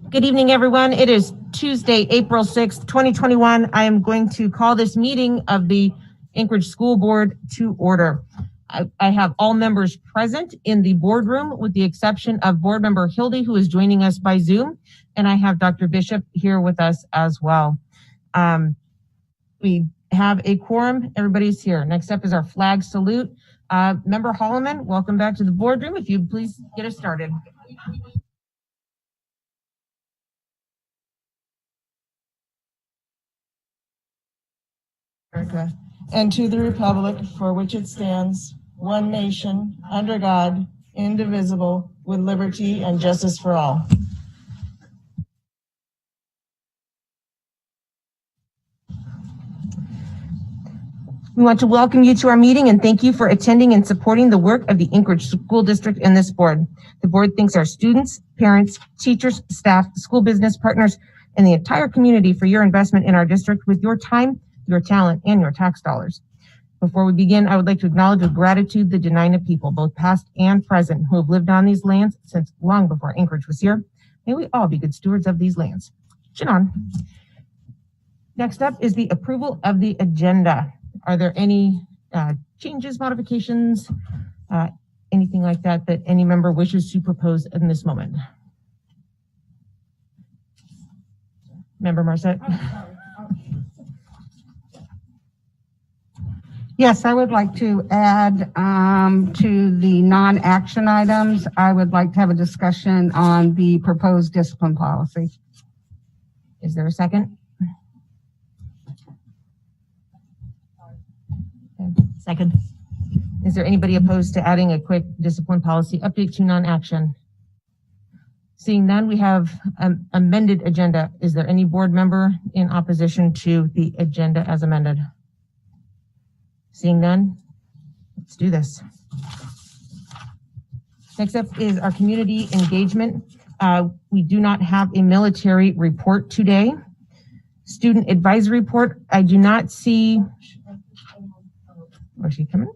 Good evening, everyone. It is Tuesday, April 6th, 2021. I am going to call this meeting of the Anchorage School Board to order. I have all members present in the boardroom with the exception of board member Hildy, who is joining us by Zoom. And I have Dr. Bishop here with us as well. We have a quorum. Everybody's here. Next up is our flag salute. Member Holloman, welcome back to the boardroom. If you'd please get us started. And to the republic for which it stands, one nation, under God, indivisible, with liberty and justice for all. We want to welcome you to our meeting and thank you for attending and supporting the work of the Anchorage School District and this board. The board thanks our students, parents, teachers, staff, school business partners, and the entire community for your investment in our district with your time, your talent, and your tax dollars. Before we begin, I would like to acknowledge with gratitude the Dena'ina people, both past and present, who have lived on these lands since long before Anchorage was here. May we all be good stewards of these lands. Chinon. Next up is the approval of the agenda. Are there any changes, modifications, anything like that that any member wishes to propose in this moment? Member Marcet? Yes, I would like to add to the non-action items. I would like to have a discussion on the proposed discipline policy. Is there a second? Second. Is there anybody opposed to adding a quick discipline policy update to non-action? Seeing none, we have an amended agenda. Is there any board member in opposition to the agenda as amended? Seeing none, let's do this. Next up is our community engagement. We do not have a military report today. Student advisory report, I do not see. Where's she coming?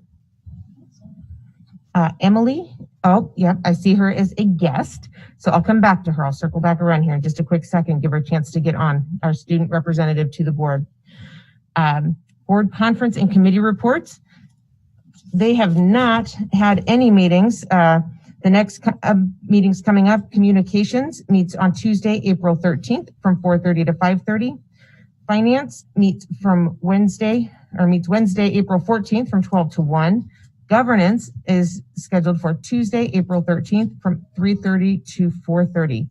Emily. Oh, yeah, I see her as a guest. So I'll come back to her. I'll circle back around here in just a quick second, give her a chance to get on, our student representative to the board. Board conference and committee reports. They have not had any meetings. The next meetings coming up, communications meets on Tuesday, April 13th from 4:30 to 5:30. Finance meets Wednesday, April 14th from 12 to 1. Governance is scheduled for Tuesday, April 13th from 3:30 to 4:30.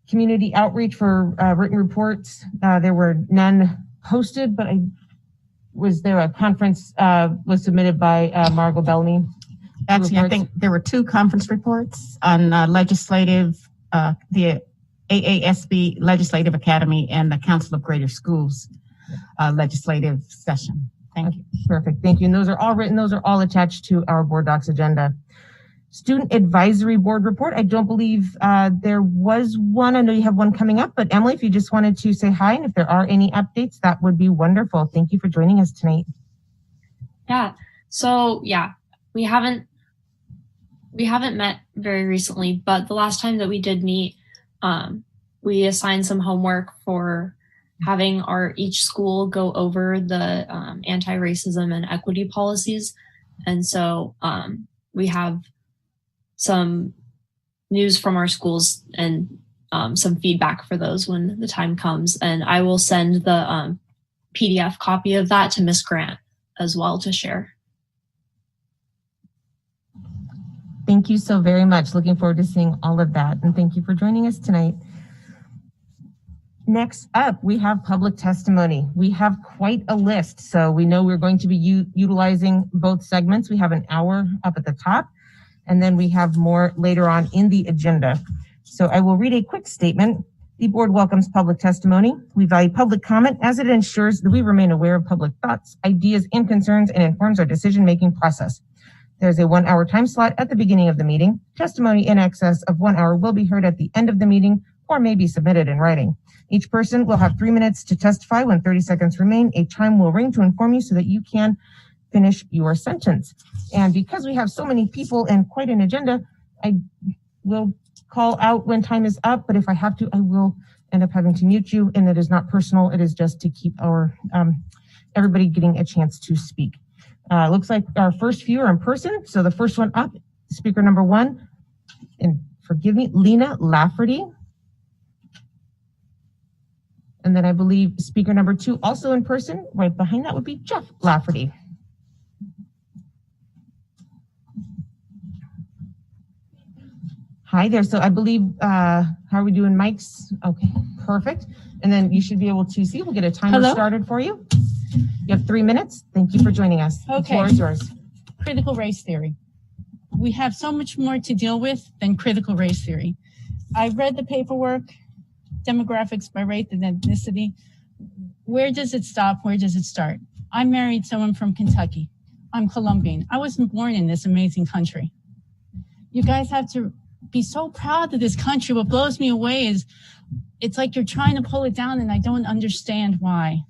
Community outreach for written reports. There were none posted, but was there a conference was submitted by Margot Bellamy? Actually, reports? I think there were two conference reports on legislative, the AASB Legislative Academy and the Council of Greater Schools legislative session. Thank you. Perfect. Thank you. And those are all written. Those are all attached to our board docs agenda. Student advisory board report. I don't believe there was one. I know you have one coming up, but Emily, if you just wanted to say hi, and if there are any updates, that would be wonderful. Thank you for joining us tonight. Yeah. So yeah, we haven't met very recently, but the last time that we did meet, we assigned some homework for having each school go over the anti-racism and equity policies. And so we have some news from our schools and some feedback for those when the time comes. And I will send the PDF copy of that to Ms. Grant as well to share. Thank you so very much. Looking forward to seeing all of that. And thank you for joining us tonight. Next up, we have public testimony. We have quite a list. So we know we're going to be utilizing both segments. We have an hour up at the top, and then we have more later on in the agenda. So I will read a quick statement. The board welcomes public testimony. We value public comment as it ensures that we remain aware of public thoughts, ideas, and concerns and informs our decision-making process. There's a 1 hour time slot at the beginning of the meeting. Testimony in excess of 1 hour will be heard at the end of the meeting or may be submitted in writing. Each person will have 3 minutes to testify. When 30 seconds remain, a chime will ring to inform you so that you can finish your sentence. And because we have so many people and quite an agenda, I will call out when time is up, but if I have to, I will end up having to mute you, and it is not personal. It is just to keep our everybody getting a chance to speak. Looks like our first few are in person. So the first one up, speaker number 1, and forgive me, Lena Lafferty. And then I believe speaker number 2, also in person, right behind that would be Jeff Lafferty. Hi there. So I believe, how are we doing mics? Okay, perfect. And then you should be able to see, we'll get a timer started for you. You have 3 minutes. Thank you for joining us. Okay. The floor is yours. Critical race theory. We have so much more to deal with than critical race theory. I read the paperwork, demographics by race and ethnicity. Where does it stop? Where does it start? I married someone from Kentucky. I'm Colombian. I wasn't born in this amazing country. You guys have to be so proud of this country. What blows me away is it's like you're trying to pull it down, and I don't understand why.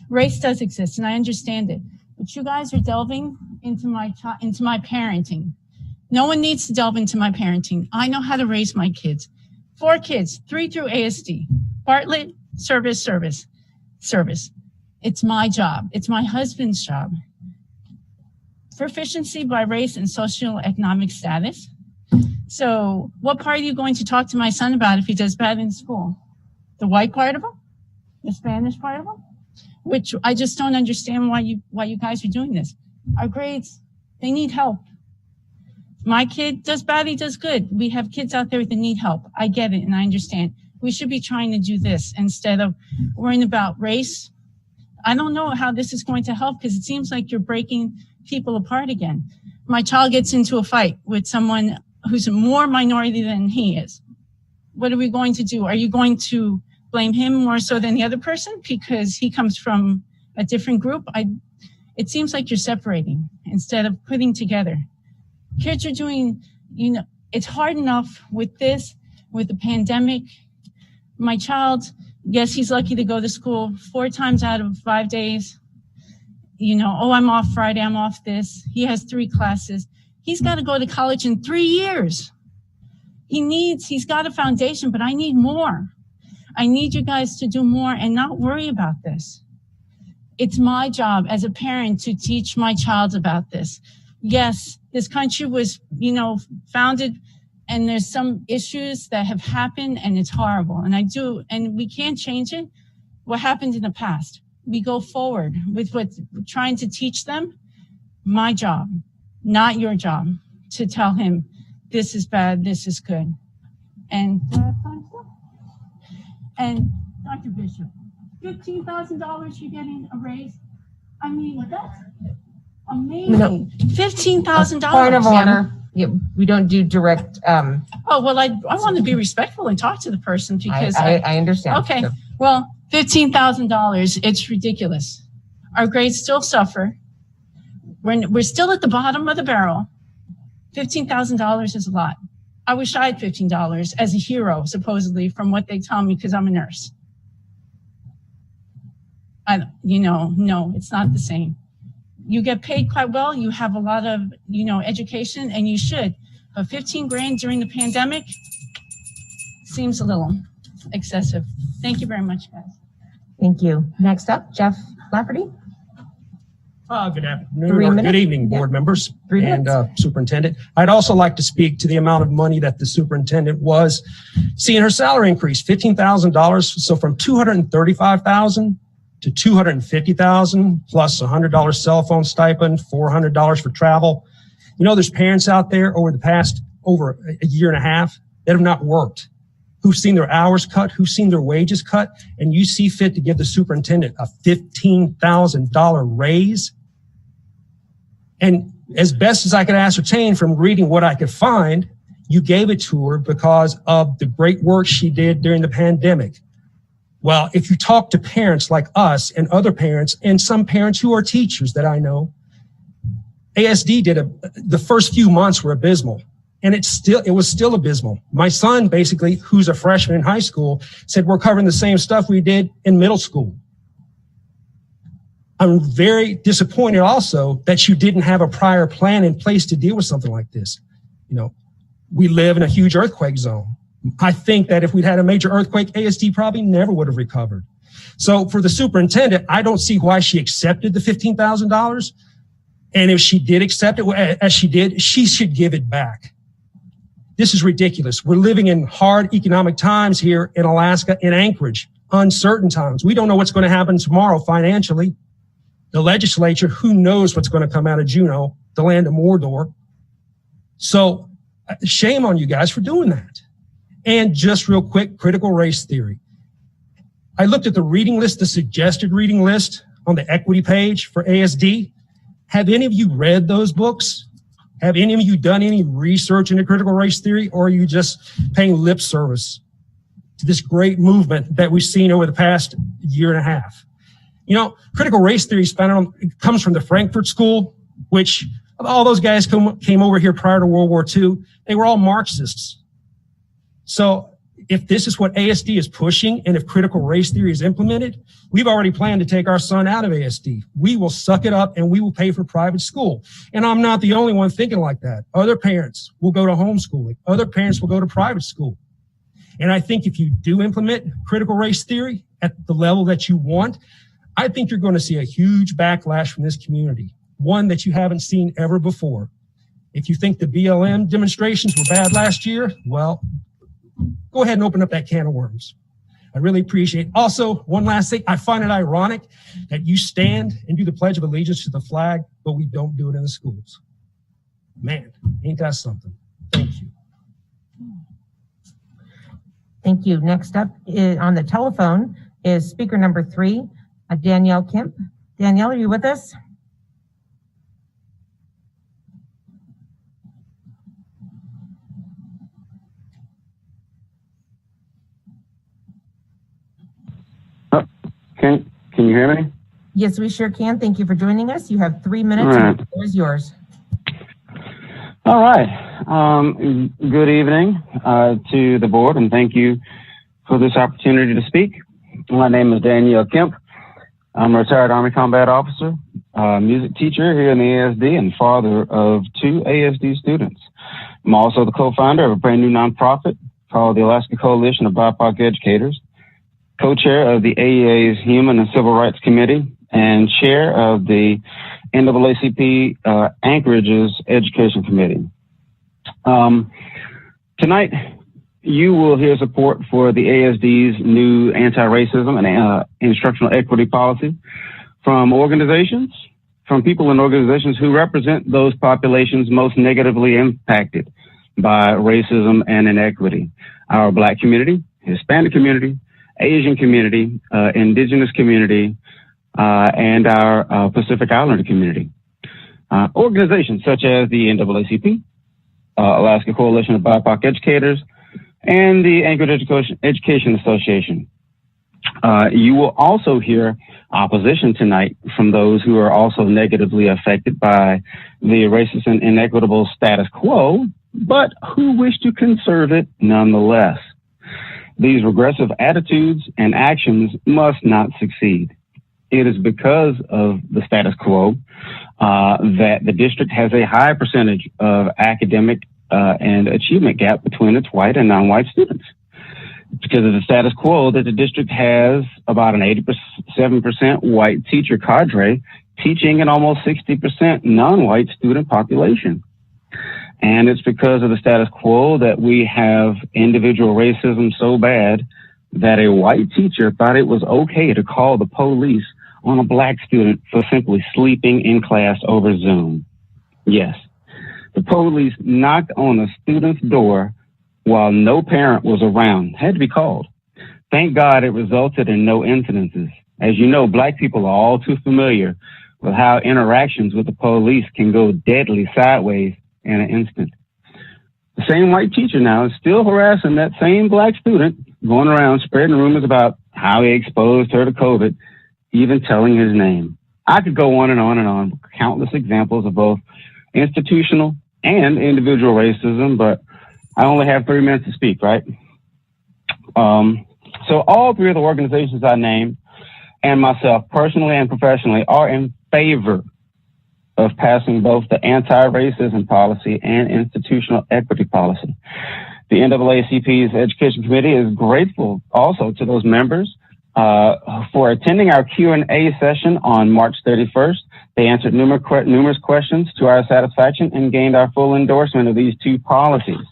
Race does exist, and I understand it. But you guys are delving into my parenting. No one needs to delve into my parenting. I know how to raise my kids. 4 kids, 3 through ASD. Bartlett, service. It's my job. It's my husband's job. Proficiency by race and socioeconomic status. So what part are you going to talk to my son about if he does bad in school? The white part of him? The Spanish part of him? Which I just don't understand why you guys are doing this. Our grades, they need help. My kid does bad, he does good. We have kids out there that need help. I get it and I understand. We should be trying to do this instead of worrying about race. I don't know how this is going to help because it seems like you're breaking people apart again. My child gets into a fight with someone who's more minority than he is. What are we going to do? Are you going to blame him more so than the other person because he comes from a different group? It seems like you're separating instead of putting together. Kids are doing, it's hard enough with this, with the pandemic. My child, yes, he's lucky to go to school 4 times out of 5 days. I'm off Friday, I'm off this. He has 3 classes. He's got to go to college in 3 years. He's got a foundation, but I need more. I need you guys to do more and not worry about this. It's my job as a parent to teach my child about this. Yes, this country was, founded, and there's some issues that have happened, and it's horrible. And we can't change it. What happened in the past? We go forward with trying to teach them. My job, not your job, to tell him this is bad, this is good. And Dr. Bishop, $15,000 you're getting a raise. I mean, that's amazing. No. $15,000. Point of order. Yeah, we don't do direct. Oh, well, I want to be respectful and talk to the person because I understand. Okay. So. Well, $15,000, it's ridiculous. Our grades still suffer. We're still at the bottom of the barrel. $15,000 is a lot. I wish I had $15 as a hero, supposedly, from what they tell me because I'm a nurse. No, it's not the same. You get paid quite well. You have a lot of, education, and you should. But 15 grand during the pandemic seems a little excessive. Thank you very much, guys. Thank you. Next up, Jeff Lafferty. Good afternoon, or good evening, board members and superintendent. I'd also like to speak to the amount of money that the superintendent was seeing her salary increase, $15,000. So from $235,000 to $250,000 plus $100 cell phone stipend, $400 for travel. There's parents out there over a year and a half that have not worked, who've seen their hours cut, who've seen their wages cut, and you see fit to give the superintendent a $15,000 raise. And as best as I could ascertain from reading what I could find, you gave it to her because of the great work she did during the pandemic. Well, if you talk to parents like us and other parents and some parents who are teachers that I know, ASD the first few months were abysmal. And it was still abysmal. My son, basically, who's a freshman in high school, said we're covering the same stuff we did in middle school. I'm very disappointed also that you didn't have a prior plan in place to deal with something like this. We live in a huge earthquake zone. I think that if we'd had a major earthquake, ASD probably never would have recovered. So for the superintendent, I don't see why she accepted the $15,000. And if she did accept it, as she did, she should give it back. This is ridiculous. We're living in hard economic times here in Alaska, in Anchorage, uncertain times. We don't know what's going to happen tomorrow financially. The legislature, who knows what's going to come out of Juneau, the land of Mordor. So shame on you guys for doing that. And just real quick, critical race theory. I looked at the reading list, the suggested reading list on the equity page for ASD. Have any of you read those books? Have any of you done any research into critical race theory, or are you just paying lip service to this great movement that we've seen over the past year and a half? You know, critical race theory comes from the Frankfurt School, which all those guys came over here prior to World War II. They were all Marxists. So if this is what ASD is pushing, and if critical race theory is implemented, we've already planned to take our son out of ASD. We will suck it up and we will pay for private school. And I'm not the only one thinking like that. Other parents will go to homeschooling. Other parents will go to private school. And I think if you do implement critical race theory at the level that you want, I think you're going to see a huge backlash from this community, one that you haven't seen ever before. If you think the BLM demonstrations were bad last year, well, go ahead and open up that can of worms. I really appreciate it. Also, one last thing, I find it ironic that you stand and do the Pledge of Allegiance to the flag, but we don't do it in the schools. Man, ain't that something? Thank you. Thank you. Next up on the telephone is speaker number 3, Danielle Kemp. Danielle, are you with us? Can you hear me? Yes, we sure can. Thank you for joining us. You have 3 minutes. All right. And the floor is yours. All right. Good evening to the board, and thank you for this opportunity to speak. My name is Danielle Kemp. I'm a retired Army combat officer, music teacher here in the ASD, and father of 2 ASD students. I'm also the co-founder of a brand new nonprofit called the Alaska Coalition of BIPOC Educators, co-chair of the AEA's Human and Civil Rights Committee, and chair of the NAACP Anchorage's Education Committee. Tonight, you will hear support for the ASD's new anti-racism and instructional equity policy from people in organizations who represent those populations most negatively impacted by racism and inequity. Our Black community, Hispanic community, Asian community, Indigenous community, and our Pacific Islander community. Organizations such as the NAACP, Alaska Coalition of BIPOC Educators, and the Anchorage Education Association. You will also hear opposition tonight from those who are also negatively affected by the racist and inequitable status quo, but who wish to conserve it nonetheless. These regressive attitudes and actions must not succeed. It is because of the status quo that the district has a high percentage of academic and achievement gap between its white and non-white students. It's because of the status quo that the district has about an 87% white teacher cadre teaching an almost 60% non-white student population. And it's because of the status quo that we have individual racism so bad that a white teacher thought it was okay to call the police on a Black student for simply sleeping in class over Zoom. Yes, the police knocked on a student's door while no parent was around, had to be called. Thank God it resulted in no incidences. As you know, Black people are all too familiar with how interactions with the police can go deadly sideways in an instant. The same white teacher now is still harassing that same Black student, going around spreading rumors about how he exposed her to COVID, even telling his name. I could go on and on and on, countless examples of both institutional and individual racism, but I only have 3 minutes to speak, right? So all 3 of the organizations I named and myself, personally and professionally, are in favor of passing both the anti-racism policy and institutional equity policy. The NAACP's Education Committee is grateful also to those members for attending our Q&A session on March 31st. They answered numerous questions to our satisfaction and gained our full endorsement of these two policies.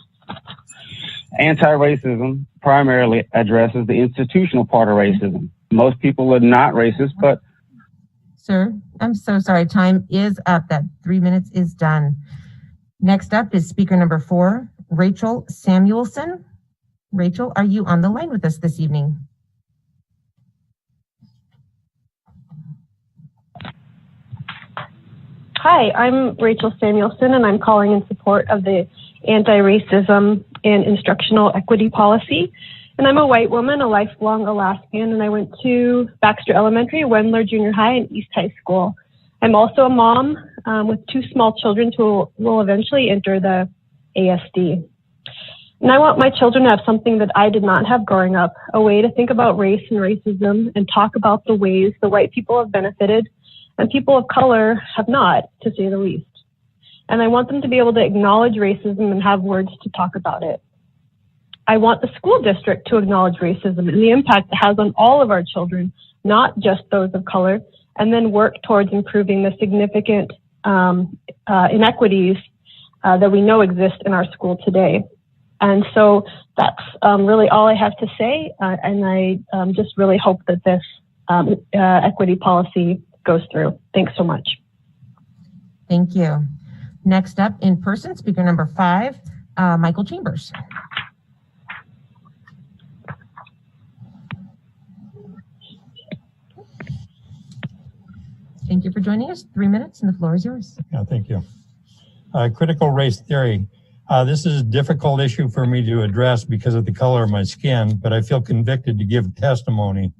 Anti-racism primarily addresses the institutional part of racism. Most people are not racist, but... Sir, I'm so sorry. Time is up. That 3 minutes is done. Next up is speaker number 4, Rachel Samuelson. Rachel, are you on the line with us this evening? Hi, I'm Rachel Samuelson, and I'm calling in support of the anti-racism and instructional equity policy. And I'm a white woman, a lifelong Alaskan, and I went to Baxter Elementary, Wendler Junior High, and East High School. I'm also a mom with 2 small children who will eventually enter the ASD. And I want my children to have something that I did not have growing up, a way to think about race and racism and talk about the ways the white people have benefited and people of color have not, to say the least. And I want them to be able to acknowledge racism and have words to talk about it. I want the school district to acknowledge racism and the impact it has on all of our children, not just those of color, and then work towards improving the significant inequities that we know exist in our school today. And so that's really all I have to say. And I just really hope that this equity policy goes through. Thanks so much. Thank you. Next up in person, speaker number 5, Michael Chambers. Thank you for joining us. 3 minutes and the floor is yours. Yeah, thank you. Critical race theory. This is a difficult issue for me to address because of the color of my skin, but I feel convicted to give testimony.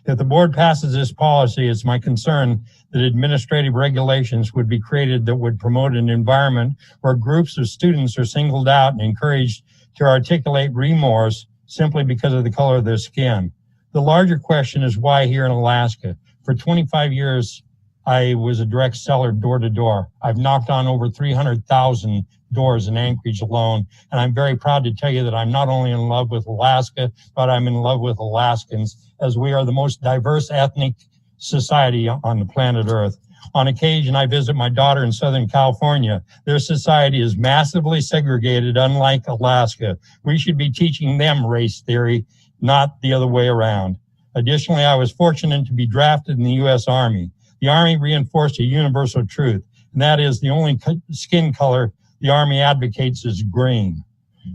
If the board passes this policy, it's my concern that administrative regulations would be created that would promote an environment where groups of students are singled out and encouraged to articulate remorse simply because of the color of their skin. The larger question is why here in Alaska? For 25 years, I was a direct seller door to door. I've knocked on over 300,000 doors in Anchorage alone. And I'm very proud to tell you that I'm not only in love with Alaska, but I'm in love with Alaskans, as we are the most diverse ethnic society on the planet Earth. On occasion, I visit my daughter in Southern California. Their society is massively segregated, unlike Alaska. We should be teaching them race theory, not the other way around. Additionally, I was fortunate to be drafted in the U.S. Army. The Army reinforced a universal truth, and that is the only skin color the Army advocates is green.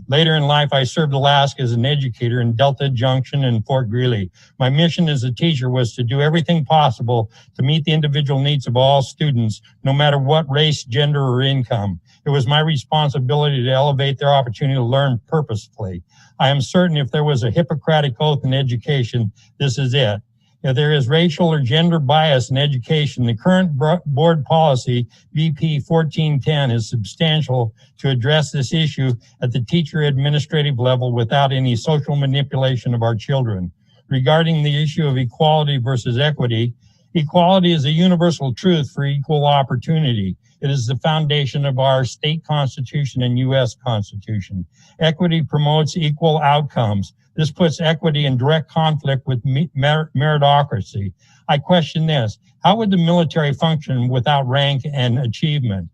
Later in life, I served Alaska as an educator in Delta Junction and Fort Greely. My mission as a teacher was to do everything possible to meet the individual needs of all students, no matter what race, gender, or income. It was my responsibility to elevate their opportunity to learn purposefully. I am certain if there was a Hippocratic oath in education, this is it. If there is racial or gender bias in education, the current board policy, BP 1410, is substantial to address this issue at the teacher administrative level without any social manipulation of our children. Regarding the issue of equality versus equity, equality is a universal truth for equal opportunity. It is the foundation of our state constitution and U.S. Constitution. Equity promotes equal outcomes. This puts equity in direct conflict with meritocracy. I question this. How would the military function without rank and achievement?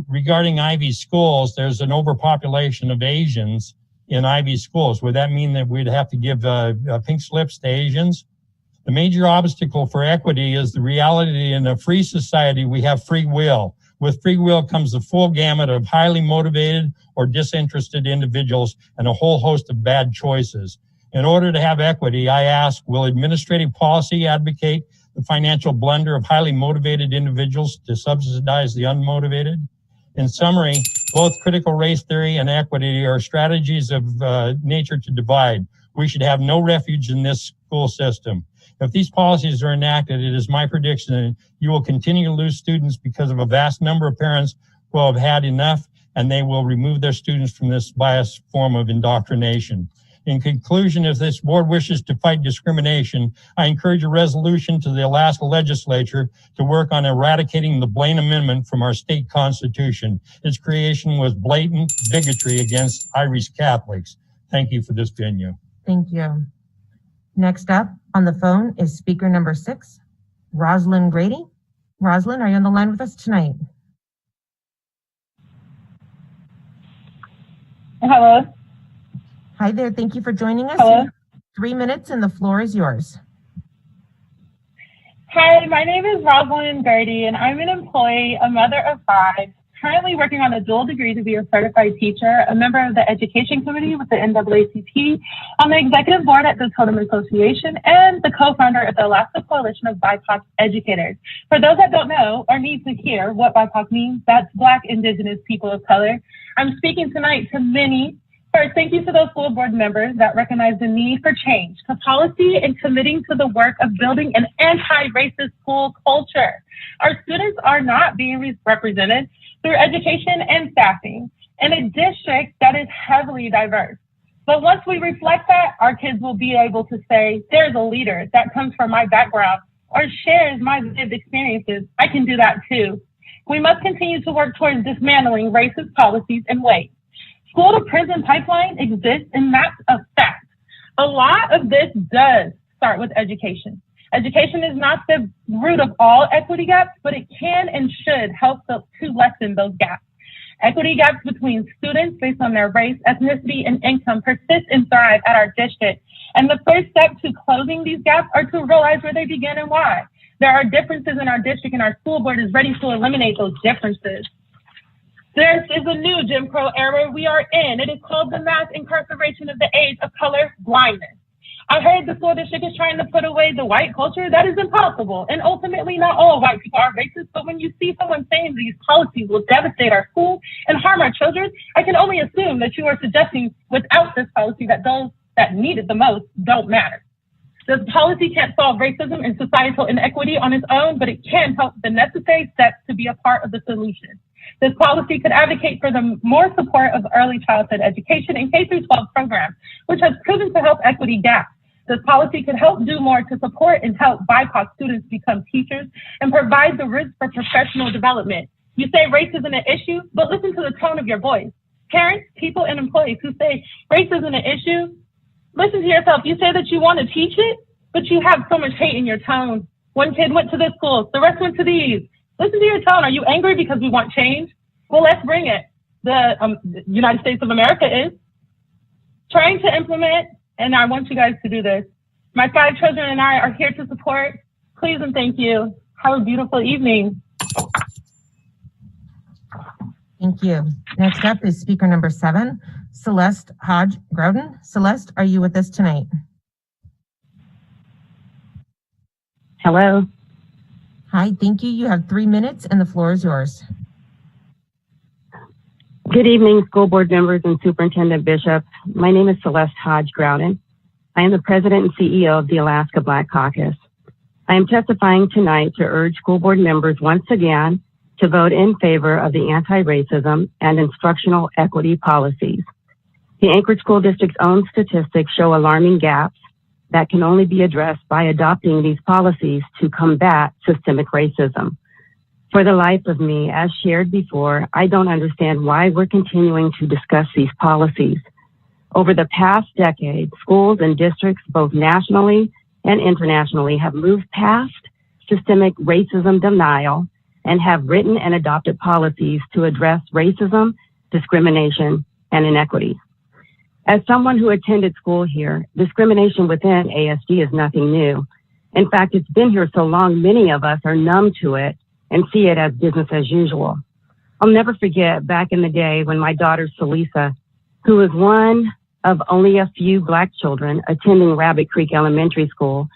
Regarding Ivy schools, there's an overpopulation of Asians in Ivy schools. Would that mean that we'd have to give pink slips to Asians? The major obstacle for equity is the reality in a free society we have free will. With free will comes the full gamut of highly motivated or disinterested individuals and a whole host of bad choices. In order to have equity, I ask, will administrative policy advocate the financial blunder of highly motivated individuals to subsidize the unmotivated? In summary, both critical race theory and equity are strategies of nature to divide. We should have no refuge in this school system. If these policies are enacted, it is my prediction that you will continue to lose students because of a vast number of parents who have had enough, and they will remove their students from this biased form of indoctrination. In conclusion, if this board wishes to fight discrimination, I encourage a resolution to the Alaska legislature to work on eradicating the Blaine Amendment from our state constitution. Its creation was blatant bigotry against Irish Catholics. Thank you for this venue. Thank you. Next up on the phone is speaker number 6, Rosalind Grady. Rosalind, are you on the line with us tonight? Hello. Hi there. Thank you for joining us. Hello. 3 minutes and the floor is yours. Hi, my name is Rosalind Gertie, and I'm an employee, a mother of 5, currently working on a dual degree to be a certified teacher, a member of the Education Committee with the NAACP, on the executive board at the Totem Association, and the co-founder of the Alaska Coalition of BIPOC Educators. For those that don't know or need to hear what BIPOC means, that's Black, Indigenous, People of Color. I'm speaking tonight to many. First, thank you to those school board members that recognize the need for change, to policy, and committing to the work of building an anti-racist school culture. Our students are not being represented through education and staffing in a district that is heavily diverse. But once we reflect that, our kids will be able to say, there's a leader that comes from my background or shares my lived experiences. I can do that too. We must continue to work towards dismantling racist policies and ways. School to prison pipeline exists, and that's a fact. A lot of this does start with education. Education is not the root of all equity gaps, but it can and should help to lessen those gaps. Equity gaps between students based on their race, ethnicity, and income persist and thrive at our district. And the first step to closing these gaps are to realize where they begin and why. There are differences in our district, and our school board is ready to eliminate those differences. This is a new Jim Crow era we are in. It is called the mass incarceration of the age of color blindness. I heard the school district is trying to put away the white culture. That is impossible. And ultimately, not all white people are racist. But when you see someone saying these policies will devastate our school and harm our children, I can only assume that you are suggesting without this policy that those that need it the most don't matter. This policy can't solve racism and societal inequity on its own, but it can help the necessary steps to be a part of the solution. This policy could advocate for the more support of early childhood education and K-12 programs, which has proven to help equity gaps. This policy could help do more to support and help BIPOC students become teachers and provide the roots for professional development. You say race isn't an issue, but listen to the tone of your voice. Parents, people, and employees who say race isn't an issue, listen to yourself. You say that you want to teach it, but you have so much hate in your tone. One kid went to this school, the rest went to these. Listen to your tone. Are you angry because we want change? Well, let's bring it. The United States of America is trying to implement, and I want you guys to do this. My 5 children and I are here to support. Please and thank you. Have a beautiful evening. Thank you. Next up is speaker number 7, Celeste Hodge Grouden. Celeste, are you with us tonight? Hello. Hi, thank you. You have 3 minutes and the floor is yours. Good evening, school board members and Superintendent Bishop. My name is Celeste Hodge Grouden. I am the president and CEO of the Alaska Black Caucus. I am testifying tonight to urge school board members once again to vote in favor of the anti-racism and instructional equity policies. The Anchorage School District's own statistics show alarming gaps that can only be addressed by adopting these policies to combat systemic racism. For the life of me, as shared before, I don't understand why we're continuing to discuss these policies. Over the past decade, schools and districts, both nationally and internationally, have moved past systemic racism denial and have written and adopted policies to address racism, discrimination, and inequity. As someone who attended school here, discrimination within ASD is nothing new. In fact, it's been here so long, many of us are numb to it and see it as business as usual. I'll never forget back in the day when my daughter, Salisa, who was one of only a few Black children attending Rabbit Creek Elementary School,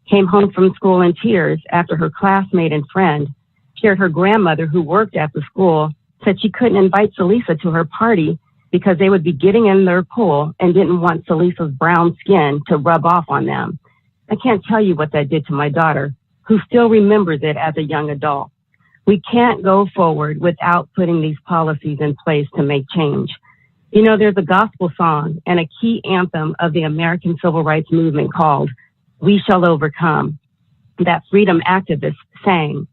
came home from school in tears after her classmate and friend shared her grandmother, who worked at the school, said she couldn't invite Salisa to her party because they would be getting in their pool and didn't want Salisa's brown skin to rub off on them. I can't tell you what that did to my daughter, who still remembers it as a young adult. We can't go forward without putting these policies in place to make change. You know, there's a gospel song and a key anthem of the American Civil Rights Movement called "We Shall Overcome" that freedom activists sang.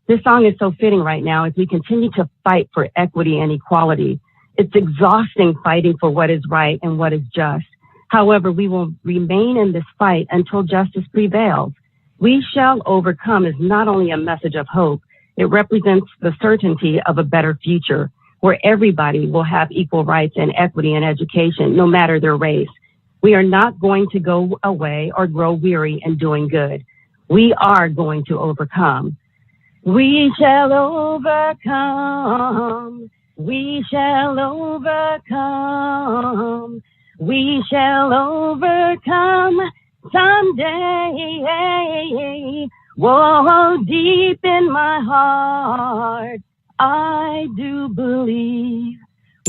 This song is so fitting right now as we continue to fight for equity and equality. It's exhausting fighting for what is right and what is just. However, we will remain in this fight until justice prevails. "We shall overcome" is not only a message of hope, it represents the certainty of a better future where everybody will have equal rights and equity in education, no matter their race. We are not going to go away or grow weary in doing good. We are going to overcome. We shall overcome. We shall overcome. We shall overcome someday. Whoa, deep in my heart, I do believe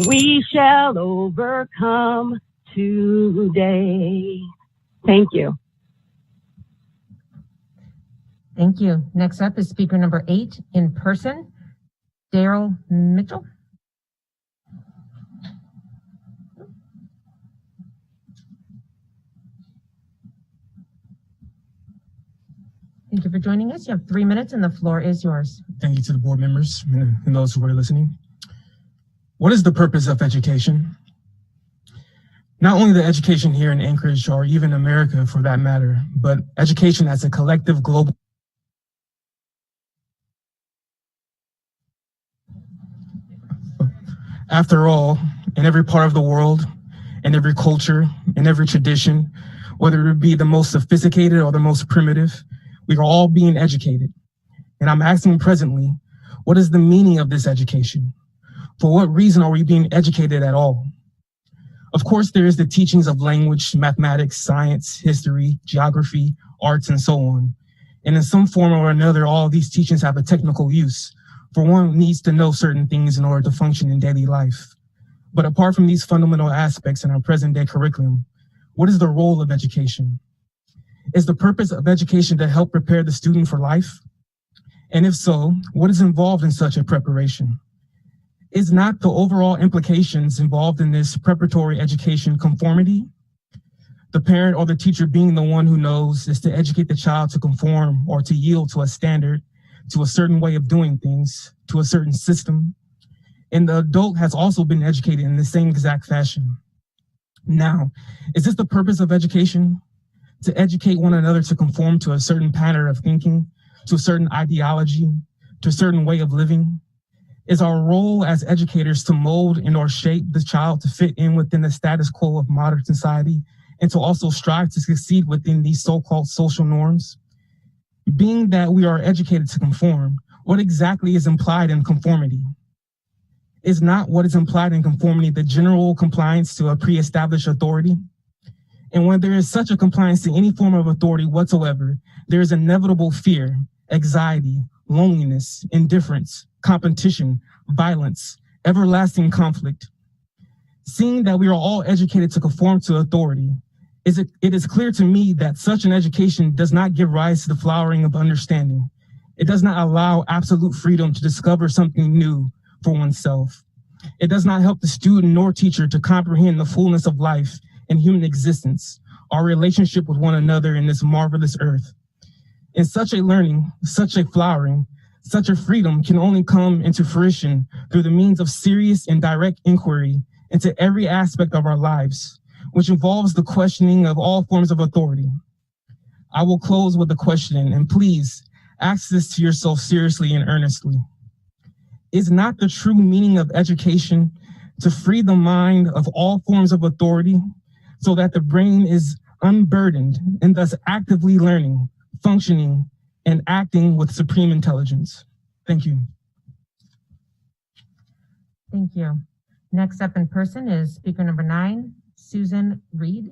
we shall overcome today. Thank you. Thank you. Next up is speaker number 8 in person, Daryl Mitchell. Thank you for joining us. You have 3 minutes and the floor is yours. Thank you to the board members and those who are listening. What is the purpose of education? Not only the education here in Anchorage or even America for that matter, but education as a collective global. After all, in every part of the world, in every culture, in every tradition, whether it be the most sophisticated or the most primitive, we are all being educated. And I'm asking presently, what is the meaning of this education? For what reason are we being educated at all? Of course, there is the teachings of language, mathematics, science, history, geography, arts, and so on. And in some form or another, all of these teachings have a technical use, for one needs to know certain things in order to function in daily life. But apart from these fundamental aspects in our present day curriculum, what is the role of education? Is the purpose of education to help prepare the student for life? And if so, what is involved in such a preparation? Is not the overall implications involved in this preparatory education conformity? The parent or the teacher being the one who knows is to educate the child to conform or to yield to a standard, to a certain way of doing things, to a certain system. And the adult has also been educated in the same exact fashion. Now, is this the purpose of education? To educate one another to conform to a certain pattern of thinking, to a certain ideology, to a certain way of living? Is our role as educators to mold and or shape the child to fit in within the status quo of modern society and to also strive to succeed within these so-called social norms? Being that we are educated to conform, what exactly is implied in conformity? Is not what is implied in conformity the general compliance to a pre-established authority? And when there is such a compliance to any form of authority whatsoever, there is inevitable fear, anxiety, loneliness, indifference, competition, violence, everlasting conflict. Seeing that we are all educated to conform to authority, it is clear to me that such an education does not give rise to the flowering of understanding. It does not allow absolute freedom to discover something new for oneself. It does not help the student nor teacher to comprehend the fullness of life and human existence, our relationship with one another in this marvelous earth. In such a learning, such a flowering, such a freedom can only come into fruition through the means of serious and direct inquiry into every aspect of our lives, which involves the questioning of all forms of authority. I will close with a question, and please ask this to yourself seriously and earnestly. Is not the true meaning of education to free the mind of all forms of authority so that the brain is unburdened and thus actively learning, functioning, and acting with supreme intelligence? Thank you. Thank you. Next up in person is speaker number 9, Susan Reed.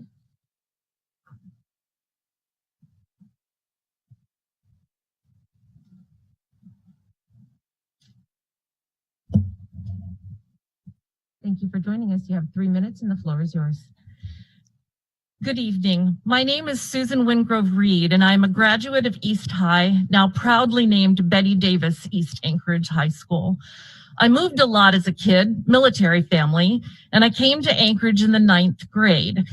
Thank you for joining us. You have 3 minutes and the floor is yours. Good evening. My name is Susan Wingrove Reed, and I'm a graduate of East High, now proudly named Betty Davis East Anchorage High School. I moved a lot as a kid, military family, and I came to Anchorage in the 9th grade.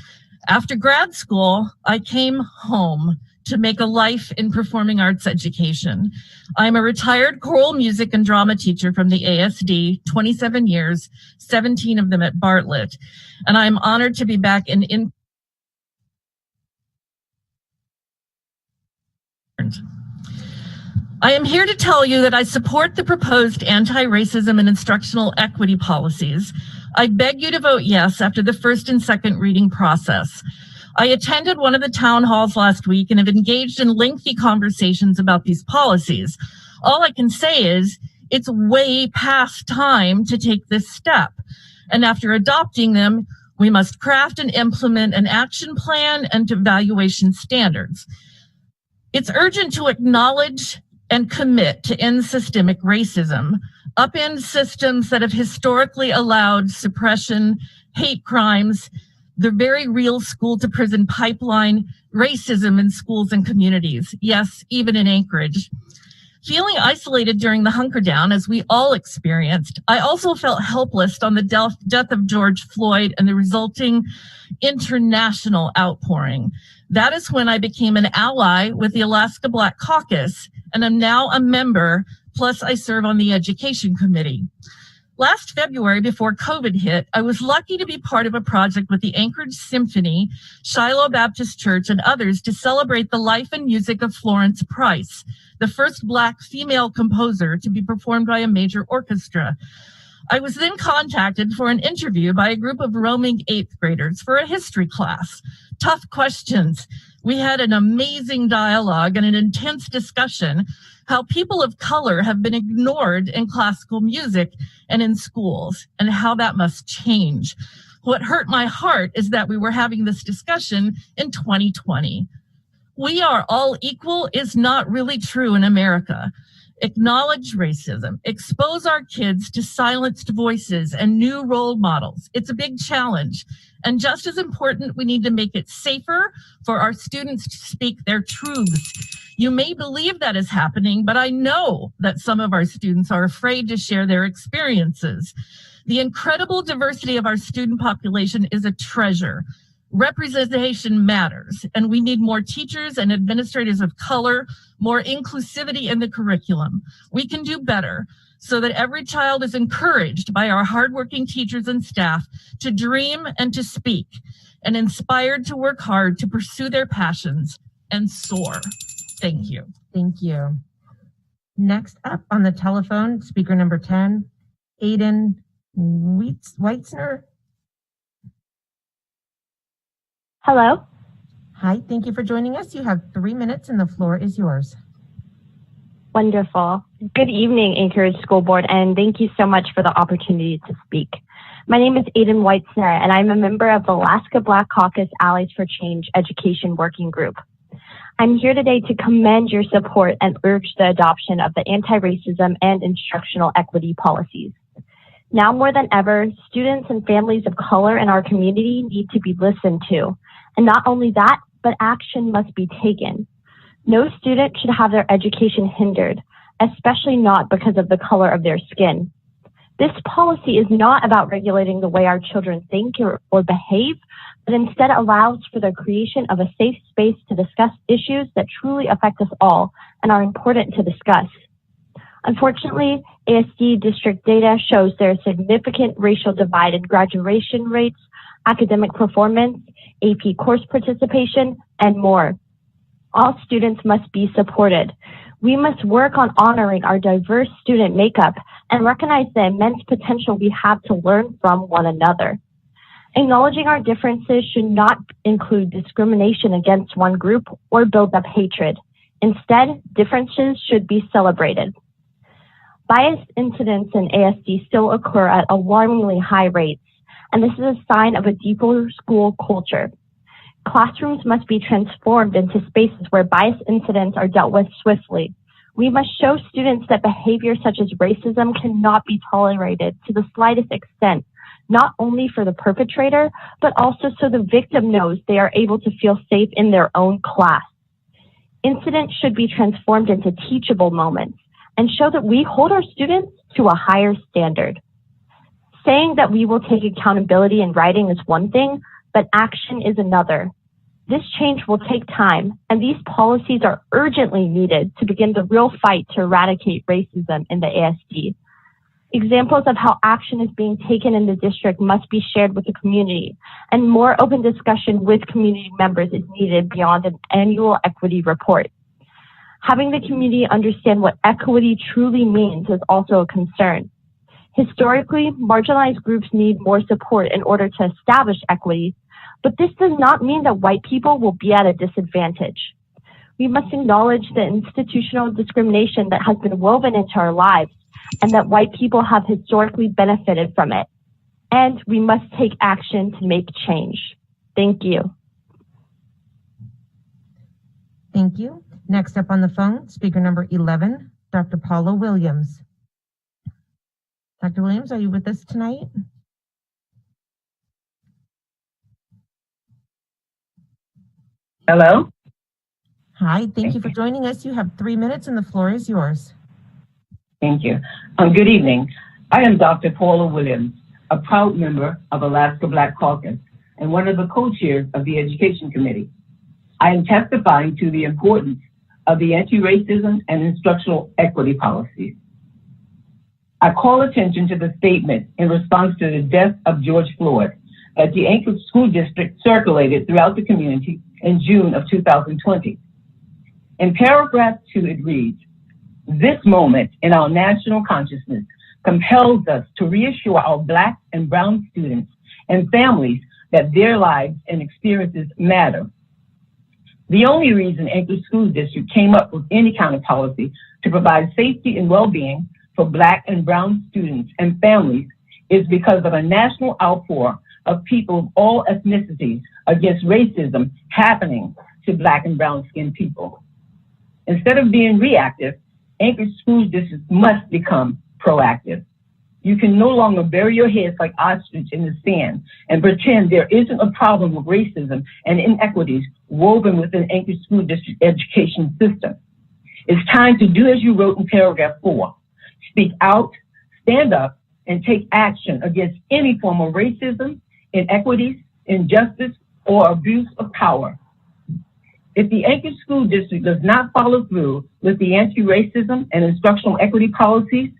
After grad school, I came home to make a life in performing arts education. I'm a retired choral music and drama teacher from the ASD, 27 years, 17 of them at Bartlett, and I'm honored to be back in I am here to tell you that I support the proposed anti-racism and instructional equity policies. I beg you to vote yes after the first and second reading process. I attended one of the town halls last week and have engaged in lengthy conversations about these policies. All I can say is it's way past time to take this step. And after adopting them, we must craft and implement an action plan and evaluation standards. It's urgent to acknowledge and commit to end systemic racism, upend systems that have historically allowed suppression, hate crimes, the very real school to prison pipeline, racism in schools and communities. Yes, even in Anchorage. Feeling isolated during the hunker down, as we all experienced, I also felt helpless on the death of George Floyd and the resulting international outpouring. That is when I became an ally with the Alaska Black Caucus, and I'm now a member, plus I serve on the Education Committee. Last February, before COVID hit, I was lucky to be part of a project with the Anchorage Symphony, Shiloh Baptist Church, and others to celebrate the life and music of Florence Price, the first Black female composer to be performed by a major orchestra. I was then contacted for an interview by a group of roaming 8th graders for a history class. Tough questions. We had an amazing dialogue and an intense discussion how people of color have been ignored in classical music and in schools, and how that must change. What hurt my heart is that we were having this discussion in 2020. We are all equal is not really true in America. Acknowledge racism, expose our kids to silenced voices and new role models. It's a big challenge. And just as important, we need to make it safer for our students to speak their truths. You may believe that is happening, but I know that some of our students are afraid to share their experiences. The incredible diversity of our student population is a treasure. Representation matters, and we need more teachers and administrators of color, more inclusivity in the curriculum. We can do better so that every child is encouraged by our hardworking teachers and staff to dream and to speak, and inspired to work hard to pursue their passions and soar. Thank you. Thank you. Next up on the telephone, speaker number 10, Aiden Weitzner. Hello. Hi, thank you for joining us. You have 3 minutes and the floor is yours. Wonderful. Good evening, Anchorage School Board, and thank you so much for the opportunity to speak. My name is Aiden Weitzner, and I'm a member of the Alaska Black Caucus Allies for Change Education Working Group. I'm here today to commend your support and urge the adoption of the anti-racism and instructional equity policies. Now more than ever, students and families of color in our community need to be listened to. And not only that, but action must be taken. No student should have their education hindered, especially not because of the color of their skin. This policy is not about regulating the way our children think or behave, but instead allows for the creation of a safe space to discuss issues that truly affect us all and are important to discuss. Unfortunately, ASD district data shows there is significant racial divide in graduation rates, academic performance, AP course participation, and more. All students must be supported. We must work on honoring our diverse student makeup and recognize the immense potential we have to learn from one another. Acknowledging our differences should not include discrimination against one group or build up hatred. Instead, differences should be celebrated. Bias incidents in ASD still occur at alarmingly high rates, and this is a sign of a deeper school culture. Classrooms must be transformed into spaces where bias incidents are dealt with swiftly. We must show students that behavior such as racism cannot be tolerated to the slightest extent, not only for the perpetrator, but also so the victim knows they are able to feel safe in their own class. Incidents should be transformed into teachable moments and show that we hold our students to a higher standard. Saying that we will take accountability in writing is one thing, but action is another. This change will take time, and these policies are urgently needed to begin the real fight to eradicate racism in the ASD. Examples of how action is being taken in the district must be shared with the community, and more open discussion with community members is needed beyond an annual equity report. Having the community understand what equity truly means is also a concern. Historically, marginalized groups need more support in order to establish equity, but this does not mean that white people will be at a disadvantage. We must acknowledge the institutional discrimination that has been woven into our lives and that white people have historically benefited from it. And we must take action to make change. Thank you. Thank you. Next up on the phone, speaker number 11, Dr. Paula Williams. Dr. Williams, are you with us tonight? Hello. Hi, thank you for joining us. You have 3 minutes and the floor is yours. Thank you. Good evening. I am Dr. Paula Williams, a proud member of Alaska Black Caucus and one of the co-chairs of the Education Committee. I am testifying to the importance of the anti-racism and instructional equity policies. I call attention to the statement in response to the death of George Floyd that the Anchorage School District circulated throughout the community in June of 2020. In paragraph 2, it reads, "This moment in our national consciousness compels us to reassure our Black and Brown students and families that their lives and experiences matter." The only reason Anchorage School District came up with any kind of policy to provide safety and well-being for Black and Brown students and families is because of a national outpour of people of all ethnicities against racism happening to Black and Brown skinned people. Instead of being reactive, Anchorage School District must become proactive. You can no longer bury your heads like ostrich in the sand and pretend there isn't a problem with racism and inequities woven within Anchorage School District education system. It's time to do as you wrote in paragraph 4. Speak out, stand up, and take action against any form of racism, inequities, injustice, or abuse of power. If the Anchorage School District does not follow through with the anti-racism and instructional equity policies,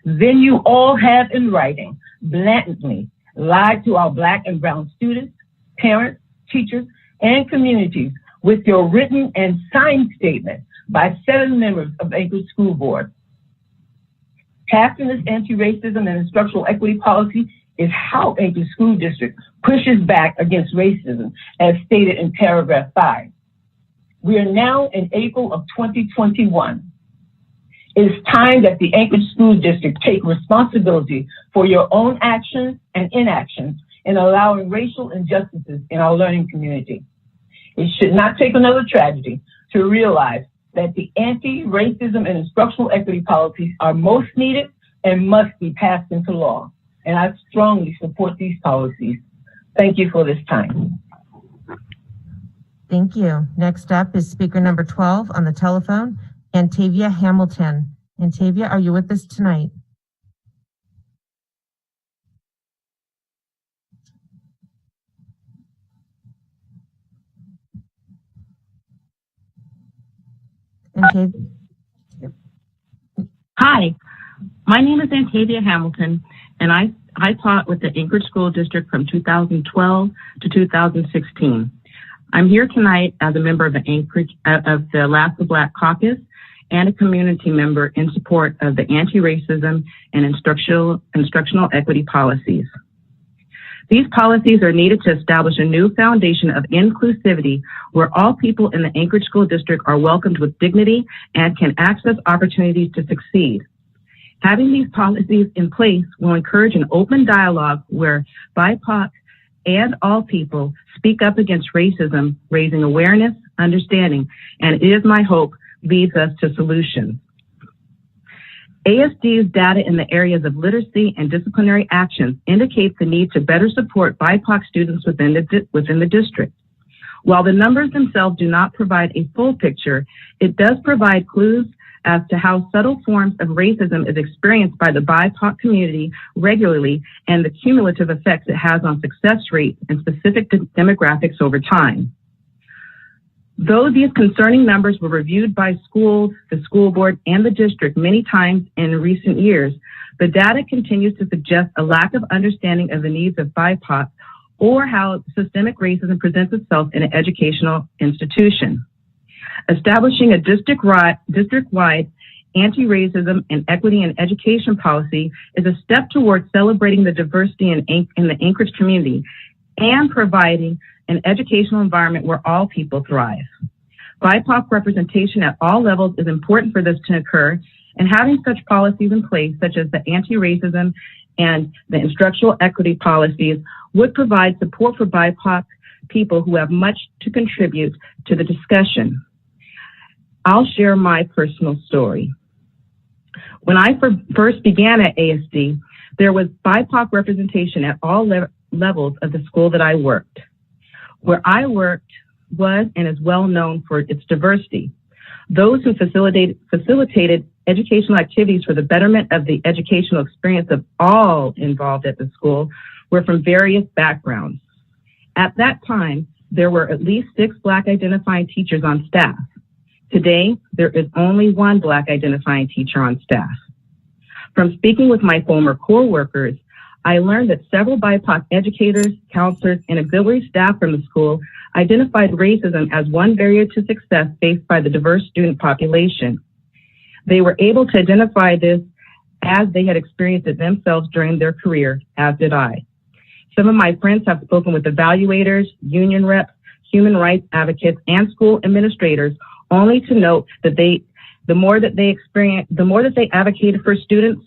then you all have in writing blatantly lied to our Black and Brown students, parents, teachers, and communities with your written and signed statement by 7 members of the Anchorage School Board. Passing this anti-racism and instructional equity policy is how Anchorage School District pushes back against racism, as stated in paragraph 5. We are now in April of 2021. It is time that the Anchorage School District take responsibility for your own actions and inactions in allowing racial injustices in our learning community. It should not take another tragedy to realize that the anti-racism and instructional equity policies are most needed and must be passed into law. And I strongly support these policies. Thank you for this time. Thank you. Next up is speaker number 12 on the telephone, Antavia Hamilton. Antavia, are you with us tonight? Antavia? Hi, my name is Antavia Hamilton, and I taught with the Anchorage School District from 2012 to 2016. I'm here tonight as a member of the Alaska Black Caucus and a community member in support of the anti-racism and instructional equity policies. These policies are needed to establish a new foundation of inclusivity where all people in the Anchorage School District are welcomed with dignity and can access opportunities to succeed. Having these policies in place will encourage an open dialogue where BIPOC and all people speak up against racism, raising awareness, understanding, and it is my hope leads us to solutions. ASD's data in the areas of literacy and disciplinary actions indicates the need to better support BIPOC students within the district. While the numbers themselves do not provide a full picture, it does provide clues as to how subtle forms of racism is experienced by the BIPOC community regularly and the cumulative effects it has on success rates and specific demographics over time. Though these concerning numbers were reviewed by schools, the school board, and the district many times in recent years, the data continues to suggest a lack of understanding of the needs of BIPOC or how systemic racism presents itself in an educational institution. Establishing a district-wide anti-racism and equity in education policy is a step towards celebrating the diversity in the Anchorage community and providing an educational environment where all people thrive. BIPOC representation at all levels is important for this to occur, and having such policies in place, such as the anti-racism and the instructional equity policies, would provide support for BIPOC people who have much to contribute to the discussion. I'll share my personal story. When I first began at ASD, there was BIPOC representation at all levels of the school that I worked. Where I worked was and is well known for its diversity. Those who facilitated educational activities for the betterment of the educational experience of all involved at the school were from various backgrounds. At that time, there were at least 6 Black identifying teachers on staff. Today, there is only 1 Black identifying teacher on staff. From speaking with my former co-workers, I learned that several BIPOC educators, counselors, and auxiliary staff from the school identified racism as one barrier to success faced by the diverse student population. They were able to identify this as they had experienced it themselves during their career, as did I. Some of my friends have spoken with evaluators, union reps, human rights advocates, and school administrators, only to note that the more that they advocated for students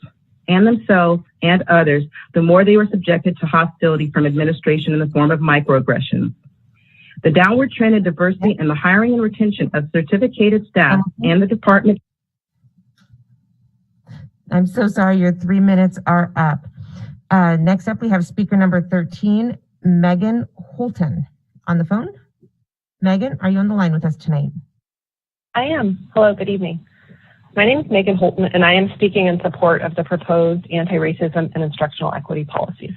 and themselves and others, the more they were subjected to hostility from administration in the form of microaggressions. The downward trend in diversity and the hiring and retention of certificated staff and the department. I'm so sorry, your 3 minutes are up. Next up, we have speaker number 13, Megan Holton on the phone. Megan, are you on the line with us tonight? I am. Hello, good evening. My name is Megan Holton, and I am speaking in support of the proposed anti-racism and instructional equity policies.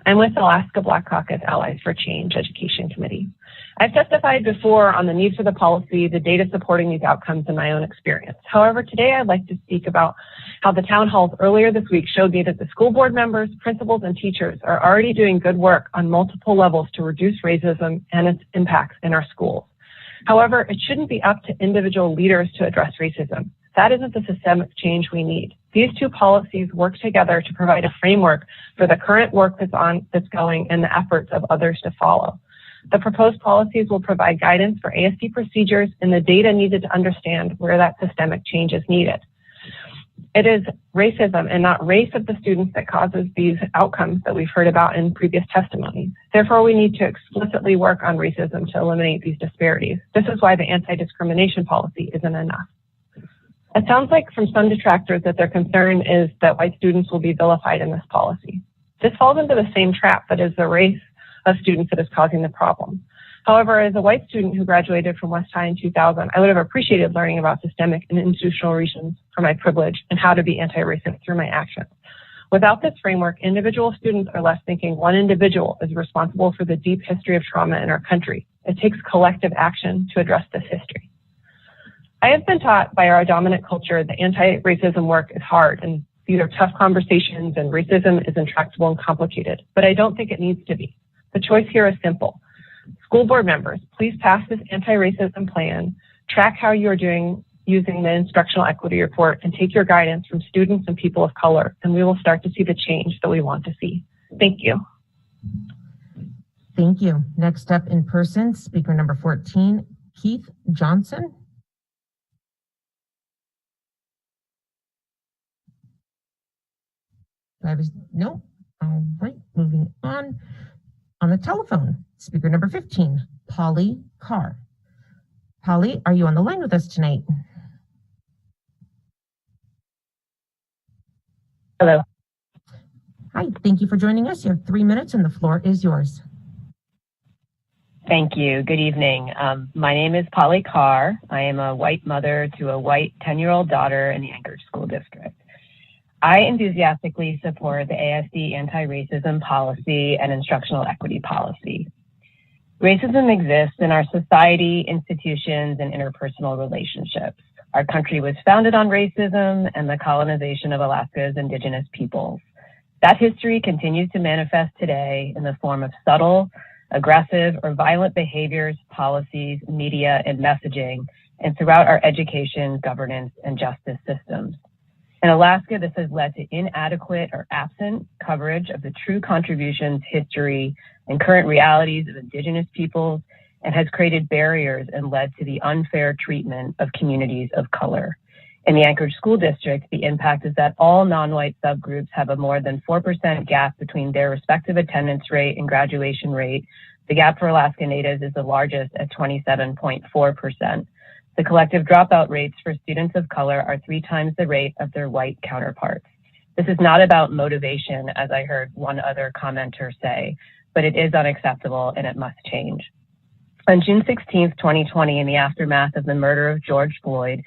I'm with Alaska Black Caucus Allies for Change Education Committee. I've testified before on the need for the policy, the data supporting these outcomes, and my own experience. However, today I'd like to speak about how the town halls earlier this week showed me that the school board members, principals, and teachers are already doing good work on multiple levels to reduce racism and its impacts in our schools. However, it shouldn't be up to individual leaders to address racism. That isn't the systemic change we need. These two policies work together to provide a framework for the current work that's going and the efforts of others to follow. The proposed policies will provide guidance for ASD procedures and the data needed to understand where that systemic change is needed. It is racism and not race of the students that causes these outcomes that we've heard about in previous testimonies. Therefore, we need to explicitly work on racism to eliminate these disparities. This is why the anti-discrimination policy isn't enough. It sounds like from some detractors that their concern is that white students will be vilified in this policy. This falls into the same trap that is the race of students that is causing the problem. However, as a white student who graduated from West High in 2000, I would have appreciated learning about systemic and institutional reasons for my privilege and how to be anti-racist through my actions. Without this framework, individual students are left thinking one individual is responsible for the deep history of trauma in our country. It takes collective action to address this history. I have been taught by our dominant culture that anti-racism work is hard and these are tough conversations and racism is intractable and complicated, but I don't think it needs to be. The choice here is simple. School board members, please pass this anti-racism plan, track how you are doing using the instructional equity report, and take your guidance from students and people of color, and we will start to see the change that we want to see. Thank you. Thank you. Next up in person, speaker number 14, Keith Johnson. No. All right, moving on. On the telephone, speaker number 15, Polly Carr. Polly, are you on the line with us tonight? Hello. Hi, thank you for joining us. You have 3 minutes and the floor is yours. Thank you. Good evening. My name is Polly Carr. I am a white mother to a white 10-year-old daughter in the Anchorage School District. I enthusiastically support the ASD anti-racism policy and instructional equity policy. Racism exists in our society, institutions, and interpersonal relationships. Our country was founded on racism and the colonization of Alaska's indigenous peoples. That history continues to manifest today in the form of subtle, aggressive, or violent behaviors, policies, media, and messaging, and throughout our education, governance, and justice systems. In Alaska, this has led to inadequate or absent coverage of the true contributions, history, and current realities of indigenous peoples, and has created barriers and led to the unfair treatment of communities of color. In the Anchorage School District, the impact is that all non-white subgroups have a more than 4% gap between their respective attendance rate and graduation rate. The gap for Alaska Natives is the largest at 27.4%. The collective dropout rates for students of color are 3 times the rate of their white counterparts. This is not about motivation, as I heard one other commenter say, but it is unacceptable and it must change. On June 16, 2020, in the aftermath of the murder of George Floyd,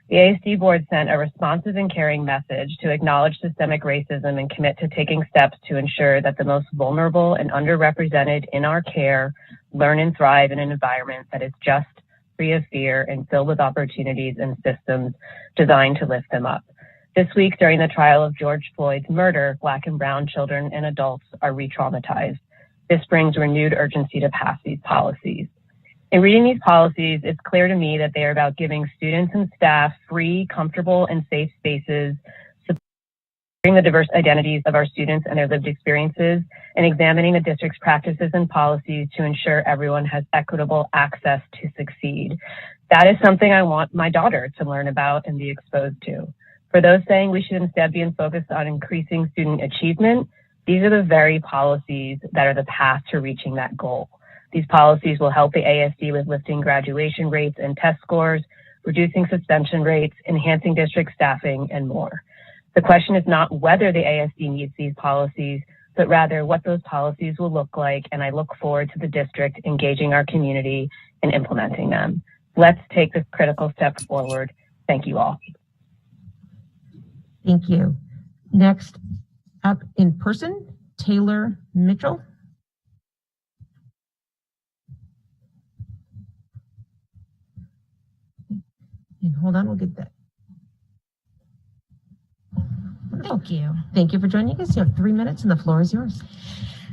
the ASD board sent a responsive and caring message to acknowledge systemic racism and commit to taking steps to ensure that the most vulnerable and underrepresented in our care learn and thrive in an environment that is just, free of fear, and filled with opportunities and systems designed to lift them up. This week, during the trial of George Floyd's murder, Black and brown children and adults are re-traumatized. This brings renewed urgency to pass these policies. In reading these policies, it's clear to me that they are about giving students and staff free, comfortable, and safe spaces, supporting the diverse identities of our students and their lived experiences, and examining the district's practices and policies to ensure everyone has equitable access to succeed. That is something I want my daughter to learn about and be exposed to. For those saying we should instead be focused on increasing student achievement, these are the very policies that are the path to reaching that goal. These policies will help the ASD with lifting graduation rates and test scores, reducing suspension rates, enhancing district staffing, and more. The question is not whether the ASD needs these policies, but rather what those policies will look like, and I look forward to the district engaging our community and implementing them. Let's take this critical step forward. Thank you all. Thank you. Next up in person, Taylor Mitchell. And hold on, we'll get that. Thank you. Thank you for joining us. You have 3 minutes and the floor is yours.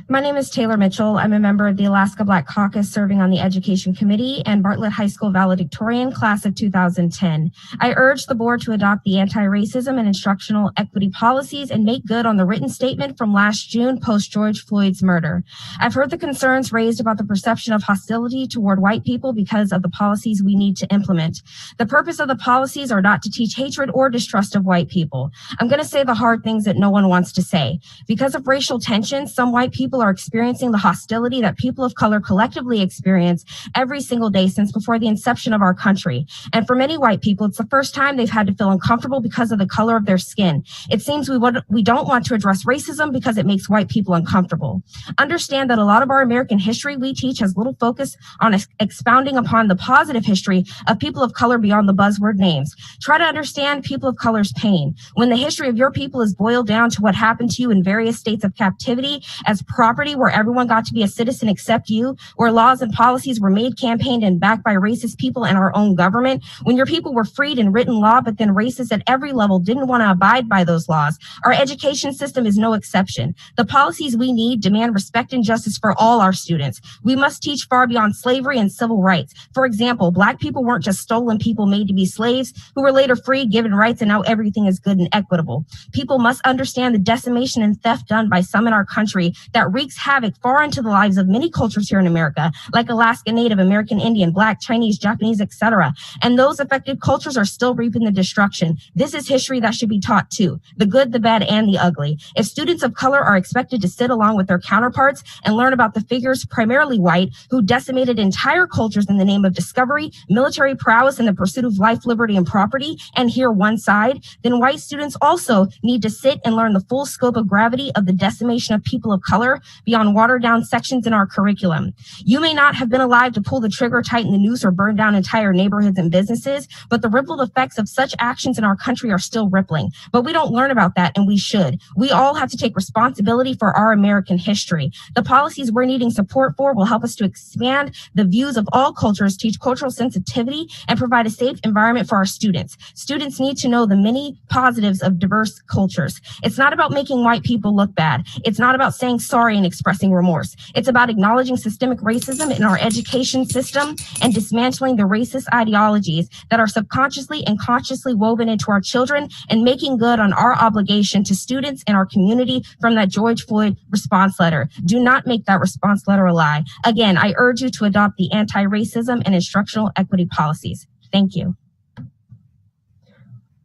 My name is Taylor Mitchell. I'm a member of the Alaska Black Caucus serving on the Education Committee and Bartlett High School valedictorian class of 2010. I urge the board to adopt the anti-racism and instructional equity policies and make good on the written statement from last June post George Floyd's murder. I've heard the concerns raised about the perception of hostility toward white people because of the policies we need to implement. The purpose of the policies are not to teach hatred or distrust of white people. I'm going to say the hard things that no one wants to say. Because of racial tension, some white people are experiencing the hostility that people of color collectively experience every single day since before the inception of our country. And for many white people, it's the first time they've had to feel uncomfortable because of the color of their skin. It seems we don't want to address racism because it makes white people uncomfortable. Understand that a lot of our American history we teach has little focus on expounding upon the positive history of people of color beyond the buzzword names. Try to understand people of color's pain. When the history of your people is boiled down to what happened to you in various states of captivity as property where everyone got to be a citizen except you, where laws and policies were made, campaigned, and backed by racist people and our own government, when your people were freed in written law, but then racists at every level didn't want to abide by those laws. Our education system is no exception. The policies we need demand respect and justice for all our students. We must teach far beyond slavery and civil rights. For example, Black people weren't just stolen people made to be slaves who were later freed, given rights, and now everything is good and equitable. People must understand the decimation and theft done by some in our country that wreaks havoc far into the lives of many cultures here in America, like Alaska Native, American Indian, Black, Chinese, Japanese, etc. And those affected cultures are still reaping the destruction. This is history that should be taught too, the good, the bad, and the ugly. If students of color are expected to sit along with their counterparts and learn about the figures, primarily white, who decimated entire cultures in the name of discovery, military prowess, and the pursuit of life, liberty, and property, and hear one side, then white students also need to sit and learn the full scope of gravity of the decimation of people of color beyond watered-down sections in our curriculum. You may not have been alive to pull the trigger, tighten the noose, or burn down entire neighborhoods and businesses, but the ripple effects of such actions in our country are still rippling. But we don't learn about that, and we should. We all have to take responsibility for our American history. The policies we're needing support for will help us to expand the views of all cultures, teach cultural sensitivity, and provide a safe environment for our students. Students need to know the many positives of diverse cultures. It's not about making white people look bad. It's not about saying sorry and expressing remorse. It's about acknowledging systemic racism in our education system and dismantling the racist ideologies that are subconsciously and consciously woven into our children, and making good on our obligation to students in our community from that George Floyd response letter. Do not make that response letter a lie. Again, I urge you to adopt the anti-racism and instructional equity policies. Thank you.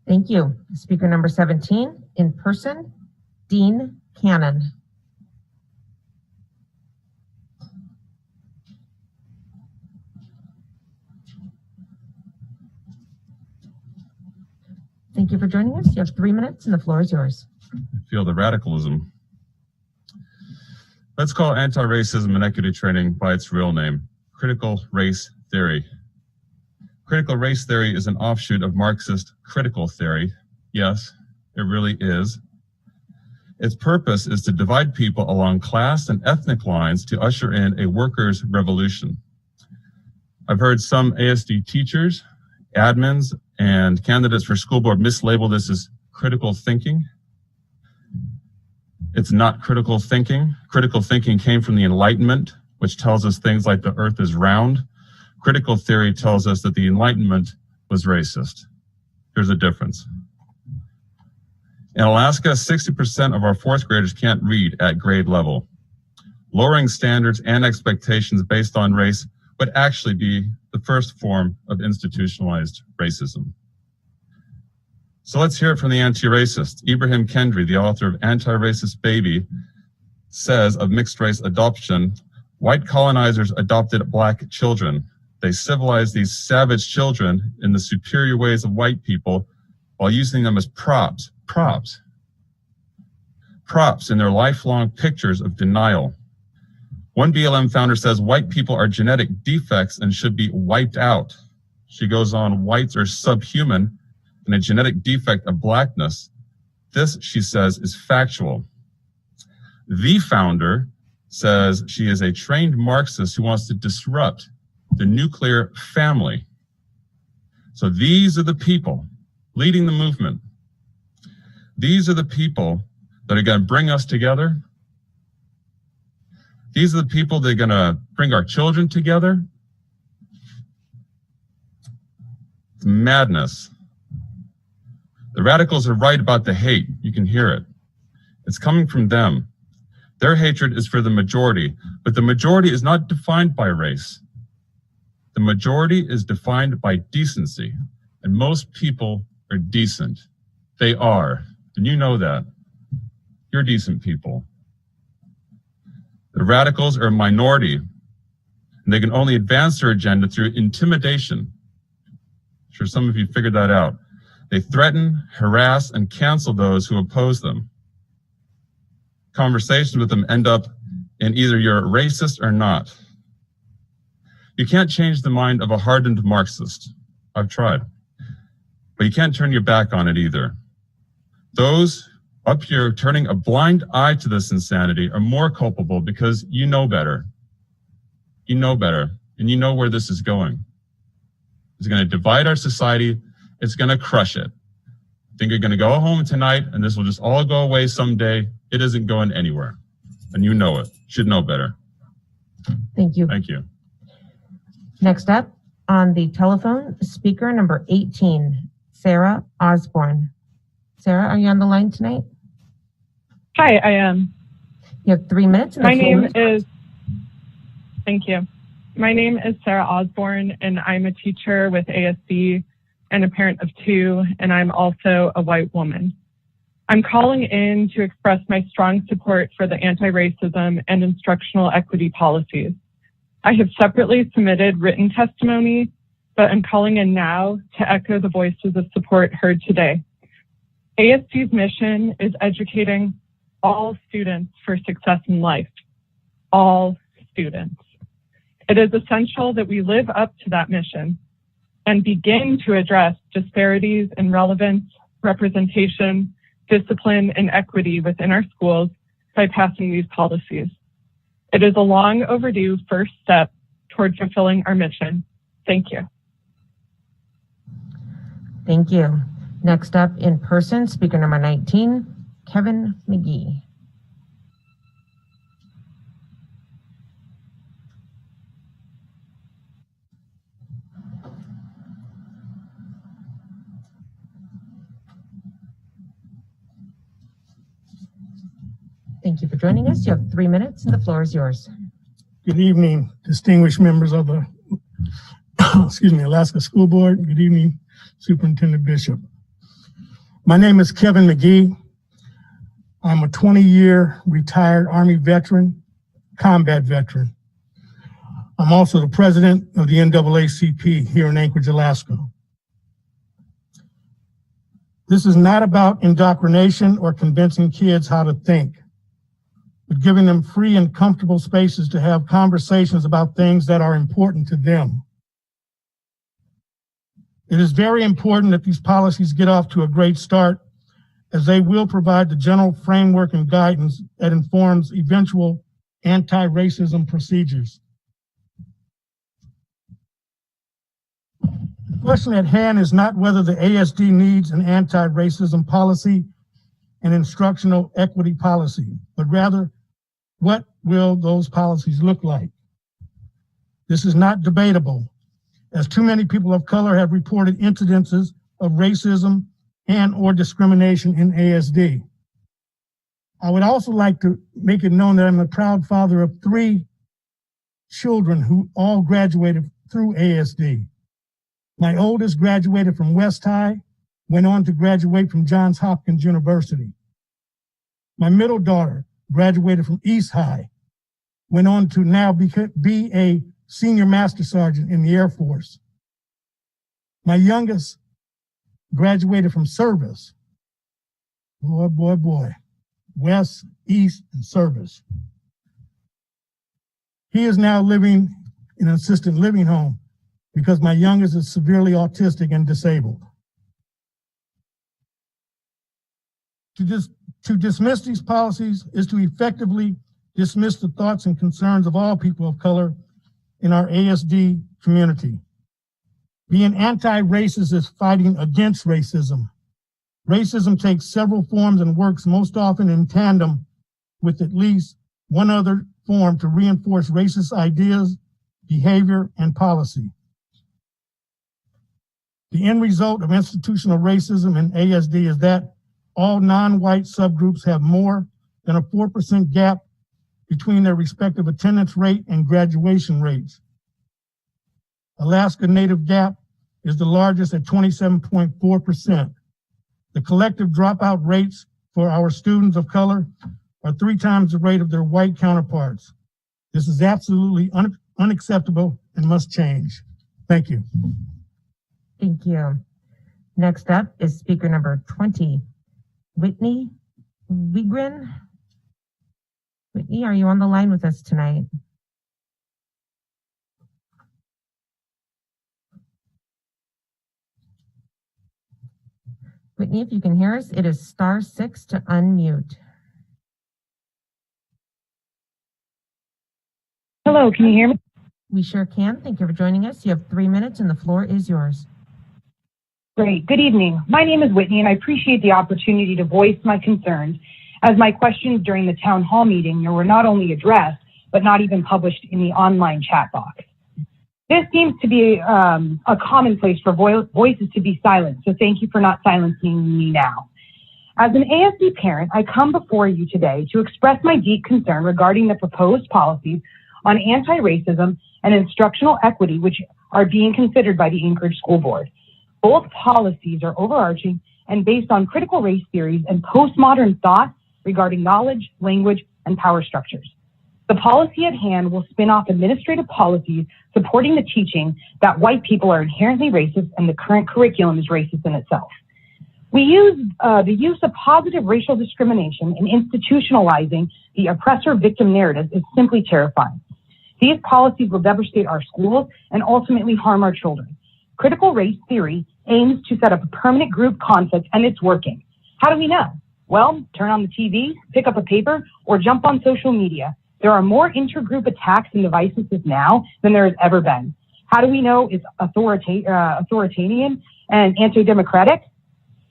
Thank you. Speaker number 17, in person, Dean Cannon. Thank you for joining us. You have 3 minutes and the floor is yours. I feel the radicalism. Let's call anti-racism and equity training by its real name, critical race theory. Critical race theory is an offshoot of Marxist critical theory. Yes, it really is. Its purpose is to divide people along class and ethnic lines to usher in a workers' revolution. I've heard some ASD teachers, admins, and candidates for school board mislabel this as critical thinking. It's not critical thinking. Critical thinking came from the Enlightenment, which tells us things like the earth is round. Critical theory tells us that the Enlightenment was racist. There's a difference. In Alaska, 60% of our fourth graders can't read at grade level. Lowering standards and expectations based on race would actually be the first form of institutionalized racism. So let's hear it from the anti-racist. Ibrahim Kendry, the author of Anti-Racist Baby, says of mixed race adoption, white colonizers adopted black children. They civilized these savage children in the superior ways of white people while using them as props in their lifelong pictures of denial. One BLM founder says white people are genetic defects and should be wiped out. She goes on, whites are subhuman and a genetic defect of blackness. This, she says, is factual. The founder says she is a trained Marxist who wants to disrupt the nuclear family. So these are the people leading the movement. These are the people that are going to bring us together. These are the people that are going to bring our children together. It's madness. The radicals are right about the hate. You can hear it. It's coming from them. Their hatred is for the majority, but the majority is not defined by race. The majority is defined by decency, and most people are decent. They are, and you know that. You're decent people. The radicals are a minority, and they can only advance their agenda through intimidation. I'm sure some of you figured that out. They threaten, harass, and cancel those who oppose them. Conversations with them end up in either you're racist or not. You can't change the mind of a hardened Marxist. I've tried. But you can't turn your back on it either. Those up here turning a blind eye to this insanity are more culpable because you know better. You know better, and you know where this is going. It's going to divide our society. It's going to crush it. I think you're going to go home tonight, and this will just all go away someday. It isn't going anywhere, and you know it. Should know better. Thank you. Thank you. Next up on the telephone, speaker number 18, Sarah Osborne. Sarah, are you on the line tonight? Hi, I am. You have 3 minutes. My name is, thank you. My name is Sarah Osborne, and I'm a teacher with ASD and a parent of 2, and I'm also a white woman. I'm calling in to express my strong support for the anti-racism and instructional equity policies. I have separately submitted written testimony, but I'm calling in now to echo the voices of support heard today. ASD's mission is educating all students for success in life. all students. It is essential that we live up to that mission and begin to address disparities in relevance, representation, discipline, and equity within our schools by passing these policies. It is a long overdue first step toward fulfilling our mission. Thank you. Thank you. Next up in person, speaker number 19, Kevin McGee. Thank you for joining us. You have 3 minutes and the floor is yours. Good evening, distinguished members of the Alaska School Board. Good evening, Superintendent Bishop. My name is Kevin McGee. I'm a 20-year retired Army veteran, combat veteran. I'm also the president of the NAACP here in Anchorage, Alaska. This is not about indoctrination or convincing kids how to think, but giving them free and comfortable spaces to have conversations about things that are important to them. It is very important that these policies get off to a great start, as they will provide the general framework and guidance that informs eventual anti-racism procedures. The question at hand is not whether the ASD needs an anti-racism policy and instructional equity policy, but rather, what will those policies look like? This is not debatable, as too many people of color have reported incidences of racism and or discrimination in ASD. I would also like to make it known that I'm a proud father of 3 children who all graduated through ASD. My oldest graduated from West High, went on to graduate from Johns Hopkins University. My middle daughter graduated from East High, went on to now be a senior master sergeant in the Air Force. My youngest graduated from service. Boy, West, East, and service. He is now living in an assisted living home because my youngest is severely autistic and disabled. To dismiss these policies is to effectively dismiss the thoughts and concerns of all people of color in our ASD community. Being anti-racist is fighting against racism. Racism takes several forms and works most often in tandem with at least one other form to reinforce racist ideas, behavior, and policy. The end result of institutional racism in ASD is that all non-white subgroups have more than a 4% gap between their respective attendance rate and graduation rates. Alaska Native gap is the largest at 27.4%. The collective dropout rates for our students of color are 3 times the rate of their white counterparts. This is absolutely unacceptable and must change. Thank you. Thank you. Next up is speaker number 20, Whitney Wigrin. Whitney, are you on the line with us tonight? Whitney, if you can hear us, it is *6 to unmute. Hello, can you hear me? We sure can. Thank you for joining us. You have 3 minutes and the floor is yours. Great. Good evening. My name is Whitney and I appreciate the opportunity to voice my concerns, as my questions during the town hall meeting were not only addressed, but not even published in the online chat box. This seems to be a commonplace for voices to be silenced, so thank you for not silencing me now. As an ASD parent, I come before you today to express my deep concern regarding the proposed policies on anti-racism and instructional equity, which are being considered by the Anchorage School Board. Both policies are overarching and based on critical race theories and postmodern thought regarding knowledge, language, and power structures. The policy at hand will spin off administrative policies supporting the teaching that white people are inherently racist and the current curriculum is racist in itself. We use the use of positive racial discrimination in institutionalizing the oppressor-victim narrative is simply terrifying. These policies will devastate our schools and ultimately harm our children. Critical race theory aims to set up a permanent group conflict, and it's working. How do we know? Well, turn on the TV, pick up a paper, or jump on social media. There are more intergroup attacks and devices now than there has ever been. How do we know it's authoritarian and anti-democratic?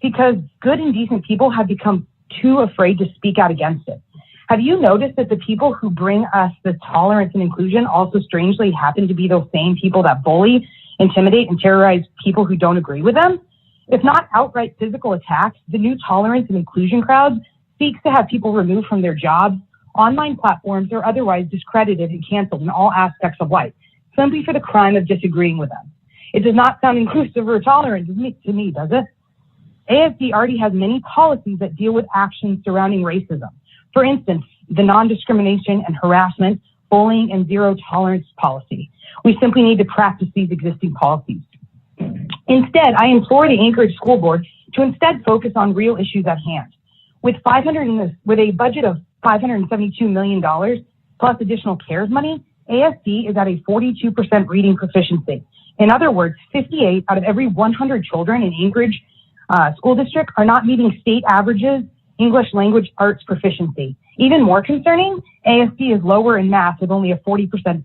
Because good and decent people have become too afraid to speak out against it. Have you noticed that the people who bring us this tolerance and inclusion also strangely happen to be those same people that bully, intimidate, and terrorize people who don't agree with them? If not outright physical attacks, the new tolerance and inclusion crowd seeks to have people removed from their jobs, online platforms, or otherwise discredited and canceled in all aspects of life, simply for the crime of disagreeing with them. It does not sound inclusive or tolerant to me, does it? ASD already has many policies that deal with actions surrounding racism. For instance, the non-discrimination and harassment, bullying, and zero tolerance policy. We simply need to practice these existing policies. Instead, I implore the Anchorage School Board to instead focus on real issues at hand. With a budget of $572 million plus additional CARES money, ASD is at a 42% reading proficiency. In other words, 58 out of every 100 children in Anchorage School District are not meeting state averages English language arts proficiency. Even more concerning, ASD is lower in math with only a 40%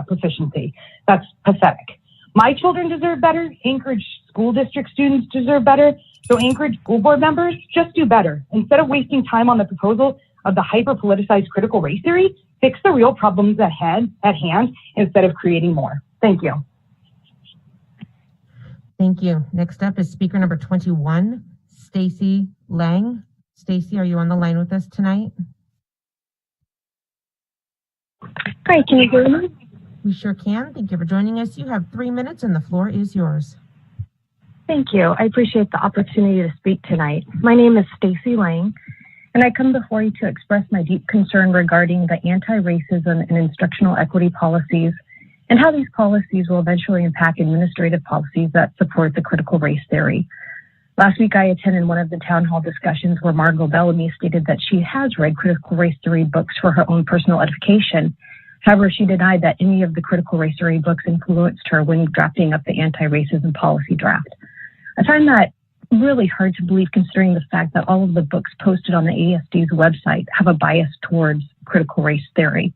proficiency. That's pathetic. My children deserve better. Anchorage School District students deserve better. So Anchorage School Board members, just do better. Instead of wasting time on the proposal of the hyper-politicized critical race theory, fix the real problems at hand instead of creating more. Thank you. Thank you. Next up is speaker number 21, Stacy Lang. Stacy, are you on the line with us tonight? Hi, can you hear me? We sure can. Thank you for joining us. You have 3 minutes and the floor is yours. Thank you. I appreciate the opportunity to speak tonight. My name is Stacy Lang, and I come before you to express my deep concern regarding the anti-racism and instructional equity policies and how these policies will eventually impact administrative policies that support the critical race theory. Last week, I attended one of the town hall discussions where Margot Bellamy stated that she has read critical race theory books for her own personal edification. However, she denied that any of the critical race theory books influenced her when drafting up the anti-racism policy draft. I find that really hard to believe considering the fact that all of the books posted on the ASD's website have a bias towards critical race theory.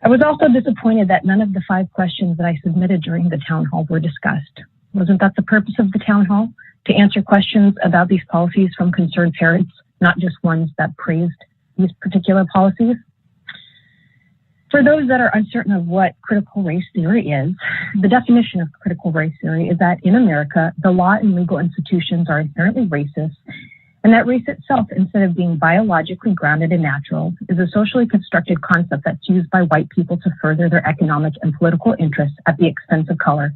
I was also disappointed that none of the 5 questions that I submitted during the town hall were discussed. Wasn't that the purpose of the town hall? To answer questions about these policies from concerned parents, not just ones that praised these particular policies? For those that are uncertain of what critical race theory is, the definition of critical race theory is that in America, the law and legal institutions are inherently racist, and that race itself, instead of being biologically grounded and natural, is a socially constructed concept that's used by white people to further their economic and political interests at the expense of color.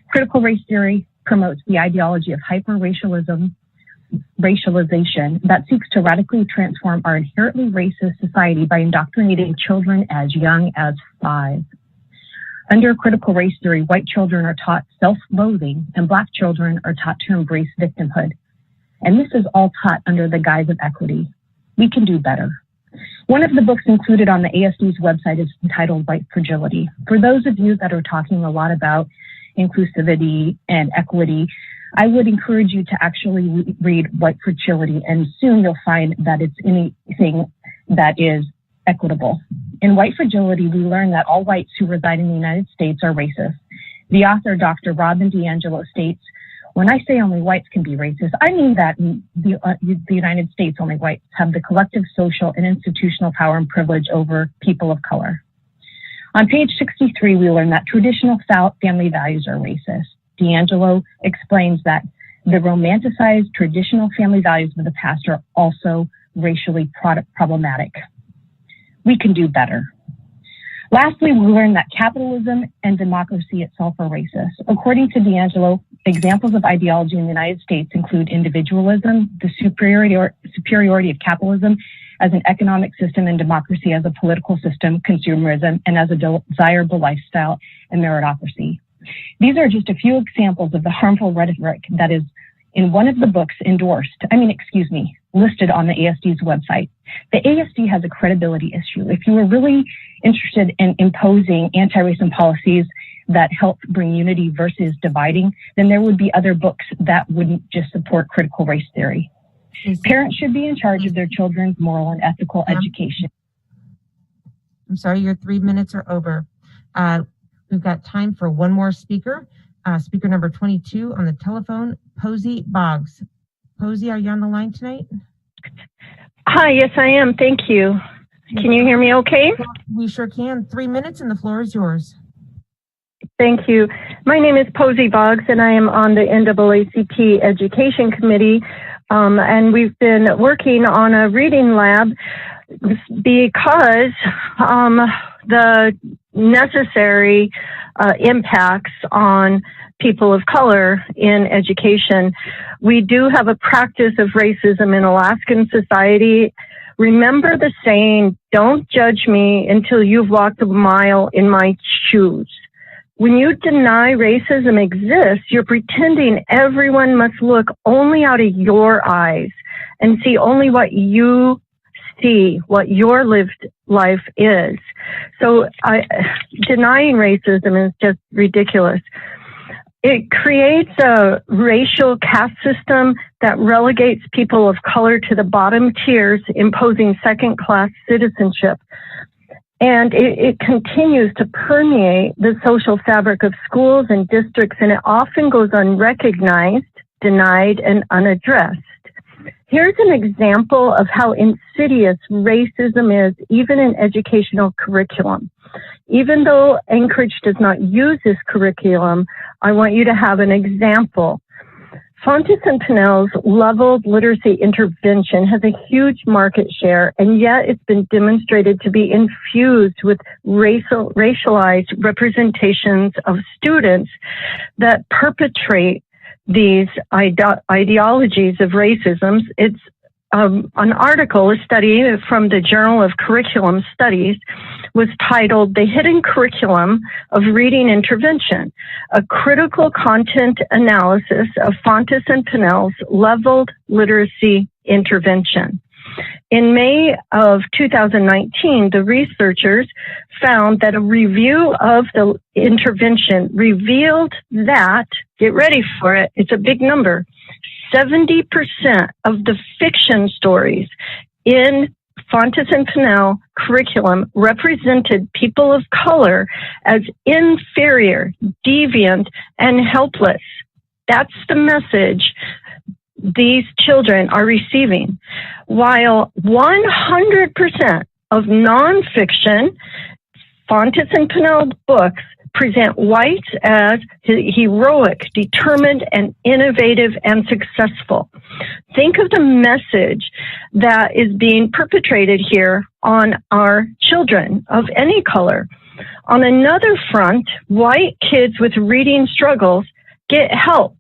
Critical race theory promotes the ideology of hyper-racialization that seeks to radically transform our inherently racist society by indoctrinating children as young as 5. Under critical race theory, white children are taught self-loathing and Black children are taught to embrace victimhood. And this is all taught under the guise of equity. We can do better. One of the books included on the ASD's website is entitled White Fragility. For those of you that are talking a lot about inclusivity and equity, I would encourage you to actually read White Fragility, and soon you'll find that it's anything that is equitable. In White Fragility, we learn that all whites who reside in the United States are racist. The author, Dr. Robin DiAngelo, states, "When I say only whites can be racist, I mean that the United States only whites have the collective social and institutional power and privilege over people of color." On page 63, we learn that traditional family values are racist. DiAngelo explains that the romanticized traditional family values of the past are also racially problematic. We can do better. Lastly, we learn that capitalism and democracy itself are racist. According to DiAngelo, examples of ideology in the United States include individualism, the superiority of capitalism as an economic system and democracy as a political system, consumerism, and as a desirable lifestyle and meritocracy. These are just a few examples of the harmful rhetoric that is in one of the books listed on the ASD's website. The ASD has a credibility issue. If you were really interested in imposing anti-racism policies that help bring unity versus dividing, then there would be other books that wouldn't just support critical race theory. Parents should be in charge of their children's moral and ethical education. I'm sorry, your 3 minutes are over. We've got time for one more speaker. Speaker number 22 on the telephone, Posey Boggs. Posey, are you on the line tonight? Hi, yes, I am. Thank you. Can you hear me okay? We sure can. 3 minutes and the floor is yours. Thank you. My name is Posey Boggs, and I am on the NAACP Education Committee. And we've been working on a reading lab because the necessary impacts on people of color in education. We do have a practice of racism in Alaskan society. Remember the saying, don't judge me until you've walked a mile in my shoes. When you deny racism exists, you're pretending everyone must look only out of your eyes and see only what you see, what your lived life is. So denying racism is just ridiculous. It creates a racial caste system that relegates people of color to the bottom tiers, imposing second-class citizenship. And it continues to permeate the social fabric of schools and districts, and it often goes unrecognized, denied, and unaddressed. Here's an example of how insidious racism is, even in educational curriculum. Even though Anchorage does not use this curriculum, I want you to have an example. Fontes and Pinnell's leveled literacy intervention has a huge market share, and yet it's been demonstrated to be infused with racialized representations of students that perpetrate these ideologies of racism. It's an article, a study from the Journal of Curriculum Studies was titled The Hidden Curriculum of Reading Intervention, a critical content analysis of Fontes and Pinnell's leveled literacy intervention. In May of 2019, the researchers found that a review of the intervention revealed that, get ready for it, it's a big number, 70% of the fiction stories in Fontes and Pinnell curriculum represented people of color as inferior, deviant, and helpless. That's the message these children are receiving. While 100% of nonfiction Fontes and Pinnell books present whites as heroic, determined, and innovative and successful. Think of the message that is being perpetrated here on our children of any color. On another front, white kids with reading struggles get help.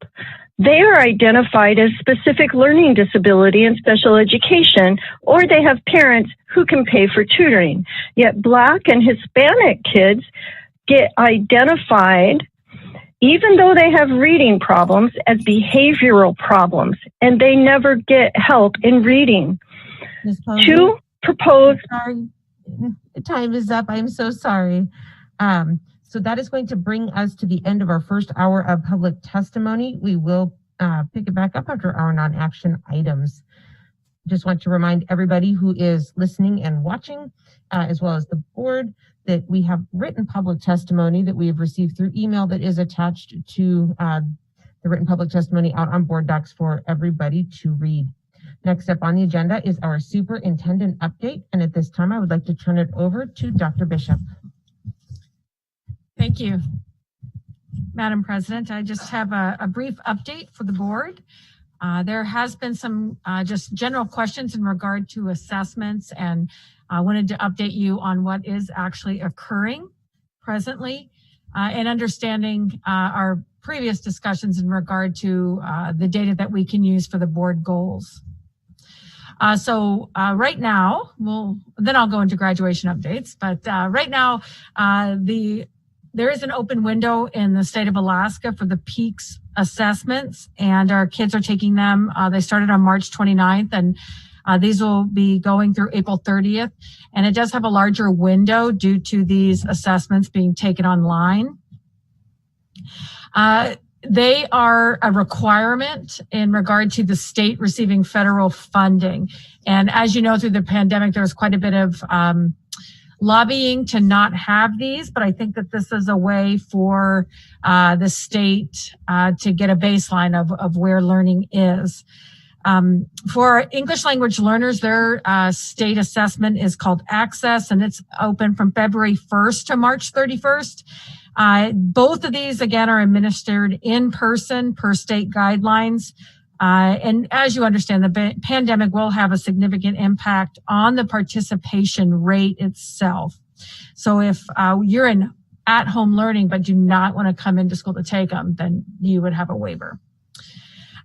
They are identified as specific learning disability and special education, or they have parents who can pay for tutoring. Yet Black and Hispanic kids get identified, even though they have reading problems, as behavioral problems, and they never get help in reading. To propose... Sorry, time is up. I'm so sorry. So that is going to bring us to the end of our first hour of public testimony. We will pick it back up after our non-action items. Just want to remind everybody who is listening and watching, as well as the board, that we have written public testimony that we have received through email that is attached to the written public testimony out on board docs for everybody to read. Next up on the agenda is our superintendent update. And at this time, I would like to turn it over to Dr. Bishop. Thank you, Madam President. I just have a brief update for the board. There has been some just general questions in regard to assessments, and I wanted to update you on what is actually occurring presently and understanding our previous discussions in regard to the data that we can use for the board goals. So right now, then I'll go into graduation updates, but right now, the There is an open window in the state of Alaska for the PEAKS assessments, and our kids are taking them. They started on March 29th, and these will be going through April 30th. And it does have a larger window due to these assessments being taken online. They are a requirement in regard to the state receiving federal funding. And as you know, through the pandemic, there was quite a bit of lobbying to not have these, but I think that this is a way for the state to get a baseline of where learning is. For English language learners, their state assessment is called Access, and it's open from February 1st to March 31st. Both of these, again, are administered in person per state guidelines. And as you understand, the pandemic will have a significant impact on the participation rate itself. So if you're in at-home learning but do not want to come into school to take them, then you would have a waiver.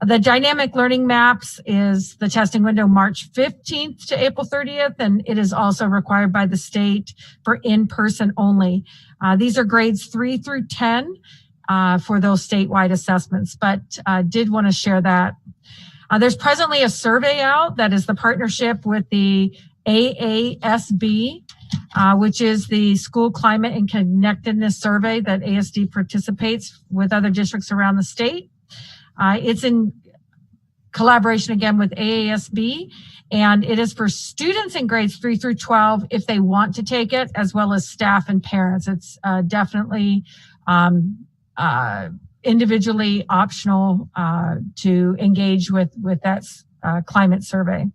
The dynamic learning maps is the testing window March 15th to April 30th, and it is also required by the state for in-person only. These are grades 3 through 10 for those statewide assessments, but did want to share that. There's presently a survey out that is the partnership with the AASB, which is the School Climate and Connectedness Survey that ASD participates with other districts around the state. It's in collaboration again with AASB, and it is for students in grades 3 through 12 if they want to take it, as well as staff and parents. It's definitely individually optional to engage with that climate survey.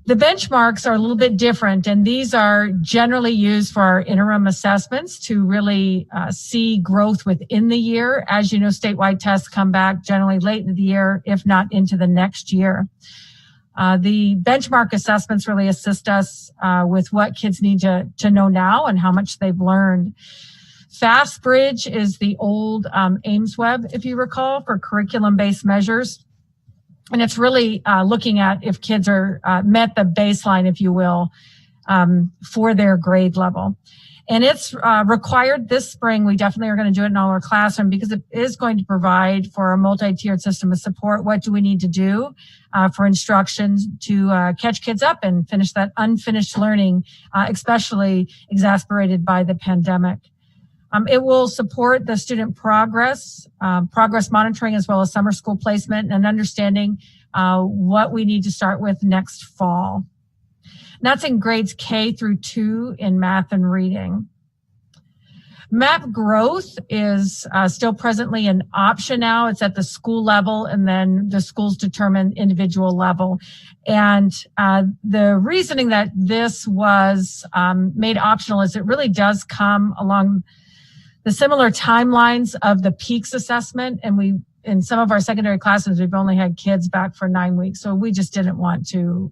The benchmarks are a little bit different, and these are generally used for our interim assessments to really see growth within the year. As you know, statewide tests come back generally late in the year, if not into the next year. The benchmark assessments really assist us with what kids need to know now and how much they've learned. FastBridge is the old AIMSweb, if you recall, for curriculum-based measures. And it's really looking at if kids are met the baseline, if you will, for their grade level. And it's required this spring. We definitely are going to do it in all our classroom because it is going to provide for a multi-tiered system of support. What do we need to do for instructions to catch kids up and finish that unfinished learning, especially exacerbated by the pandemic? It will support the student progress monitoring, as well as summer school placement and understanding what we need to start with next fall. And that's in grades K through 2 in math and reading. MAP growth is still presently an option now. It's at the school level, and then the schools determine individual level. And the reasoning that this was made optional is it really does come along the similar timelines of the PEAKS assessment. And we, in some of our secondary classes, we've only had kids back for 9 weeks. So we just didn't want to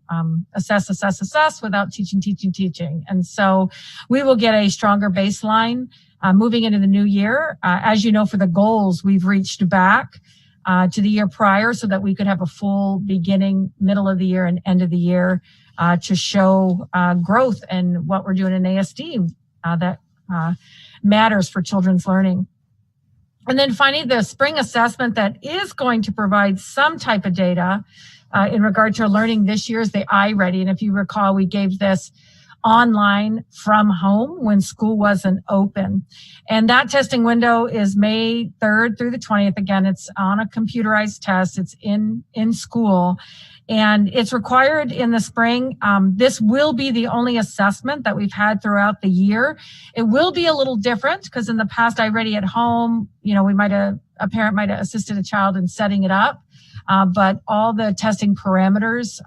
assess without teaching. And so we will get a stronger baseline moving into the new year. As you know, for the goals, we've reached back to the year prior so that we could have a full beginning, middle of the year, and end of the year to show growth and what we're doing in ASD that matters for children's learning. And then finally, the spring assessment that is going to provide some type of data in regard to learning this year is the iReady. And if you recall, we gave this online from home when school wasn't open. And that testing window is May 3rd through the 20th. Again, it's on a computerized test. It's in school. And it's required in the spring. This will be the only assessment that we've had throughout the year. It will be a little different because in the past, iReady at home, a parent might have assisted a child in setting it up. But all the testing parameters,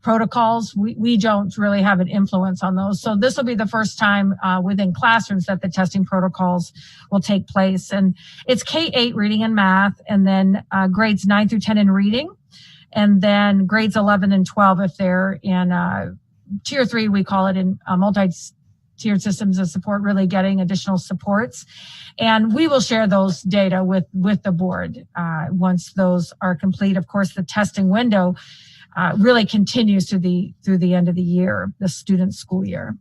protocols, we don't really have an influence on those. So this will be the first time within classrooms that the testing protocols will take place. And it's K-8 reading and math, and then grades 9 through 10 in reading. And then grades 11 and 12, if they're in tier 3, we call it in multi-tiered systems of support, really getting additional supports. And we will share those data with the board once those are complete. Of course, the testing window really continues through the end of the year, the student school year.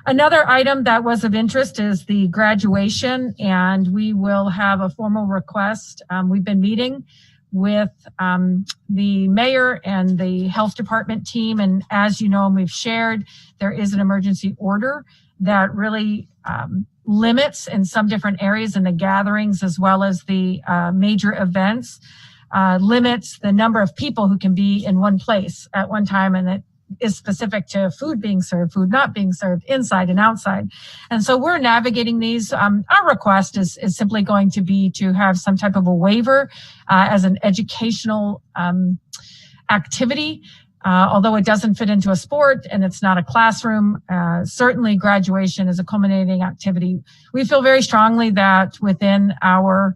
Another item that was of interest is the graduation, and we will have a formal request. We've been meeting with the mayor and the health department team, and as you know, and we've shared, there is an emergency order that really limits in some different areas in the gatherings as well as the major events, limits the number of people who can be in one place at one time, and it is specific to food being served, food not being served, inside and outside. And so we're navigating these. Our request is simply going to be to have some type of a waiver as an educational activity. Although it doesn't fit into a sport and it's not a classroom, certainly graduation is a culminating activity. We feel very strongly that within our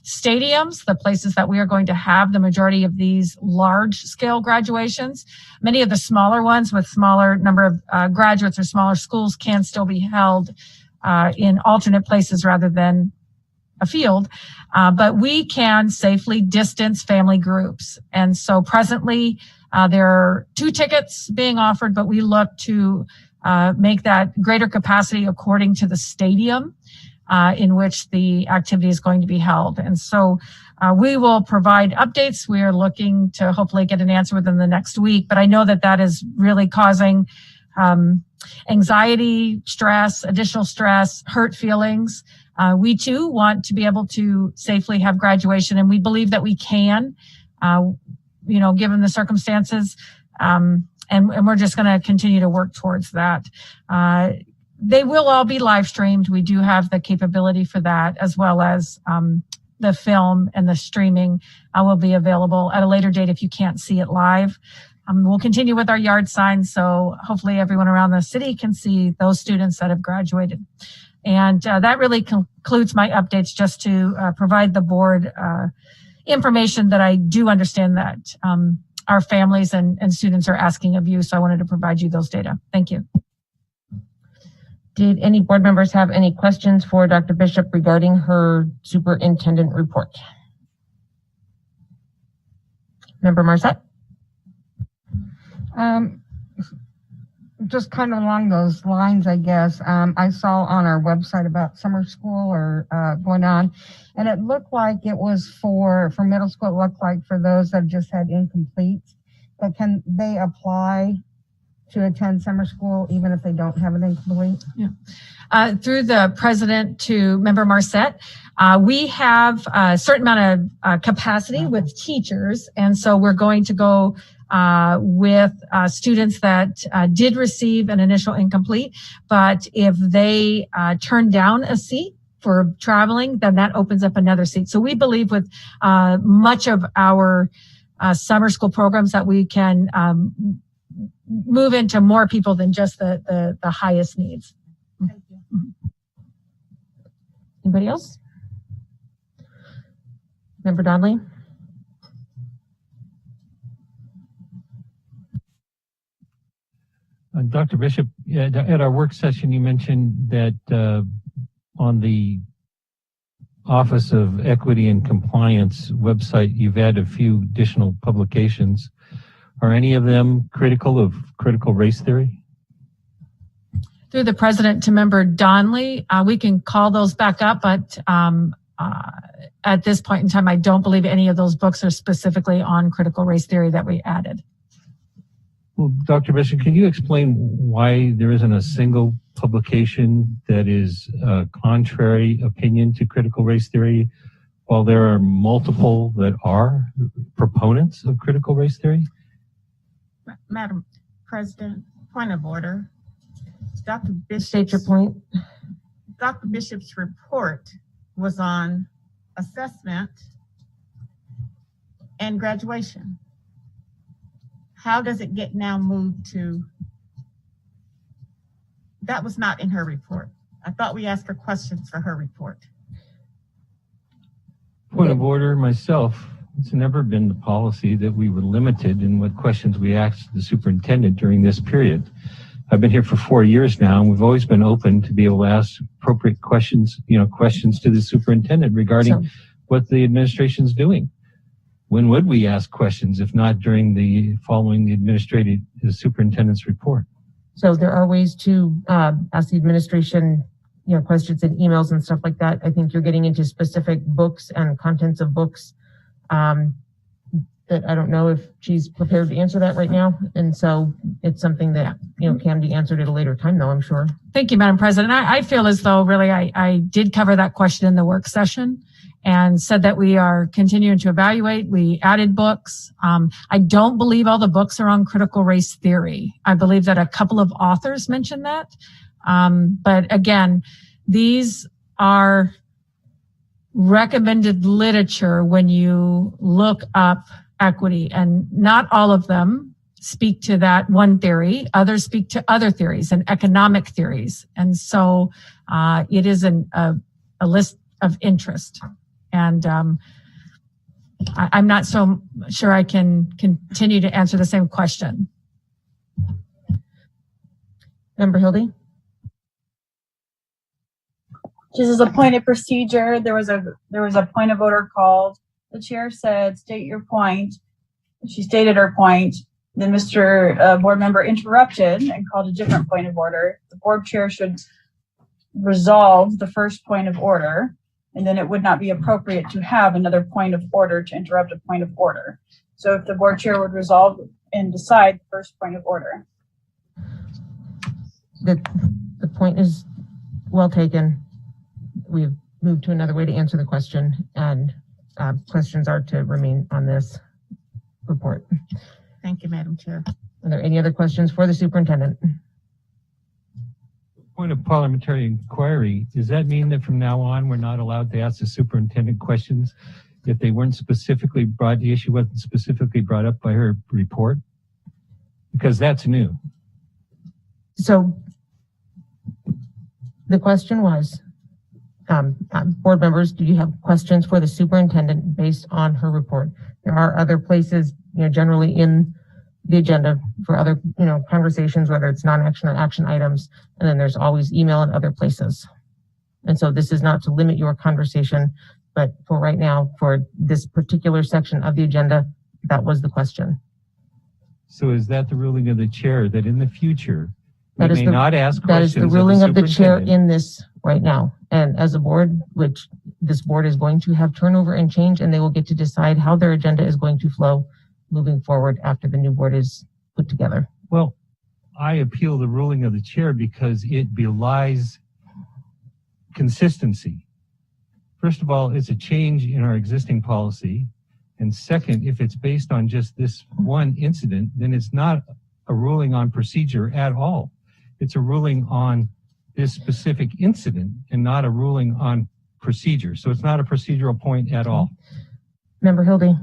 stadiums, the places that we are going to have the majority of these large scale graduations, many of the smaller ones with smaller number of graduates or smaller schools can still be held in alternate places rather than a field. But we can safely distance family groups. And so presently there are 2 tickets being offered, but we look to make that greater capacity according to the stadium in which the activity is going to be held. And so we will provide updates. We are looking to hopefully get an answer within the next week, but I know that that is really causing anxiety, stress, additional stress, hurt feelings. We too want to be able to safely have graduation, and we believe that we can, given the circumstances. And we're just going to continue to work towards that. They will all be live streamed. We do have the capability for that, as well as the film and the streaming will be available at a later date if you can't see it live. We'll continue with our yard signs, so hopefully everyone around the city can see those students that have graduated. And that really concludes my updates, just to provide the board information that I do understand that our families and students are asking of you. So I wanted to provide you those data. Thank you. Did any board members have any questions for Dr. Bishop regarding her superintendent report? Member Marset? Just kind of along those lines, I guess. I saw on our website about summer school or going on, and it looked like it was for middle school. It looked like for those that just had incomplete, but can they apply to attend summer school even if they don't have an incomplete? Yeah. Through the president to Member Marset, we have a certain amount of capacity with teachers, and so we're going to go with students that did receive an initial incomplete, but if they turn down a seat for traveling, then that opens up another seat. So we believe with much of our summer school programs that we can move into more people than just the highest needs. Thank you. Anybody else? Member Donnelly? Dr. Bishop, at our work session, you mentioned that on the Office of Equity and Compliance website, you've added a few additional publications. Are any of them critical of critical race theory? Through the president to Member Donnelly, we can call those back up, but at this point in time, I don't believe any of those books are specifically on critical race theory that we added. Well, Dr. Bishop, can you explain why there isn't a single publication that is a contrary opinion to critical race theory, while there are multiple that are proponents of critical race theory? Madam President, point of order. Dr. Bishop's, state your point. Dr. Bishop's report was on assessment and graduation. How does it get now moved to, that was not in her report. I thought we asked her questions for her report. Point of order, myself. It's never been the policy that we were limited in what questions we asked the superintendent during this period. I've been here for 4 years now, and we've always been open to be able to ask appropriate questions, questions to the superintendent regarding what the administration's doing. When would we ask questions if not during following the superintendent's report? So there are ways to ask the administration, questions and emails and stuff like that. I think you're getting into specific books and contents of books that I don't know if she's prepared to answer that right now. And so it's something that, can be answered at a later time though, I'm sure. Thank you, Madam President. I feel as though really I did cover that question in the work session and said that we are continuing to evaluate. We added books. I don't believe all the books are on critical race theory. I believe that a couple of authors mentioned that. But again, these are recommended literature when you look up equity, and not all of them speak to that one theory. Others speak to other theories and economic theories. And so it is a list of interest. And I'm not so sure I can continue to answer the same question. Member Hildy? Just as a point of procedure, there was a point of order called. The chair said, state your point. She stated her point. Then Mr. Board member interrupted and called a different point of order. The board chair should resolve the first point of order, and then it would not be appropriate to have another point of order to interrupt a point of order. So if the board chair would resolve and decide the first point of order. The point is well taken. We've moved to another way to answer the question, and questions are to remain on this report. Thank you, Madam Chair. Are there any other questions for the superintendent? Point of parliamentary inquiry, does that mean that from now on we're not allowed to ask the superintendent questions if they weren't specifically the issue wasn't specifically brought up by her report? Because that's new. So the question was, board members, do you have questions for the superintendent based on her report? There are other places, generally in the agenda for other, conversations, whether it's non-action or action items, and then there's always email and other places. And so this is not to limit your conversation, but for right now, for this particular section of the agenda, that was the question. So is that the ruling of the chair that in the future we That is may the- not ask That is questions the ruling of the chair superintendent? in this right now. And as a board, which this board is going to have turnover and change, and they will get to decide how their agenda is going to flow moving forward after the new board is put together. Well, I appeal the ruling of the chair because it belies consistency. First of all, it's a change in our existing policy. And second, if it's based on just this one incident, then it's not a ruling on procedure at all. It's a ruling on this specific incident and not a ruling on procedure. So it's not a procedural point at all. Member Hildy.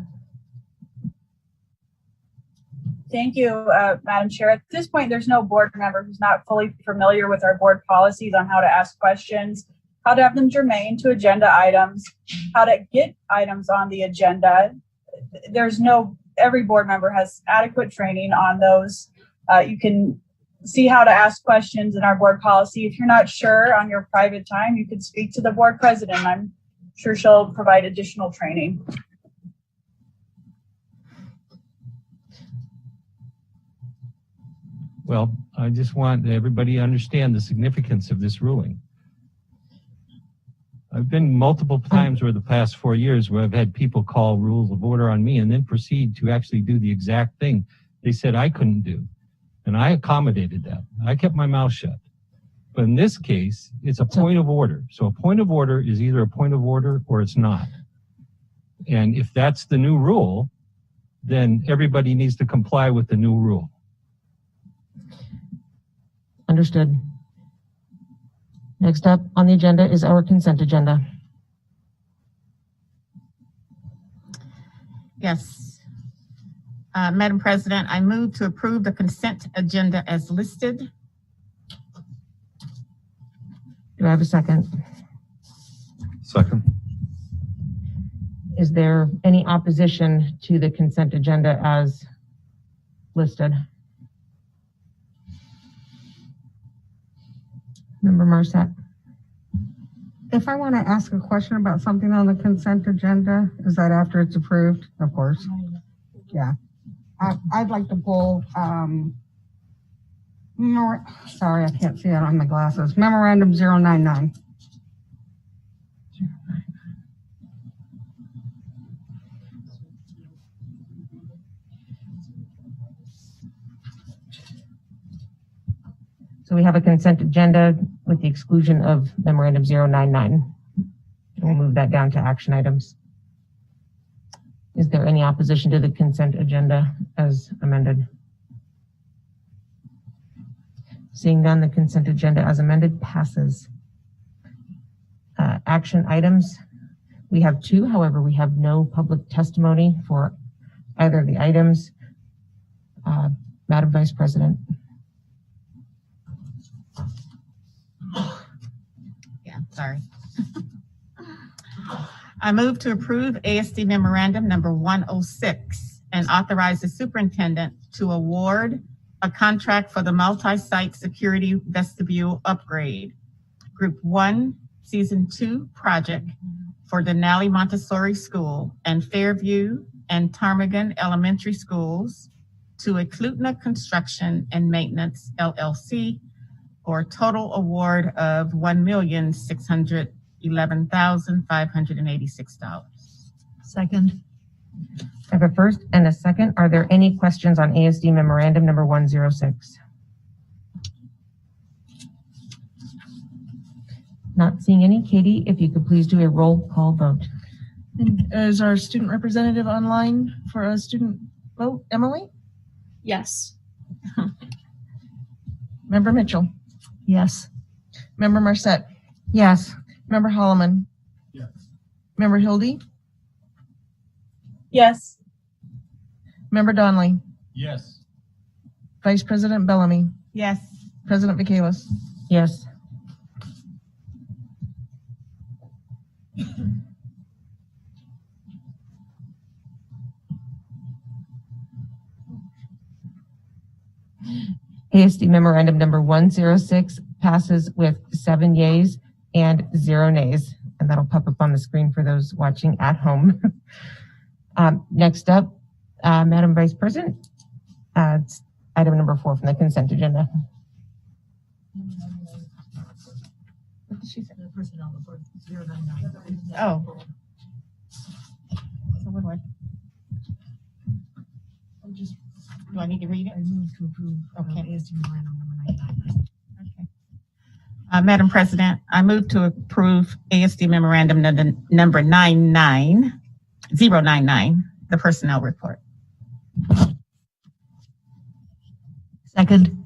Thank you, Madam Chair. At this point, there's no board member who's not fully familiar with our board policies on how to ask questions, how to have them germane to agenda items, how to get items on the agenda. Every board member has adequate training on those. You can see how to ask questions in our board policy. If you're not sure on your private time, you could speak to the board president. I'm sure she'll provide additional training. Well, I just want everybody to understand the significance of this ruling. I've been multiple times over the past 4 years where I've had people call rules of order on me and then proceed to actually do the exact thing they said I couldn't do. And I accommodated that. I kept my mouth shut. But in this case, it's a point of order. So a point of order is either a point of order or it's not. And if that's the new rule, then everybody needs to comply with the new rule. Understood. Next up on the agenda is our consent agenda. Yes. Madam President, I move to approve the consent agenda as listed. Do I have a second? Second. Is there any opposition to the consent agenda as listed? Member Marset. If I want to ask a question about something on the consent agenda, is that after it's approved? Of course. Yeah. I'd like to pull Sorry, I can't see that on my glasses. Memorandum 099. So we have a consent agenda with the exclusion of Memorandum 099. We'll move that down to action items. Is there any opposition to the consent agenda as amended? Seeing none, the consent agenda as amended passes. Action items, we have two. However, we have no public testimony for either of the items. Madam Vice President. Yeah, sorry. I move to approve ASD Memorandum number 106 and authorize the superintendent to award a contract for the multi-site security vestibule upgrade, Group 1, Season 2 project for Denali Montessori School and Fairview and Ptarmigan Elementary Schools to Eklutna Construction and Maintenance, LLC, for a total award of $1,611,586. Second. I have a first and a second. Are there any questions on ASD Memorandum number 106? Not seeing any. Katie, if you could please do a roll call vote. And is our student representative online for a student vote? Emily? Yes. Member Mitchell? Yes. Member Marset? Yes. Member Holloman? Yes. Member Hildy? Yes. Member Donnelly? Yes. Vice President Bellamy? Yes. President Michaelis? Yes. ASD Memorandum number 106 passes with 7 yeas and 0 nays, and that'll pop up on the screen for those watching at home. Next up, Madam Vice President, it's item number 4 from the consent agenda. What did she say? Oh. So what do I? Do I need to read it? I move to approve Okay. ASD Memorandum number 99. Okay. Madam President, I move to approve ASD Memorandum number 099, the personnel report. Second.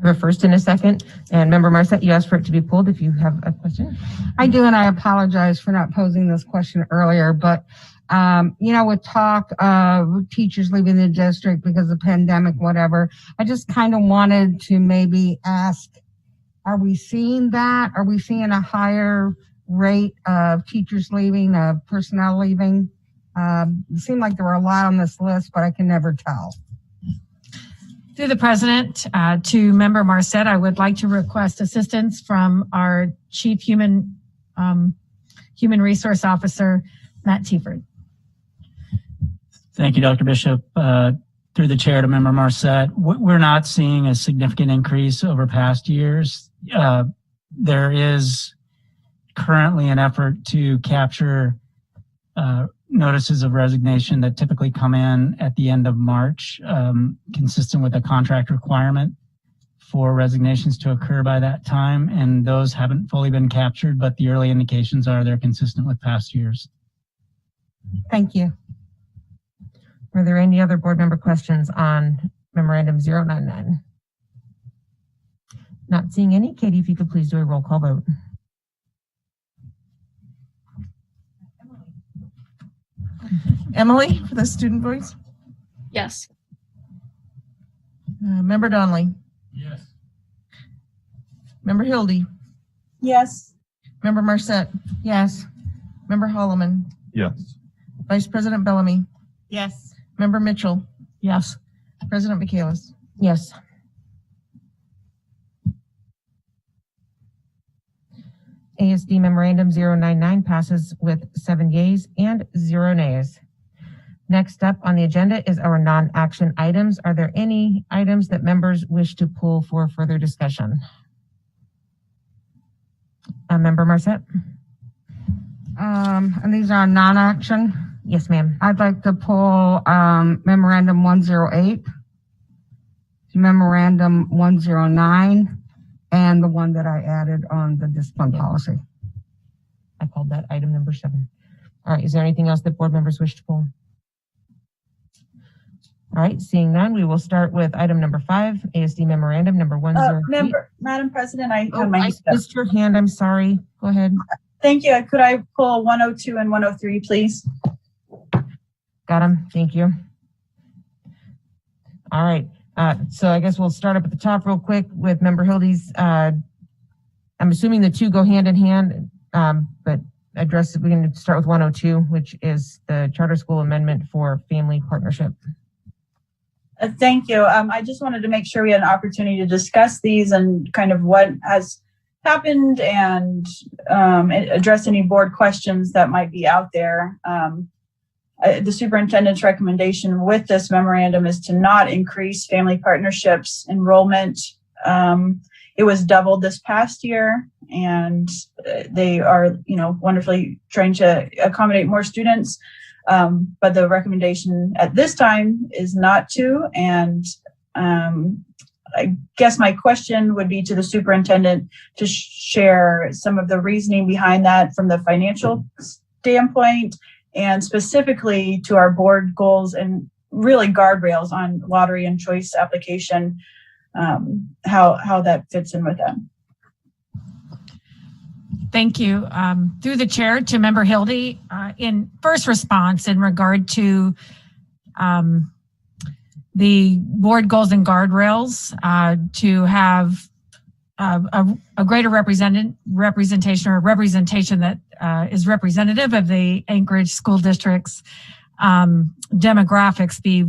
I have a first and a second. And Member Marset, you asked for it to be pulled if you have a question. I do, and I apologize for not posing this question earlier, but with talk of teachers leaving the district because of the pandemic, whatever, I just kind of wanted to maybe ask, are we seeing that? Are we seeing a higher rate of teachers leaving, of personnel leaving? It seemed like there were a lot on this list, but I can never tell. Through the president, to Member Marset, I would like to request assistance from our Chief Human Resource Officer, Matt Tieford. Thank you, Dr. Bishop. Through the chair to Member Marset, we're not seeing a significant increase over past years. There is currently an effort to capture notices of resignation that typically come in at the end of March, consistent with a contract requirement for resignations to occur by that time. And those haven't fully been captured, but the early indications are they're consistent with past years. Thank you. Are there any other board member questions on Memorandum 099? Not seeing any. Katie, if you could please do a roll call vote. Emily, for the student voice? Yes. Member Donnelly? Yes. Member Hildy? Yes. Member Marset? Yes. Member Holloman? Yes. Vice President Bellamy? Yes. Member Mitchell? Yes. President Michaelis? Yes. ASD Memorandum 099 passes with 7 yeas and 0 nays. Next up on the agenda is our non-action items. Are there any items that members wish to pull for further discussion? Member Marset? And these are non-action. Yes, ma'am. I'd like to pull Memorandum 108, Memorandum 109, and the one that I added on the discipline policy. I called that item number 7. All right, is there anything else that board members wish to pull? All right, seeing none, we will start with item number 5, ASD Memorandum number 108. Madam President, I missed your hand. I'm sorry. Go ahead. Thank you. Could I pull 102 and 103, please? Got them. Thank you. All right. So I guess we'll start up at the top real quick with Member Hildy's. I'm assuming the two go hand in hand, but we're going to start with 102, which is the charter school amendment for family partnership. Thank you. I just wanted to make sure we had an opportunity to discuss these and kind of what has happened and address any board questions that might be out there. The superintendent's recommendation with this memorandum is to not increase family partnerships enrollment. It was doubled this past year, and they are, wonderfully trying to accommodate more students. But the recommendation at this time is not to. And I guess my question would be to the superintendent to share some of the reasoning behind that from the financial standpoint, and specifically to our board goals and really guardrails on lottery and choice application, how that fits in with them. Thank you. Through the chair to Member Hildy, in first response in regard to the board goals and guardrails, to have a greater representation or representation that is representative of the Anchorage School District's demographics be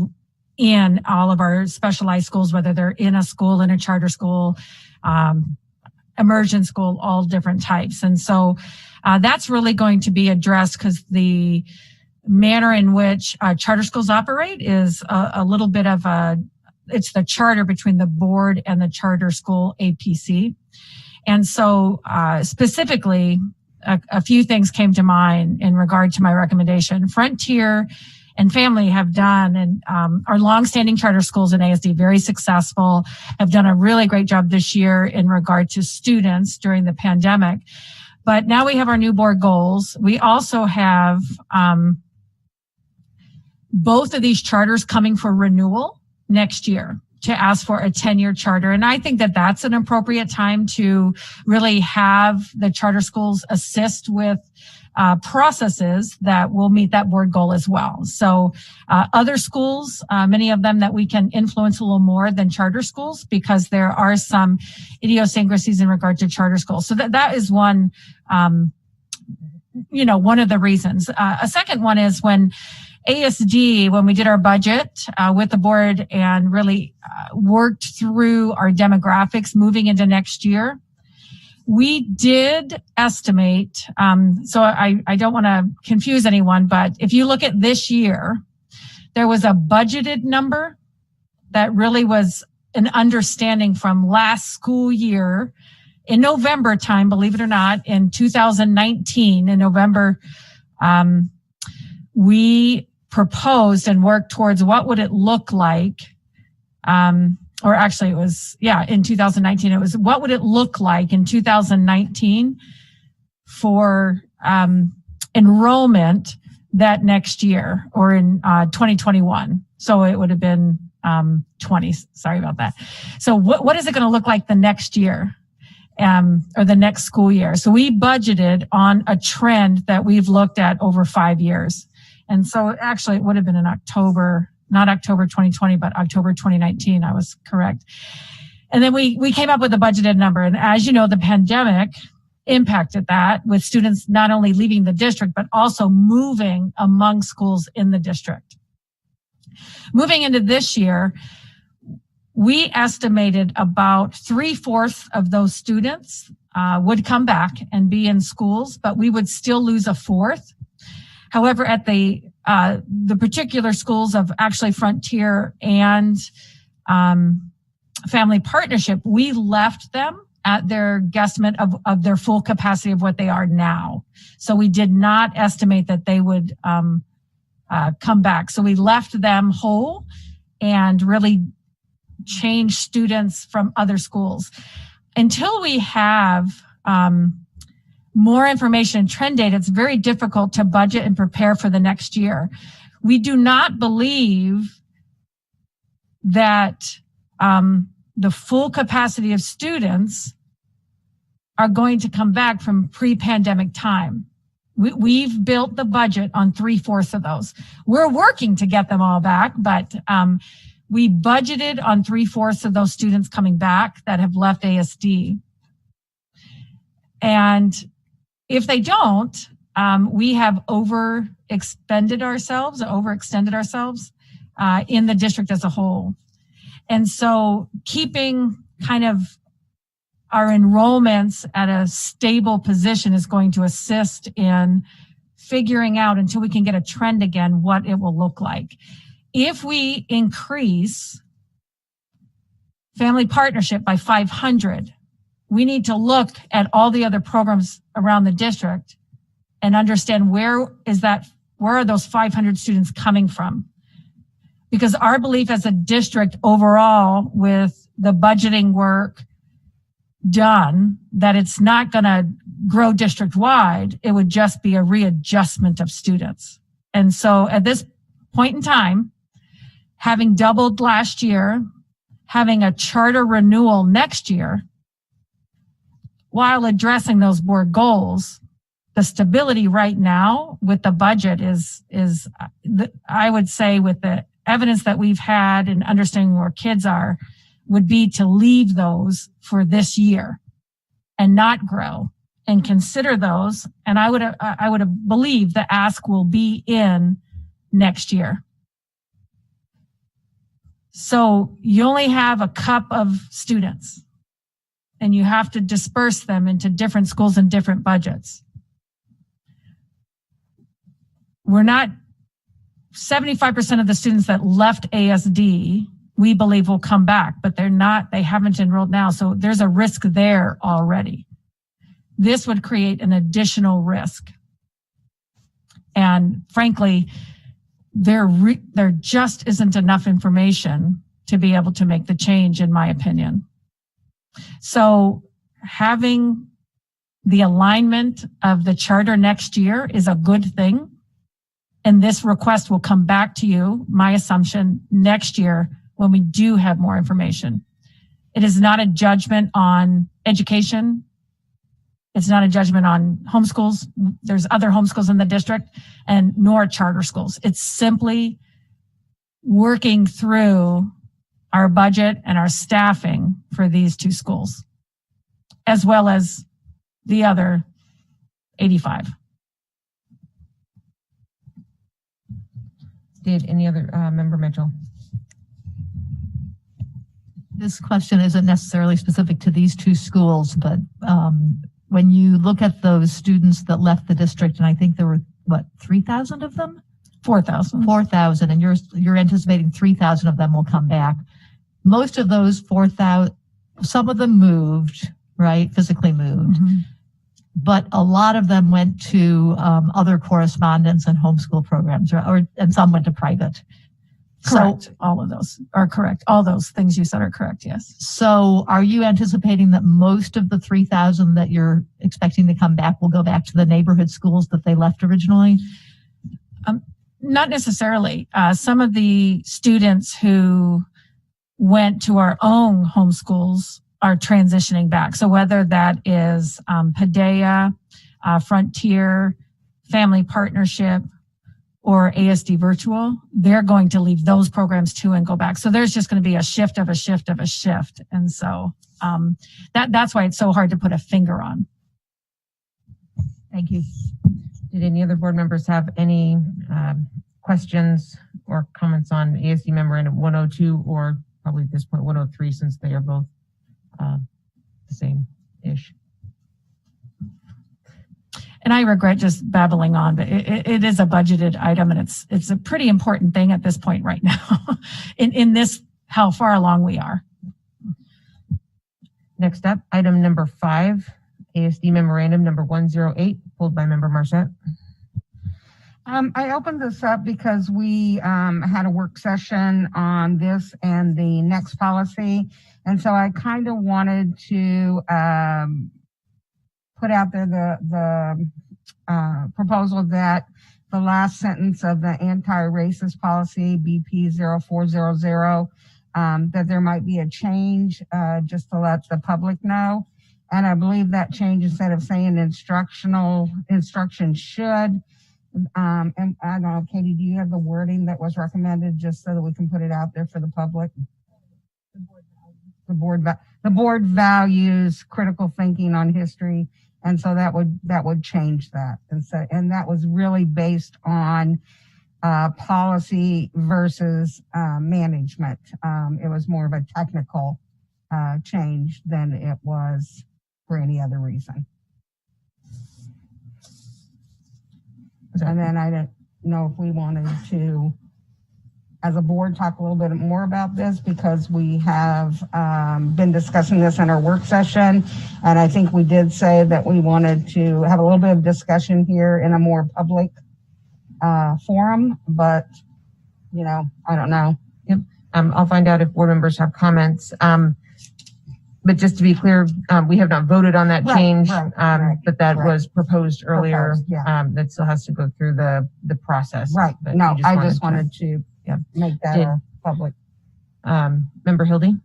in all of our specialized schools, whether they're in a school, in a charter school, immersion school, all different types. And so that's really going to be addressed because the manner in which charter schools operate is a little bit of it's the charter between the board and the charter school APC. And so specifically, a few things came to mind in regard to my recommendation. Frontier and Family have done, and our longstanding charter schools in ASD, very successful, have done a really great job this year in regard to students during the pandemic. But now we have our new board goals. We also have both of these charters coming for renewal next year to ask for a 10-year charter. And I think that that's an appropriate time to really have the charter schools assist with processes that will meet that board goal as well. So other schools, many of them that we can influence a little more than charter schools, because there are some idiosyncrasies in regard to charter schools. So that is one, one of the reasons. A second one is when ASD, when we did our budget with the board and really worked through our demographics moving into next year, we did estimate, so I don't want to confuse anyone, but if you look at this year, there was a budgeted number that really was an understanding from last school year in November time, believe it or not, in 2019, in November, we proposed and worked towards what would it look like, or actually it was, in 2019, it was what would it look like in 2019 for enrollment that next year, or in 2021. So it would have been 20, sorry about that. So what is it going to look like the next year? Or the next school year. So we budgeted on a trend that we've looked at over 5 years. And so actually it would have been in October, not October 2020, but October 2019. I was correct. And then we came up with a budgeted number. And as you know, the pandemic impacted that, with students not only leaving the district, but also moving among schools in the district. Moving into this year, we estimated about 3/4 of those students would come back and be in schools, but we would still lose 1/4. However, at the particular schools of actually Frontier and Family Partnership, we left them at their guesstimate of their full capacity of what they are now. So we did not estimate that they would come back. So we left them whole and really changed students from other schools. Until we have more information and trend data, it's very difficult to budget and prepare for the next year. We do not believe that the full capacity of students are going to come back from pre-pandemic time. We've built the budget on 3/4 of those. We're working to get them all back, but we budgeted on 3/4 of those students coming back that have left ASD. And if they don't, we have overextended ourselves in the district as a whole. And so keeping kind of our enrollments at a stable position is going to assist in figuring out, until we can get a trend again, what it will look like. If we increase Family Partnership by 500, we need to look at all the other programs around the district and understand where are those 500 students coming from? Because our belief as a district overall, with the budgeting work done, that it's not going to grow district wide, it would just be a readjustment of students. And so at this point in time, having doubled last year, having a charter renewal next year, while addressing those board goals, the stability right now with the budget is I would say, with the evidence that we've had and understanding where kids are, would be to leave those for this year and not grow, and consider those. And I would believe the ask will be in next year. So you only have a cup of students, and you have to disperse them into different schools and different budgets. We're not 75% of the students that left ASD, we believe, will come back, but they haven't enrolled now. So there's a risk there already. This would create an additional risk. And frankly, there just isn't enough information to be able to make the change, in my opinion. So having the alignment of the charter next year is a good thing. And this request will come back to you, my assumption, next year when we do have more information. It is not a judgment on education. It's not a judgment on homeschools. There's other homeschools in the district, and nor charter schools. It's simply working through our budget and our staffing for these two schools, as well as the other 85. Did any other member Mitchell? This question isn't necessarily specific to these two schools, but when you look at those students that left the district, and I think there were, 3,000 of them? 4,000. 4,000, and you're anticipating 3,000 of them will come back. Most of those 4,000, some of them moved, right? Physically moved. Mm-hmm. But a lot of them went to other correspondence and homeschool programs, and some went to private. Correct. So, all of those are correct. All those things you said are correct, yes. So are you anticipating that most of the 3,000 that you're expecting to come back will go back to the neighborhood schools that they left originally? Not necessarily. Some of the students who went to our own homeschools are transitioning back. So whether that is Padea, Frontier, Family Partnership, or ASD Virtual, they're going to leave those programs too and go back. So there's just going to be a shift of a shift of a shift. And so that's why it's so hard to put a finger on. Thank you. Did any other board members have any questions or comments on ASD Memorandum 102, or probably at this point 103, since they are both the same-ish? And I regret just babbling on, but it is a budgeted item, and it's a pretty important thing at this point right now in this, how far along we are. Next up, item number 5, ASD Memorandum number 108, pulled by Member Marset. I opened this up because we had a work session on this and the next policy. And so I kind of wanted to put out there the proposal that the last sentence of the anti-racist policy, BP 0400, that there might be a change just to let the public know. And I believe that change, instead of saying instruction should, and I don't know, Katie, do you have the wording that was recommended just so that we can put it out there for the public? The board values critical thinking on history, and so that would change that. And that was really based on policy versus management. It was more of a technical change than it was for any other reason. And then I don't know if we wanted to, as a board, talk a little bit more about this, because we have been discussing this in our work session. And I think we did say that we wanted to have a little bit of discussion here in a more public forum, but, I don't know. Yep. I'll find out if board members have comments. But just to be clear, we have not voted on that change, but that was proposed earlier. That still has to go through the process. Right. But No, I just wanted to make that public. Member Hildy?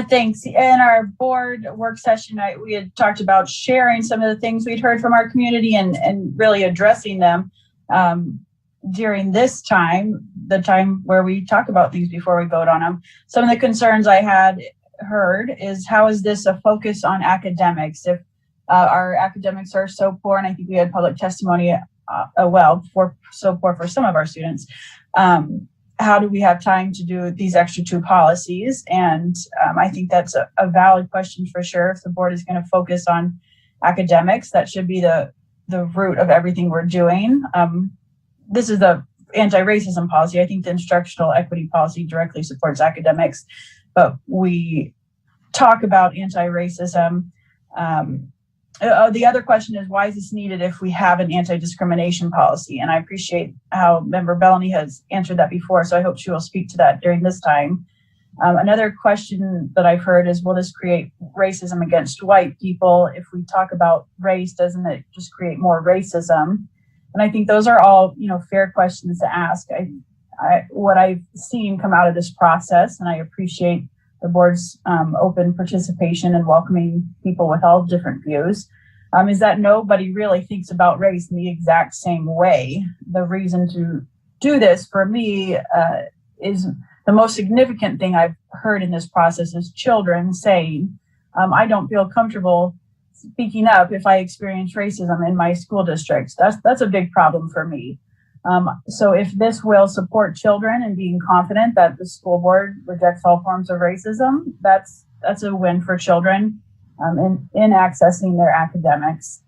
Thanks. In our board work session, we had talked about sharing some of the things we'd heard from our community and really addressing them during this time, the time where we talk about these before we vote on them. Some of the concerns I had heard is, how is this a focus on academics? If our academics are so poor, and I think we had public testimony, so poor for some of our students, how do we have time to do these extra 2 policies? And I think that's a valid question for sure. If the board is going to focus on academics, that should be the root of everything we're doing. This is the anti-racism policy. I think the instructional equity policy directly supports academics, but we talk about anti-racism. The other question is, why is this needed if we have an anti-discrimination policy? And I appreciate how Member Bellany has answered that before, so I hope she will speak to that during this time. Another question that I've heard is, will this create racism against white people? If we talk about race, doesn't it just create more racism? And I think those are all, fair questions to ask. What I've seen come out of this process, and I appreciate the board's open participation and welcoming people with all different views, is that nobody really thinks about race in the exact same way. The reason to do this for me is the most significant thing I've heard in this process is children saying, I don't feel comfortable speaking up if I experience racism in my school district. That's a big problem for me. So if this will support children in being confident that the school board rejects all forms of racism, that's a win for children in accessing their academics.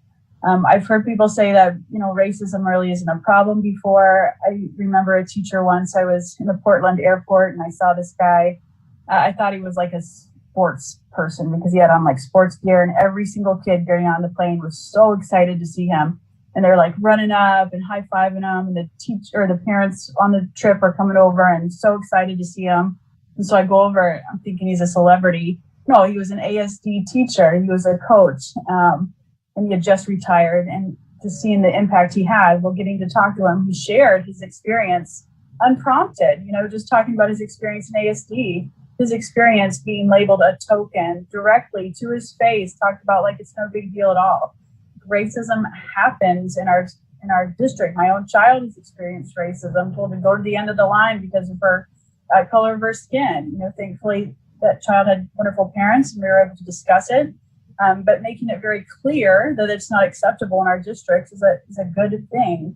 I've heard people say that, racism really isn't a problem before. I remember a teacher once, I was in the Portland airport and I saw this guy. I thought he was like a sports person because he had on like sports gear, and every single kid getting on the plane was so excited to see him. And they're like running up and high-fiving him, and the teacher or the parents on the trip are coming over and so excited to see him. And so I go over, I'm thinking he's a celebrity. No, he was an ASD teacher. He was a coach, and he had just retired. And just seeing the impact he had, getting to talk to him, he shared his experience unprompted, just talking about his experience in ASD, his experience being labeled a token directly to his face, talked about like it's no big deal at all. Racism happens in our district. My own child has experienced racism, told to go to the end of the line because of her color of her skin. Thankfully that child had wonderful parents and we were able to discuss it. But making it very clear that it's not acceptable in our district is a good thing.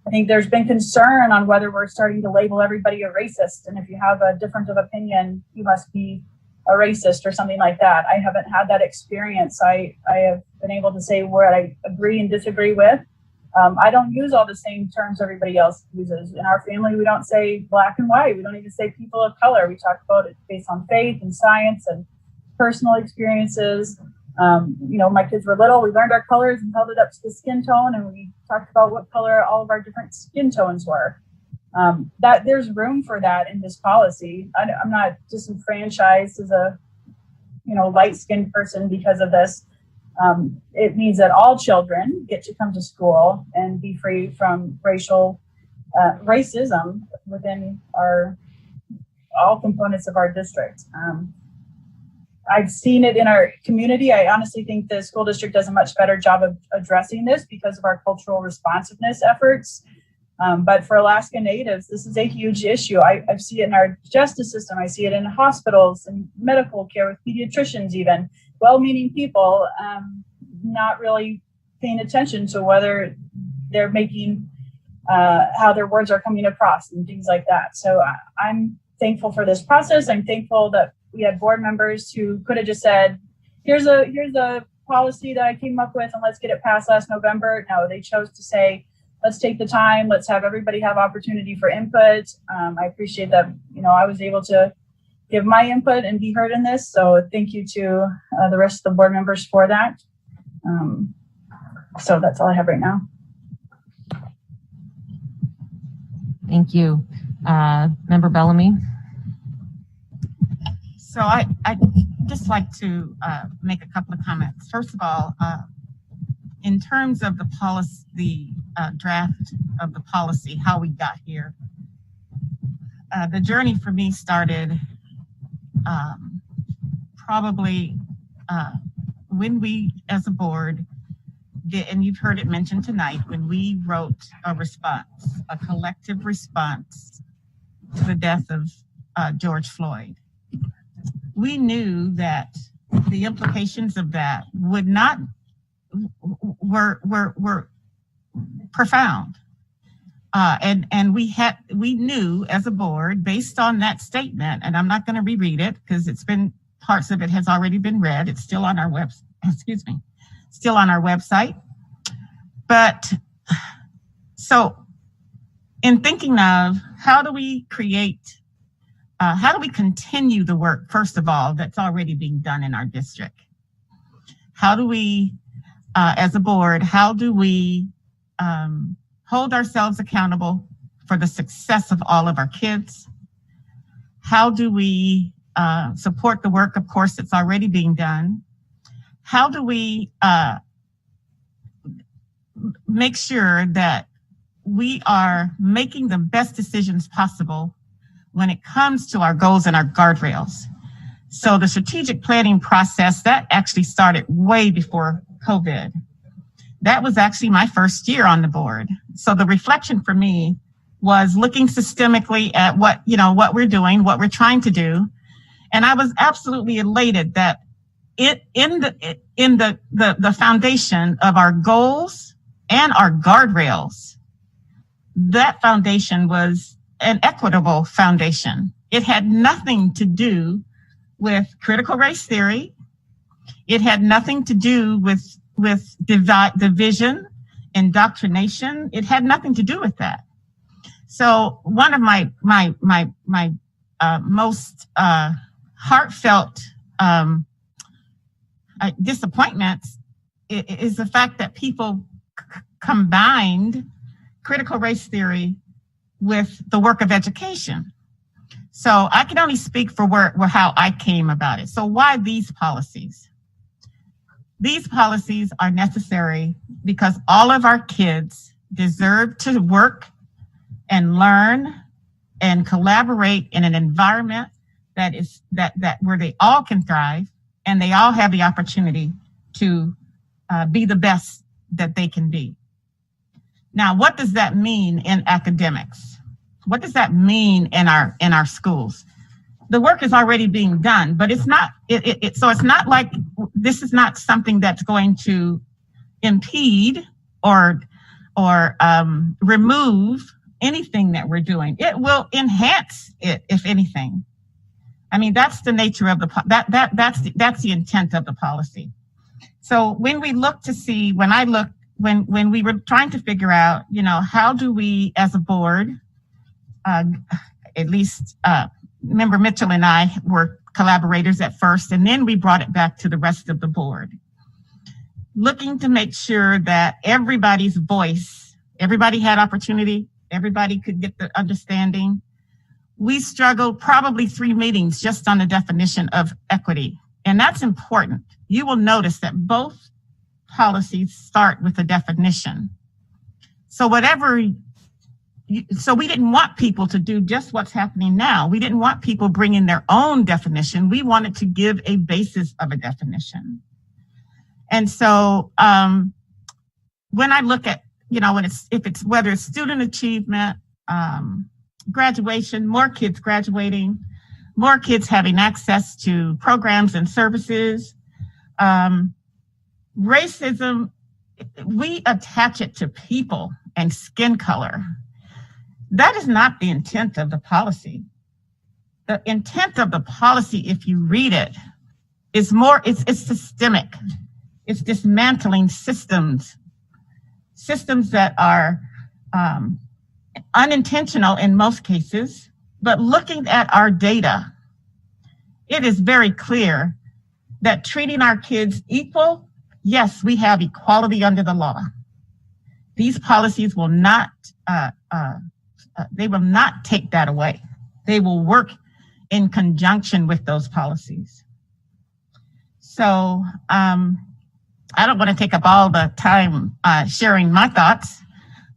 I think there's been concern on whether we're starting to label everybody a racist. And if you have a difference of opinion, you must be racist or something like that. I haven't had that experience. I have been able to say where I agree and disagree with. I don't use all the same terms everybody else uses. In our family, we don't say black and white. We don't even say people of color. We talk about it based on faith and science and personal experiences. My kids were little. We learned our colors and held it up to the skin tone, and we talked about what color all of our different skin tones were. That there's room for that in this policy. I'm not disenfranchised as a light-skinned person because of this. It means that all children get to come to school and be free from racism within all components of our district. I've seen it in our community. I honestly think the school district does a much better job of addressing this because of our cultural responsiveness efforts. But for Alaska Natives, this is a huge issue. I see it in our justice system. I see it in hospitals and medical care with pediatricians, even well-meaning people, not really paying attention to whether they're making, how their words are coming across and things like that. So I'm thankful for this process. I'm thankful that we had board members who could have just said, here's a policy that I came up with and let's get it passed last November. No, they chose to say, let's take the time. Let's have everybody have opportunity for input. I appreciate that, I was able to give my input and be heard in this. So thank you to the rest of the board members for that. So that's all I have right now. Thank you. Member Bellamy. So I just like to make a couple of comments. First of all, in terms of the policy, the draft of the policy, how we got here, the journey for me started probably when we, as a board, did, and you've heard it mentioned tonight, when we wrote a response, a collective response to the death of George Floyd. We knew that the implications of that were profound. And we knew as a board, based on that statement, and I'm not going to reread it because parts of it has already been read. It's still on our still on our website. But so in thinking of how do we continue the work, first of all, that's already being done in our district? How do we, as a board, how do we hold ourselves accountable for the success of all of our kids? How do we support the work, of course, that's already being done? How do we make sure that we are making the best decisions possible when it comes to our goals and our guardrails? So the strategic planning process, that actually started way before COVID. That was actually my first year on the board. So the reflection for me was looking systemically at what we're doing, what we're trying to do. And I was absolutely elated that in the foundation of our goals and our guardrails, that foundation was an equitable foundation. It had nothing to do with critical race theory. It had nothing to do with division, indoctrination. It had nothing to do with that. So one of my most heartfelt disappointments is the fact that people combined critical race theory with the work of education. So I can only speak for how I came about it. So why these policies? These policies are necessary because all of our kids deserve to work and learn and collaborate in an environment that where they all can thrive and they all have the opportunity to be the best that they can be. Now, what does that mean in academics? What does that mean in our schools? The work is already being done, but it's not. So it's not like this is not something that's going to impede or remove anything that we're doing. It will enhance it, if anything. I mean, that's the nature of that's the intent of the policy. So when we look to see, when we were trying to figure out, how do we as a board, at least Member Mitchell and I were collaborators at first, and then we brought it back to the rest of the board, looking to make sure that everybody's voice, everybody had opportunity, everybody could get the understanding. We struggled probably 3 meetings just on the definition of equity. And that's important. You will notice that both policies start with a definition. So so we didn't want people to do just what's happening now. We didn't want people bringing their own definition. We wanted to give a basis of a definition. And so when I look at, whether it's student achievement, graduation, more kids graduating, more kids having access to programs and services. Racism, we attach it to people and skin color. That is not the intent of the policy. The intent of the policy, if you read it, is it's systemic. It's dismantling systems that are unintentional in most cases, but looking at our data, it is very clear that treating our kids equal, yes, we have equality under the law. These policies will not, they will not take that away. They will work in conjunction with those policies. So I don't want to take up all the time sharing my thoughts,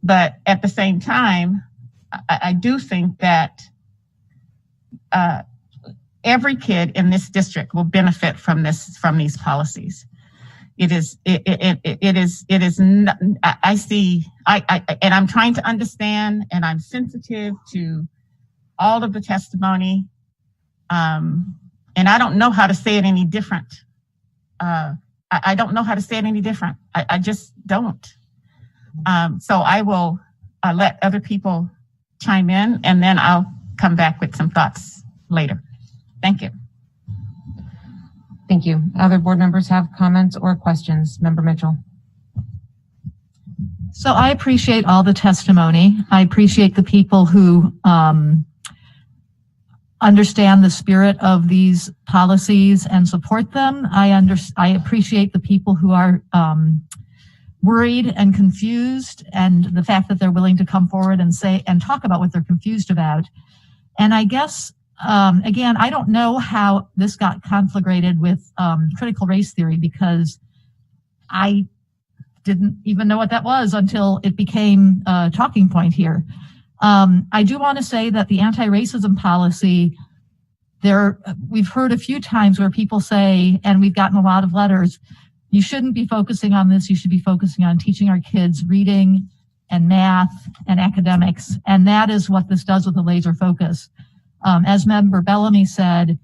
but at the same time, I do think that every kid in this district will benefit from these policies. And I'm trying to understand, and I'm sensitive to all of the testimony. And I don't know how to say it any different. I don't know how to say it any different. I just don't. So I will let other people chime in, and then I'll come back with some thoughts later. Thank you. Thank you. Other board members have comments or questions? Member Mitchell. So I appreciate all the testimony. I appreciate the people who understand the spirit of these policies and support them. I appreciate the people who are worried and confused, and the fact that they're willing to come forward and say and talk about what they're confused about. And I guess, again, I don't know how this got conflagrated with critical race theory, because I didn't even know what that was until it became a talking point here. I do want to say that the anti-racism policy, we've heard a few times where people say, and we've gotten a lot of letters, you shouldn't be focusing on this. You should be focusing on teaching our kids reading and math and academics. And that is what this does with a laser focus. As Member Bellamy said,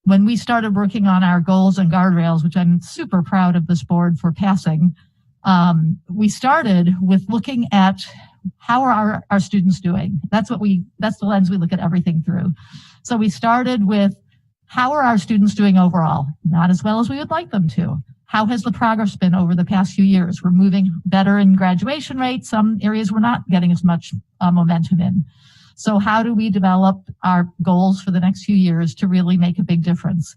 when we started working on our goals and guardrails, which I'm super proud of this board for passing, we started with looking at how are our students doing? That's the lens we look at everything through. So we started with how are our students doing overall? Not as well as we would like them to. How has the progress been over the past few years? We're moving better in graduation rates. Some areas we're not getting as much momentum in. So how do we develop our goals for the next few years to really make a big difference?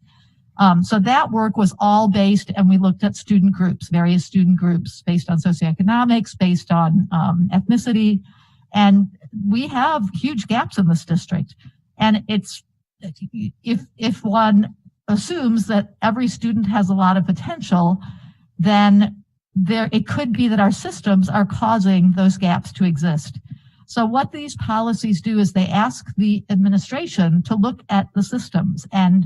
So that work was all based, and we looked at student groups, various student groups based on socioeconomics, based on ethnicity. And we have huge gaps in this district. And it's, if one assumes that every student has a lot of potential, then it could be that our systems are causing those gaps to exist. So what these policies do is they ask the administration to look at the systems and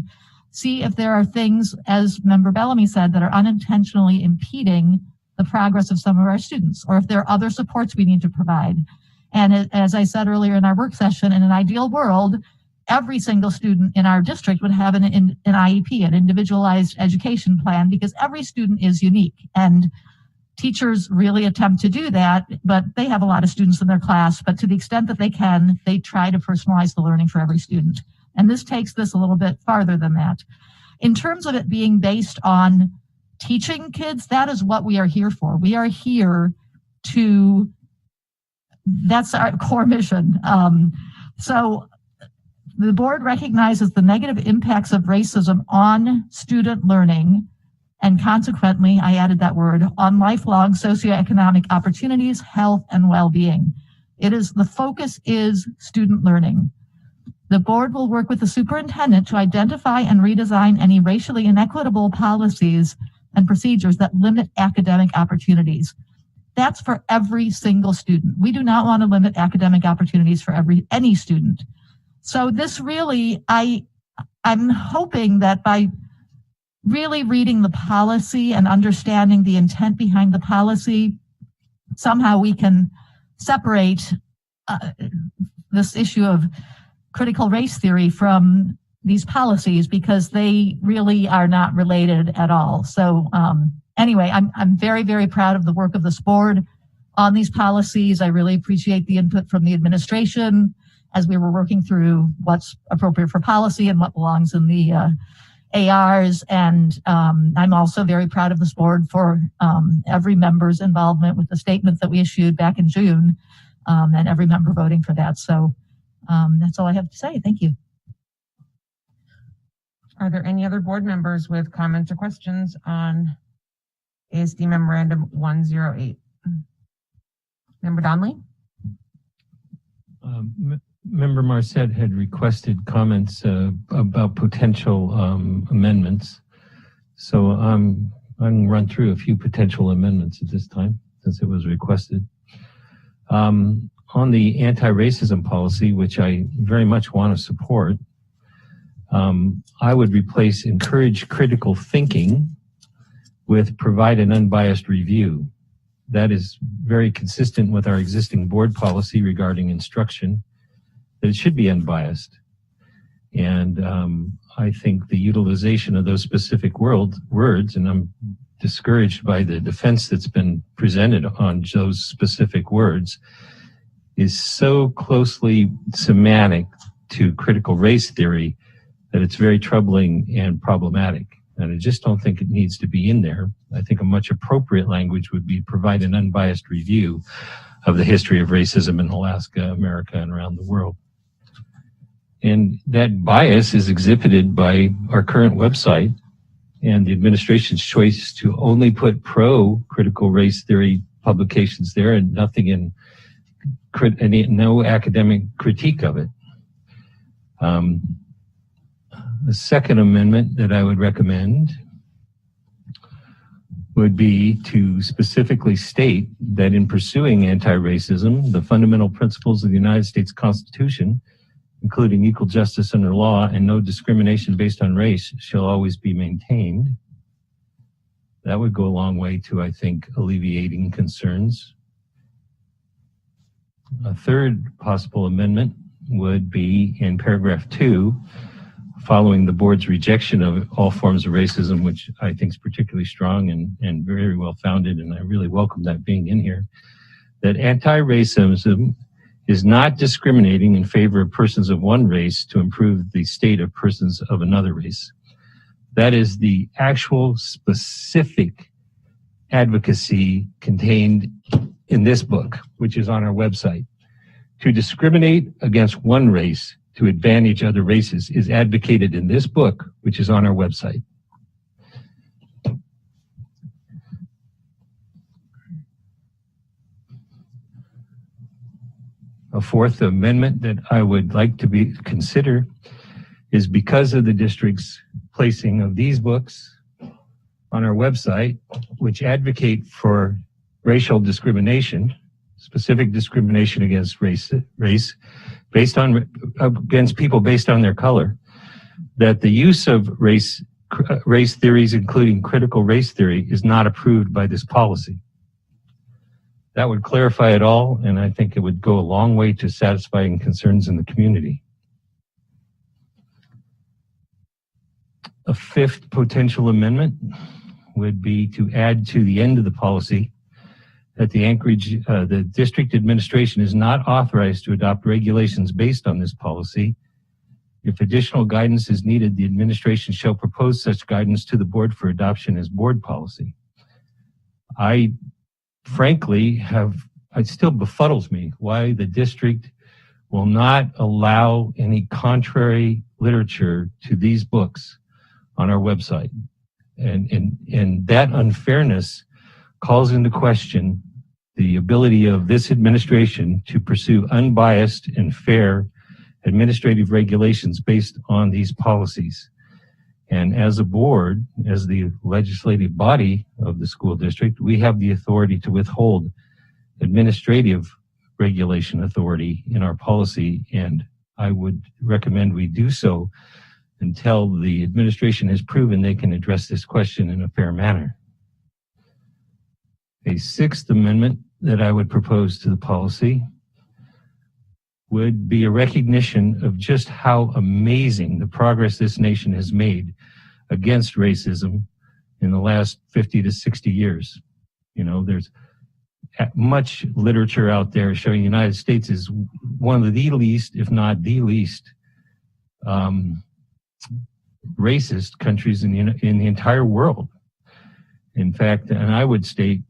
see if there are things, as Member Bellamy said, that are unintentionally impeding the progress of some of our students, or if there are other supports we need to provide. And as I said earlier in our work session, in an ideal world, every single student in our district would have an IEP, an individualized education plan, because every student is unique. And teachers really attempt to do that, but they have a lot of students in their class. But to the extent that they can, they try to personalize the learning for every student. And this takes this a little bit farther than that. In terms of it being based on teaching kids, that is what we are here for. We are here to, that's our core mission. So the board recognizes the negative impacts of racism on student learning, and consequently, I added that word, on lifelong socioeconomic opportunities, health, and well-being. The focus is student learning. The board will work with the superintendent to identify and redesign any racially inequitable policies and procedures that limit academic opportunities. That's for every single student. We do not want to limit academic opportunities for any student. So this really, I'm hoping that by really reading the policy and understanding the intent behind the policy, somehow we can separate this issue of critical race theory from these policies, because they really are not related at all. So anyway, I'm very, very proud of the work of this board on these policies. I really appreciate the input from the administration as we were working through what's appropriate for policy and what belongs in the ARs. And I'm also very proud of this board for every member's involvement with the statement that we issued back in June, and every member voting for that. So that's all I have to say. Thank you. Are there any other board members with comments or questions on ASD Memorandum 108? Member Donnelly? Member Marcet had requested comments about potential amendments. So I'm going to run through a few potential amendments at this time, since it was requested. On the anti-racism policy, which I very much want to support, I would replace encourage critical thinking with provide an unbiased review. That is very consistent with our existing board policy regarding instruction, that it should be unbiased. And I think the utilization of those specific words, and I'm discouraged by the defense that's been presented on those specific words, is so closely semantic to critical race theory that it's very troubling and problematic. And I just don't think it needs to be in there. I think a much appropriate language would be provide an unbiased review of the history of racism in Alaska, America, and around the world. And that bias is exhibited by our current website and the administration's choice to only put pro-critical race theory publications there and nothing in no academic critique of it. The second amendment that I would recommend would be to specifically state that in pursuing anti-racism, the fundamental principles of the United States Constitution, including equal justice under law and no discrimination based on race, shall always be maintained. That would go a long way to, I think, alleviating concerns. A third possible amendment would be in paragraph 2, following the board's rejection of all forms of racism, which I think is particularly strong and very well founded, and I really welcome that being in here, that anti-racism is not discriminating in favor of persons of one race to improve the state of persons of another race. That is the actual specific advocacy contained in this book, which is on our website. To discriminate against one race to advantage other races is advocated in this book, which is on our website. A fourth amendment that I would like to consider is because of the district's placing of these books on our website, which advocate for racial discrimination, specific discrimination against race based on against people based on their color, that the use of race theories, including critical race theory, is not approved by this policy. That would clarify it all, and I think it would go a long way to satisfying concerns in the community. A fifth potential amendment would be to add to the end of the policy that the Anchorage, the district administration is not authorized to adopt regulations based on this policy, If additional guidance is needed, the administration shall propose such guidance to the board for adoption as board policy. I frankly it still befuddles me why the district will not allow any contrary literature to these books on our website. And that unfairness calls into question the ability of this administration to pursue unbiased and fair administrative regulations based on these policies. And as a board, as the legislative body of the school district, we have the authority to withhold administrative regulation authority in our policy, and I would recommend we do so until the administration has proven they can address this question in a fair manner. A sixth amendment that I would propose to the policy would be a recognition of just how amazing the progress this nation has made against racism in the last 50 to 60 years. You know, there's much literature out there showing the United States is one of the least, if not the least, racist countries in the entire world. In fact, and I would state,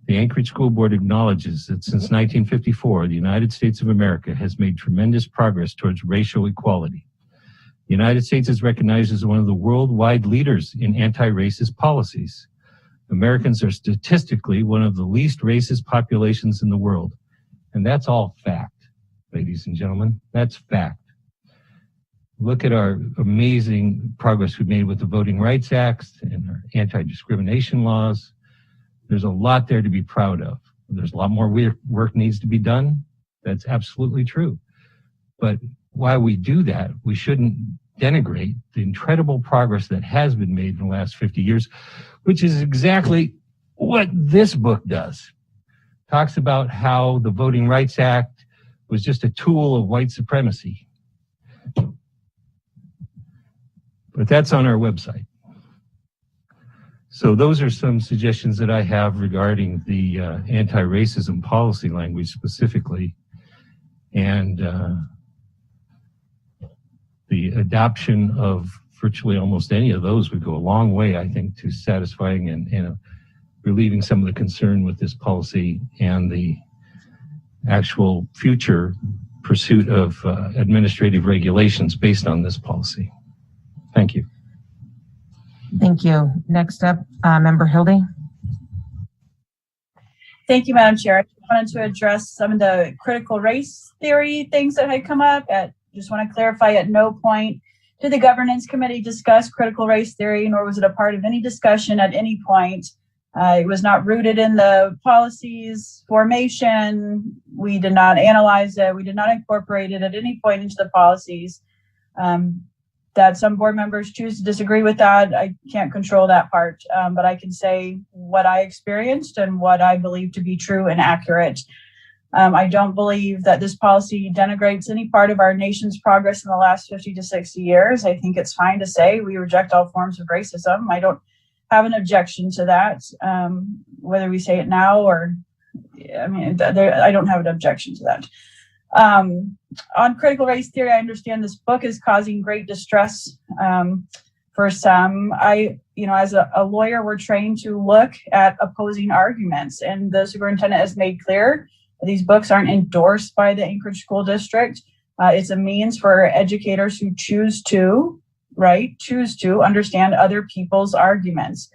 the Anchorage School Board acknowledges that since 1954, the United States of America has made tremendous progress towards racial equality. The United States is recognized as one of the worldwide leaders in anti-racist policies. Americans are statistically one of the least racist populations in the world. And that's all fact, ladies and gentlemen. That's fact. Look at our amazing progress we've made with the Voting Rights Act and our anti-discrimination laws. There's a lot there to be proud of. There's a lot more work needs to be done. That's absolutely true. But while we do that, we shouldn't denigrate the incredible progress that has been made in the last 50 years, which is exactly what this book does. Talks about how the Voting Rights Act was just a tool of white supremacy. But that's on our website. So those are some suggestions that I have regarding the anti-racism policy language specifically. And the adoption of virtually almost any of those would go a long way, I think, to satisfying and relieving some of the concern with this policy and the actual future pursuit of administrative regulations based on this policy. Thank you. Thank you. Next up, Member Hildy. Thank you, Madam Chair. I wanted to address some of the critical race theory things that had come up. Just want to clarify, at no point did the governance committee discuss critical race theory, nor was it a part of any discussion at any point. It was not rooted in the policies formation. We did not analyze it. We did not incorporate it at any point into the policies. That some board members choose to disagree with that, I can't control that part, but I can say what I experienced and what I believe to be true and accurate. I don't believe that this policy denigrates any part of our nation's progress in the last 50 to 60 years. I think it's fine to say we reject all forms of racism. I don't have an objection to that, whether we say it now or, I don't have an objection to that. On critical race theory, I understand this book is causing great distress for some. As a lawyer, we're trained to look at opposing arguments, and the superintendent has made clear that these books aren't endorsed by the Anchorage School District. It's a means for educators who choose to understand other people's arguments.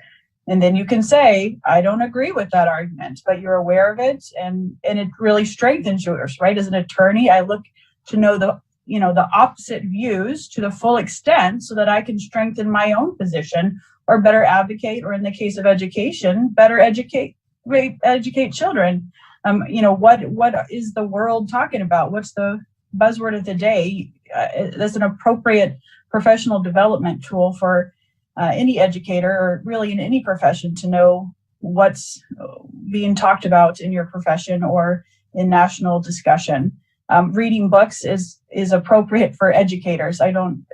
And then you can say, I don't agree with that argument, but you're aware of it, and it really strengthens yours, right? As an attorney, I look to know the opposite views to the full extent so that I can strengthen my own position or better advocate, or in the case of education, better educate children. What is the world talking about? What's the buzzword of the day? That's an appropriate professional development tool for any educator, or really in any profession, to know what's being talked about in your profession or in national discussion. Reading books is appropriate for educators.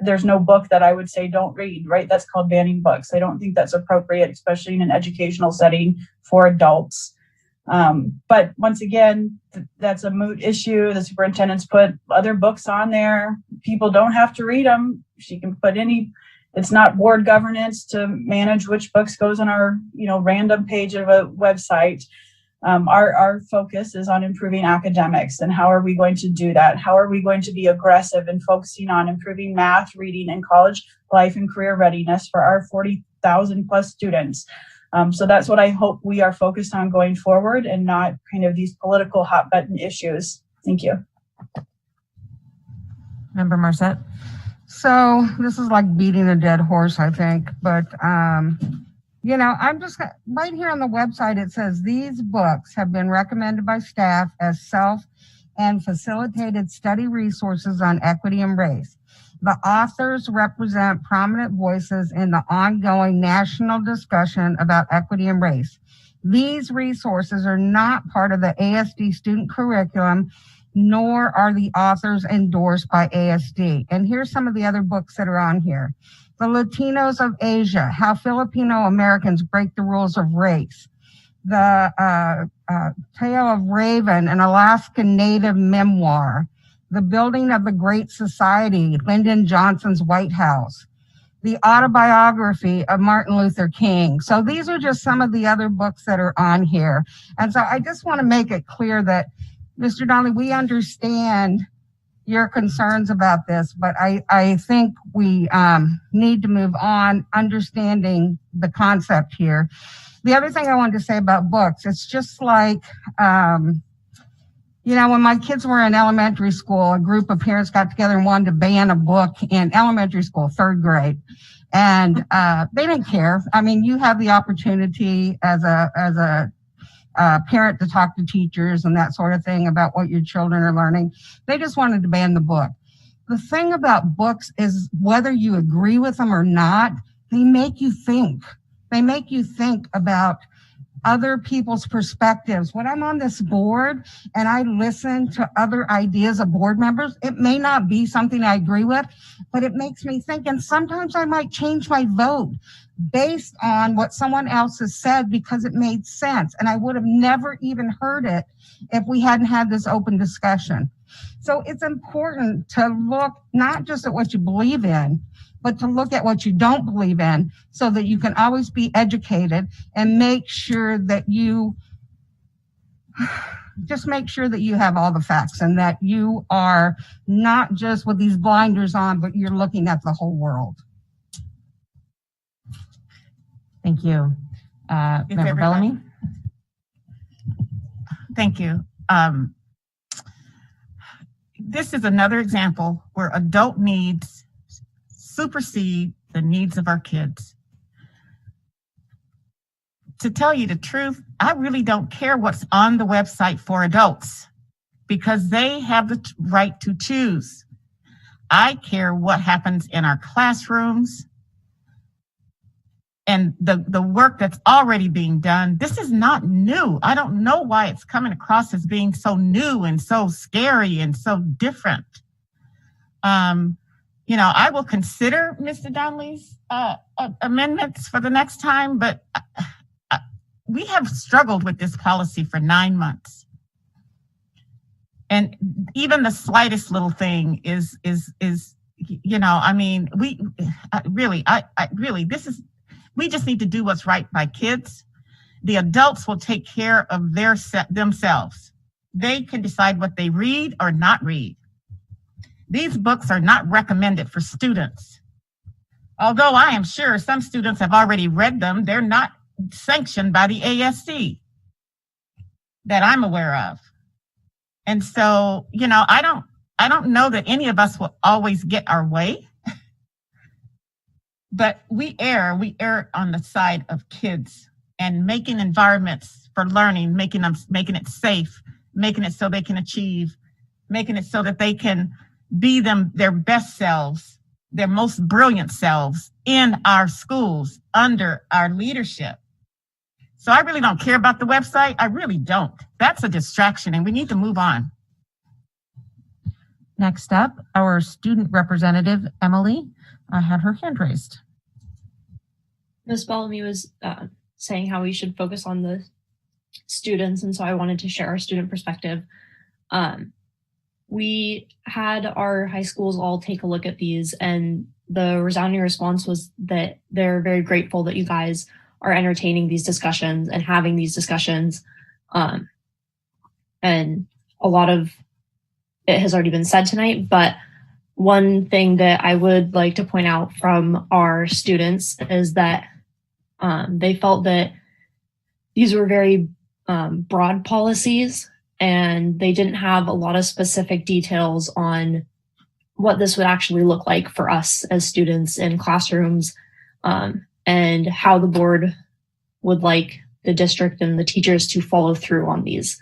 There's no book that I would say don't read, right? That's called banning books. I don't think that's appropriate, especially in an educational setting for adults. But once again, that's a moot issue. The superintendent's put other books on there. People don't have to read them. She can put it's not board governance to manage which books goes on our, random page of a website. Our focus is on improving academics, and how are we going to do that? How are we going to be aggressive in focusing on improving math, reading, and college life and career readiness for our 40,000 plus students? So that's what I hope we are focused on going forward, and not kind of these political hot button issues. Thank you. Member Marset. So this is like beating a dead horse, I think, but I'm just right here on the website. It says these books have been recommended by staff as self and facilitated study resources on equity and race. The authors represent prominent voices in the ongoing national discussion about equity and race. These resources are not part of the ASD student curriculum, nor are the authors endorsed by ASD. And here's some of the other books that are on here. The Latinos of Asia, How Filipino Americans Break the Rules of Race. The Tale of Raven, an Alaskan Native memoir. The Building of the Great Society, Lyndon Johnson's White House. The Autobiography of Martin Luther King. So these are just some of the other books that are on here. And so I just want to make it clear that, Mr. Donnelly, we understand your concerns about this, but I think we need to move on understanding the concept here. The other thing I wanted to say about books, it's just like, when my kids were in elementary school, a group of parents got together and wanted to ban a book in elementary school, 3rd grade. And they didn't care. I mean, you have the opportunity as a parent to talk to teachers and that sort of thing about what your children are learning. They just wanted to ban the book. The thing about books is whether you agree with them or not, they make you think. They make you think about other people's perspectives. When I'm on this board and I listen to other ideas of board members, it may not be something I agree with, but it makes me think. And sometimes I might change my vote based on what someone else has said because it made sense. And I would have never even heard it if we hadn't had this open discussion. So it's important to look not just at what you believe in, but to look at what you don't believe in so that you can always be educated and make sure that you have all the facts and that you are not just with these blinders on, but you're looking at the whole world. Thank you. Member Bellamy. Thank you. This is another example where adult needs supersede the needs of our kids. To tell you the truth, I really don't care what's on the website for adults because they have the right to choose. I care what happens in our classrooms and the work that's already being done. This is not new. I don't know why it's coming across as being so new and so scary and so different. I will consider Mr. Donnelly's amendments for the next time, but we have struggled with this policy for 9 months. And even the slightest little thing we just need to do what's right by kids. The adults will take care of themselves. They can decide what they read or not read. These books are not recommended for students. Although I am sure some students have already read them, they're not sanctioned by the ASD that I'm aware of. And so, I don't know that any of us will always get our way, but we err on the side of kids and making environments for learning, making it safe, making it so they can achieve, making it so that they can be their best selves, their most brilliant selves in our schools under our leadership. So I really don't care about the website. I really don't. That's a distraction and we need to move on. Next up, our student representative, Emily, had her hand raised. Ms. Bellamy was saying how we should focus on the students, and so I wanted to share our student perspective. We had our high schools all take a look at these, and the resounding response was that they're very grateful that you guys are entertaining these discussions and having these discussions. And a lot of it has already been said tonight, but one thing that I would like to point out from our students is that they felt that these were very broad policies, and they didn't have a lot of specific details on what this would actually look like for us as students in classrooms, and how the board would like the district and the teachers to follow through on these.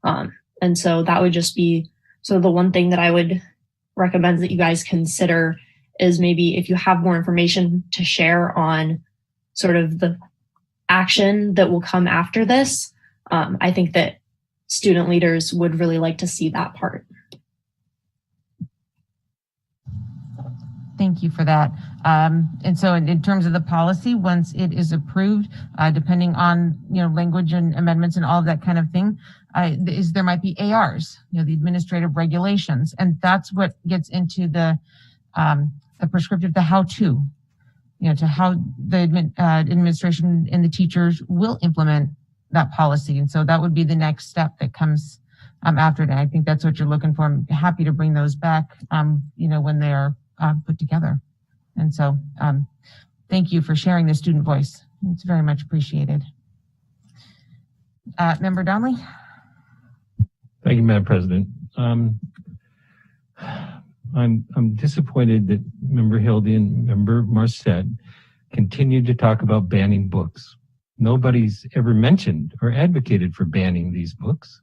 And so that would just be, so the one thing that I would recommend that you guys consider is maybe if you have more information to share on sort of the action that will come after this, I think that student leaders would really like to see that part. Thank you for that. And so in terms of the policy, once it is approved, depending on, language and amendments and all of that kind of thing, there might be ARs, the administrative regulations, and that's what gets into the prescriptive, the how-to, to how the administration and the teachers will implement that policy. And so that would be the next step that comes after that. I think that's what you're looking for. I'm happy to bring those back, when they are put together. And so thank you for sharing the student voice. It's very much appreciated. Member Donnelly. Thank you, Madam President. I'm disappointed that Member Hildy and Member Marcet continued to talk about banning books. Nobody's ever mentioned or advocated for banning these books.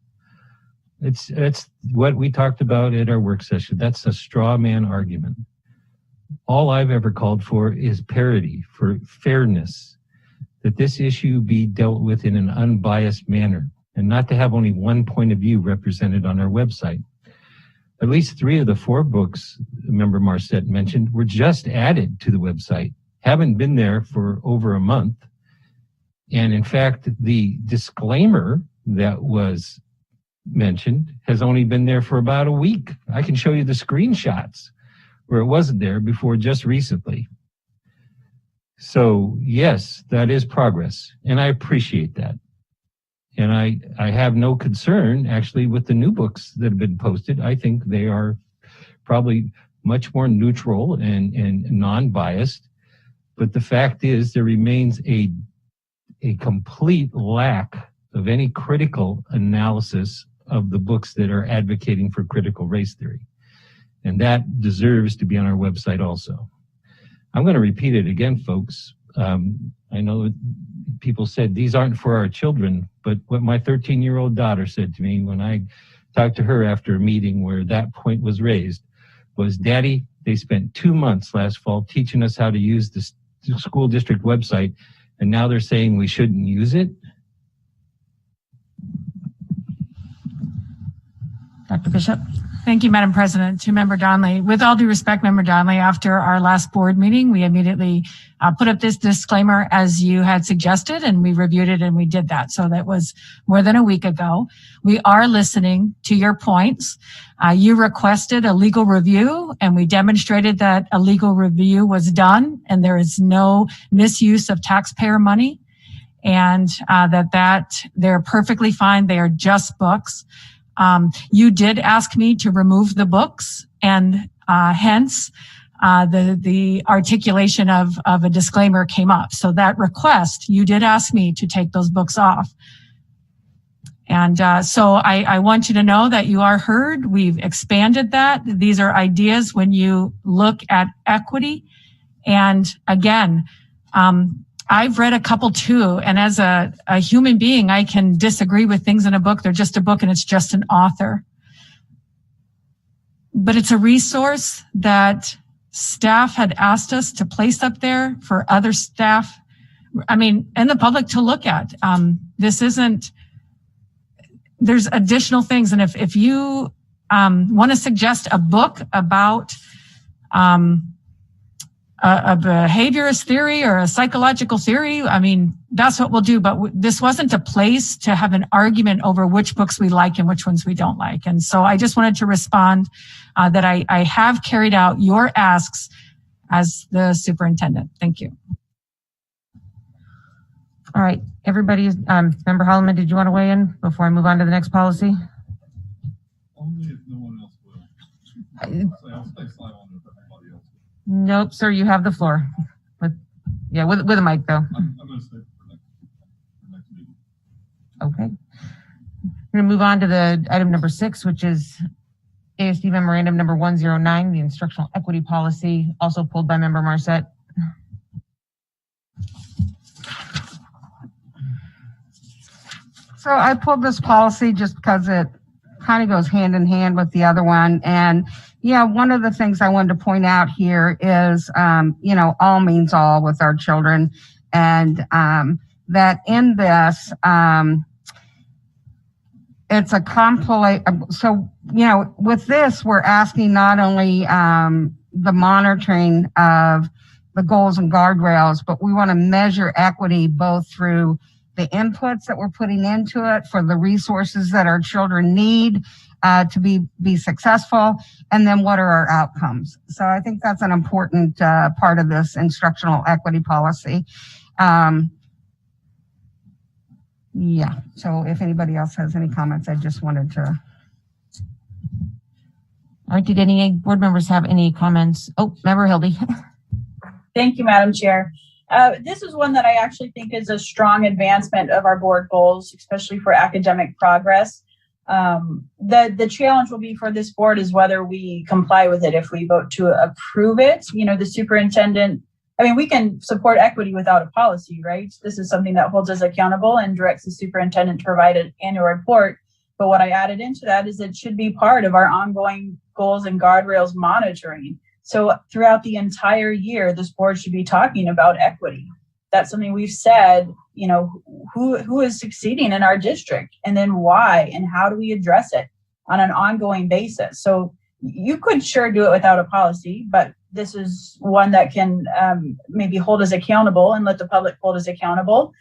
It's what we talked about at our work session. That's a straw man argument. All I've ever called for is parity, for fairness, that this issue be dealt with in an unbiased manner, and not to have only one point of view represented on our website. At least 3 of the 4 books Member Marcet mentioned were just added to the website, haven't been there for over a month. And in fact, the disclaimer that was mentioned has only been there for about a week. I can show you the screenshots where it wasn't there before just recently. So yes, that is progress, and I appreciate that. And I have no concern actually with the new books that have been posted. I think they are probably much more neutral and non-biased. But the fact is there remains a complete lack of any critical analysis of the books that are advocating for critical race theory. And that deserves to be on our website also. I'm going to repeat it again, folks. I know people said these aren't for our children, but what my 13-year-old daughter said to me when I talked to her after a meeting where that point was raised was, Daddy, they spent 2 months last fall teaching us how to use the school district website, and now they're saying we shouldn't use it? Dr. Bishop. Thank you, Madam President. To Member Donnelly, with all due respect, Member Donnelly, after our last board meeting, we immediately put up this disclaimer as you had suggested, and we reviewed it and we did that. So that was more than a week ago. We are listening to your points. You requested a legal review, and we demonstrated that a legal review was done and there is no misuse of taxpayer money, and that they're perfectly fine. They are just books. You did ask me to remove the books, and hence the articulation of a disclaimer came up. So that request, you did ask me to take those books off. And so I want you to know that you are heard. We've expanded that. These are ideas when you look at equity. And again, I've read a couple too, and as a human being, I can disagree with things in a book. They're just a book and it's just an author. But it's a resource that staff had asked us to place up there for other staff, and the public to look at. There's additional things. And if you want to suggest a book about a behaviorist theory or a psychological theory, that's what we'll do. But this wasn't a place to have an argument over which books we like and which ones we don't like. And so I just wanted to respond that I have carried out your asks as the superintendent. Thank you. All right, everybody, Member Holloman, did you want to weigh in before I move on to the next policy? Only if no one else will. I'll stay silent if everybody else will. Nope, sir, you have the floor. With a mic though. I'm going to stay for next meeting. Okay. We're going to move on to the item number 6, which is ASD Memorandum number 109, the Instructional Equity Policy, also pulled by Member Marset. So I pulled this policy just because it kind of goes hand in hand with the other one. And, one of the things I wanted to point out here is, all means all with our children. And that in this, it's a compilation. So, with this, we're asking not only the monitoring of the goals and guardrails, but we want to measure equity both through the inputs that we're putting into it for the resources that our children need to be successful, and then what are our outcomes. So I think that's an important part of this instructional equity policy. So if anybody else has any comments, I just wanted to. All right, did any board members have any comments? Oh, Member Hildy. Thank you, Madam Chair. This is one that I actually think is a strong advancement of our board goals, especially for academic progress. The challenge will be for this board is whether we comply with it if we vote to approve it. The superintendent, we can support equity without a policy, right? This is something that holds us accountable and directs the superintendent to provide an annual report. But what I added into that is it should be part of our ongoing goals and guardrails monitoring. So throughout the entire year, this board should be talking about equity. That's something we've said, who is succeeding in our district, and then why, and how do we address it on an ongoing basis. So you could sure do it without a policy, but this is one that can maybe hold us accountable and let the public hold us accountable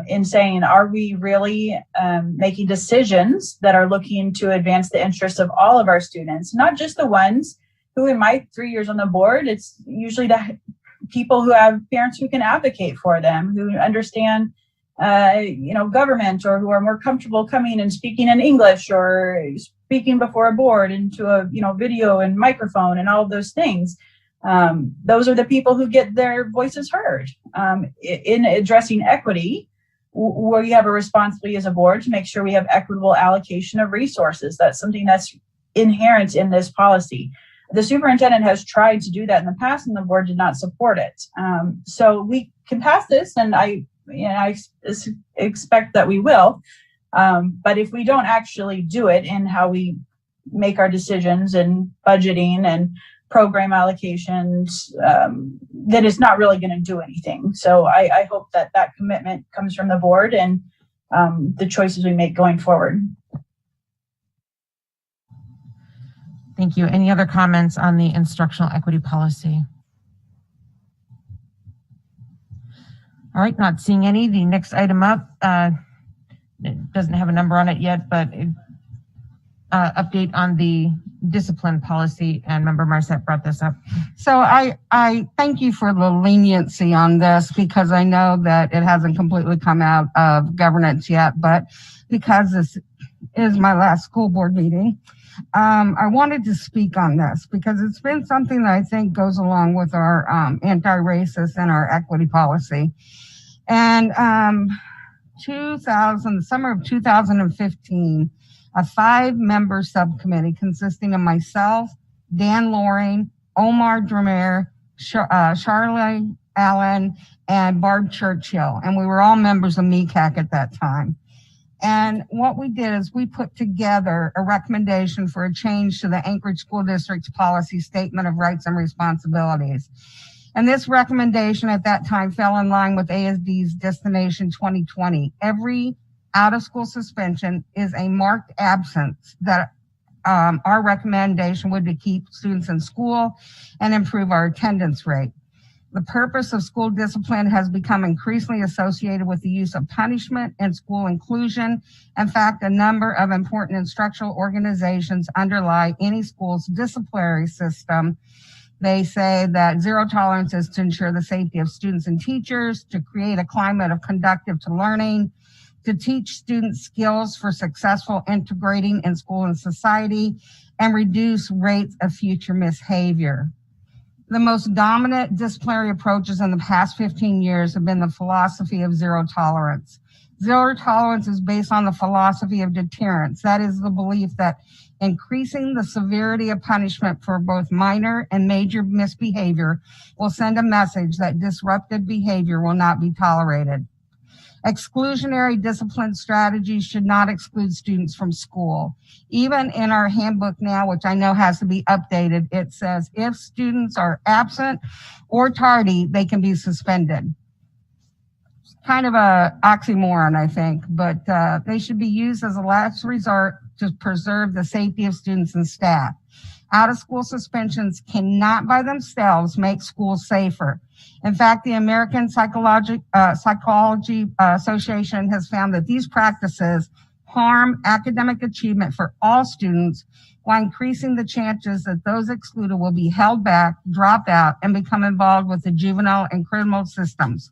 in saying, are we really making decisions that are looking to advance the interests of all of our students, not just the ones who in my 3 years on the board, it's usually the people who have parents who can advocate for them, who understand, government, or who are more comfortable coming and speaking in English or speaking before a board into a, video and microphone and all of those things. Those are the people who get their voices heard. In addressing equity, we have a responsibility as a board to make sure we have equitable allocation of resources. That's something that's inherent in this policy. The superintendent has tried to do that in the past, and the board did not support it. So we can pass this, and I expect that we will. But if we don't actually do it in how we make our decisions and budgeting and program allocations, then it's not really going to do anything. So I hope that commitment comes from the board and the choices we make going forward. Thank you. Any other comments on the instructional equity policy? All right, not seeing any. The next item up it doesn't have a number on it yet, but update on the discipline policy, and Member Marset brought this up. So I thank you for the leniency on this, because I know that it hasn't completely come out of governance yet, but because this is my last school board meeting, I wanted to speak on this because it's been something that I think goes along with our anti-racist and our equity policy. And the summer of 2015, a 5-member subcommittee consisting of myself, Dan Loring, Omar Dramer, Charlie Allen, and Barb Churchill. And we were all members of MECAC at that time. And what we did is we put together a recommendation for a change to the Anchorage School District's policy statement of rights and responsibilities. And this recommendation at that time fell in line with ASD's Destination 2020. Every out-of-school suspension is a marked absence that our recommendation would be keep students in school and improve our attendance rate. The purpose of school discipline has become increasingly associated with the use of punishment and school inclusion. In fact, a number of important instructional organizations underlie any school's disciplinary system. They say that zero tolerance is to ensure the safety of students and teachers, to create a climate of conducive to learning, to teach students skills for successful integrating in school and society, and reduce rates of future misbehavior. The most dominant disciplinary approaches in the past 15 years have been the philosophy of zero tolerance. Zero tolerance is based on the philosophy of deterrence. That is the belief that increasing the severity of punishment for both minor and major misbehavior will send a message that disruptive behavior will not be tolerated. Exclusionary discipline strategies should not exclude students from school. Even in our handbook now, which I know has to be updated, it says if students are absent or tardy, they can be suspended. It's kind of a oxymoron, I think, but they should be used as a last resort to preserve the safety of students and staff. Out-of-school suspensions cannot by themselves make schools safer. In fact, the American Psychology Association has found that these practices harm academic achievement for all students while increasing the chances that those excluded will be held back, drop out, and become involved with the juvenile and criminal systems.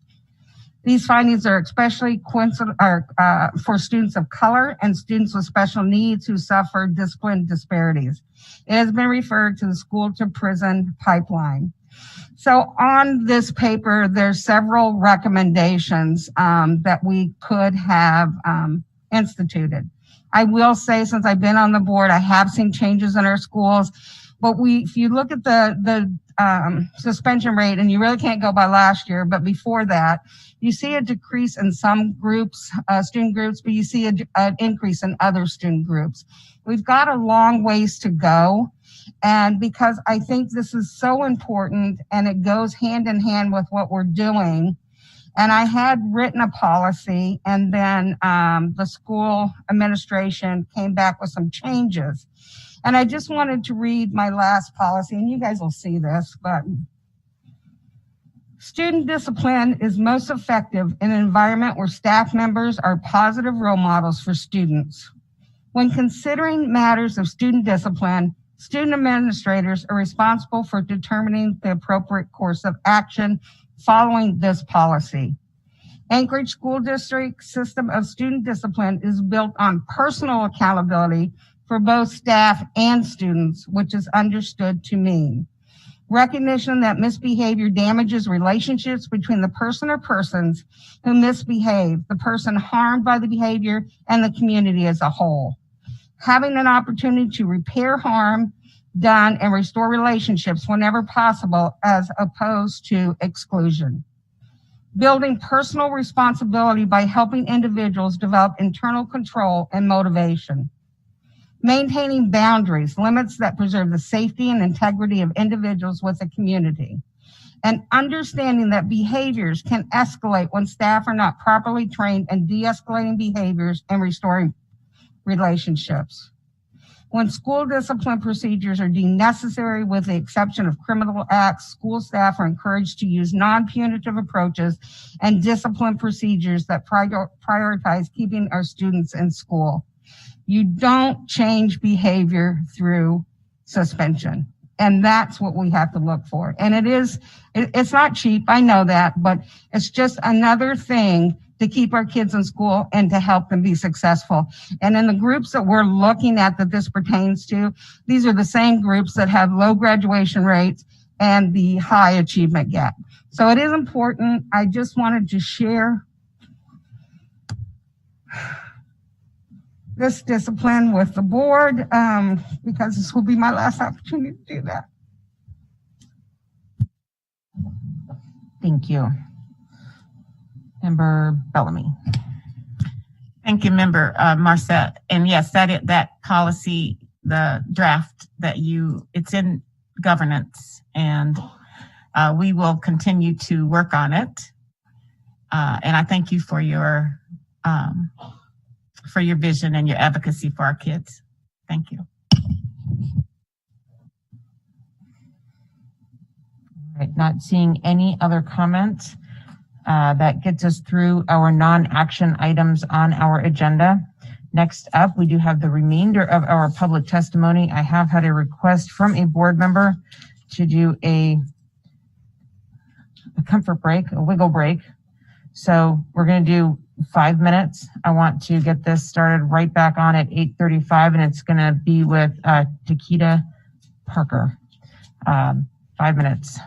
These findings are especially for students of color and students with special needs who suffer discipline disparities. It has been referred to the school to prison pipeline. So on this paper, there's several recommendations that we could have instituted. I will say, since I've been on the board, I have seen changes in our schools, but if you look at the suspension rate, and you really can't go by last year, but before that, you see a decrease in some groups, student groups, but you see an increase in other student groups. We've got a long ways to go. And because I think this is so important and it goes hand in hand with what we're doing. And I had written a policy, and then the school administration came back with some changes. And I just wanted to read my last policy, and you guys will see this, but student discipline is most effective in an environment where staff members are positive role models for students. When considering matters of student discipline, student administrators are responsible for determining the appropriate course of action following this policy. Anchorage School District system of student discipline is built on personal accountability for both staff and students, which is understood to mean recognition that misbehavior damages relationships between the person or persons who misbehave, the person harmed by the behavior, and the community as a whole. Having an opportunity to repair harm done and restore relationships whenever possible, as opposed to exclusion. Building personal responsibility by helping individuals develop internal control and motivation. Maintaining boundaries, limits that preserve the safety and integrity of individuals with the community. And understanding that behaviors can escalate when staff are not properly trained in de-escalating behaviors and restoring relationships. When school discipline procedures are deemed necessary, with the exception of criminal acts, school staff are encouraged to use non-punitive approaches and discipline procedures that prioritize keeping our students in school. You don't change behavior through suspension. And that's what we have to look for. And it's not cheap, I know that, but it's just another thing to keep our kids in school and to help them be successful. And in the groups that we're looking at that this pertains to, these are the same groups that have low graduation rates and the high achievement gap. So it is important. I just wanted to share this discipline with the board because this will be my last opportunity to do that. Thank you. Member Bellamy. Thank you, Member Marcette. And yes, that policy, the draft it's in governance, and we will continue to work on it. And I thank you for your vision and your advocacy for our kids. Thank you. All right, not seeing any other comments. That gets us through our non-action items on our agenda. Next up, we do have the remainder of our public testimony. I have had a request from a board member to do a comfort break, a wiggle break. So we're going to do 5 minutes. I want to get this started right back on at 8:35, and it's going to be with Takeda Parker. 5 minutes.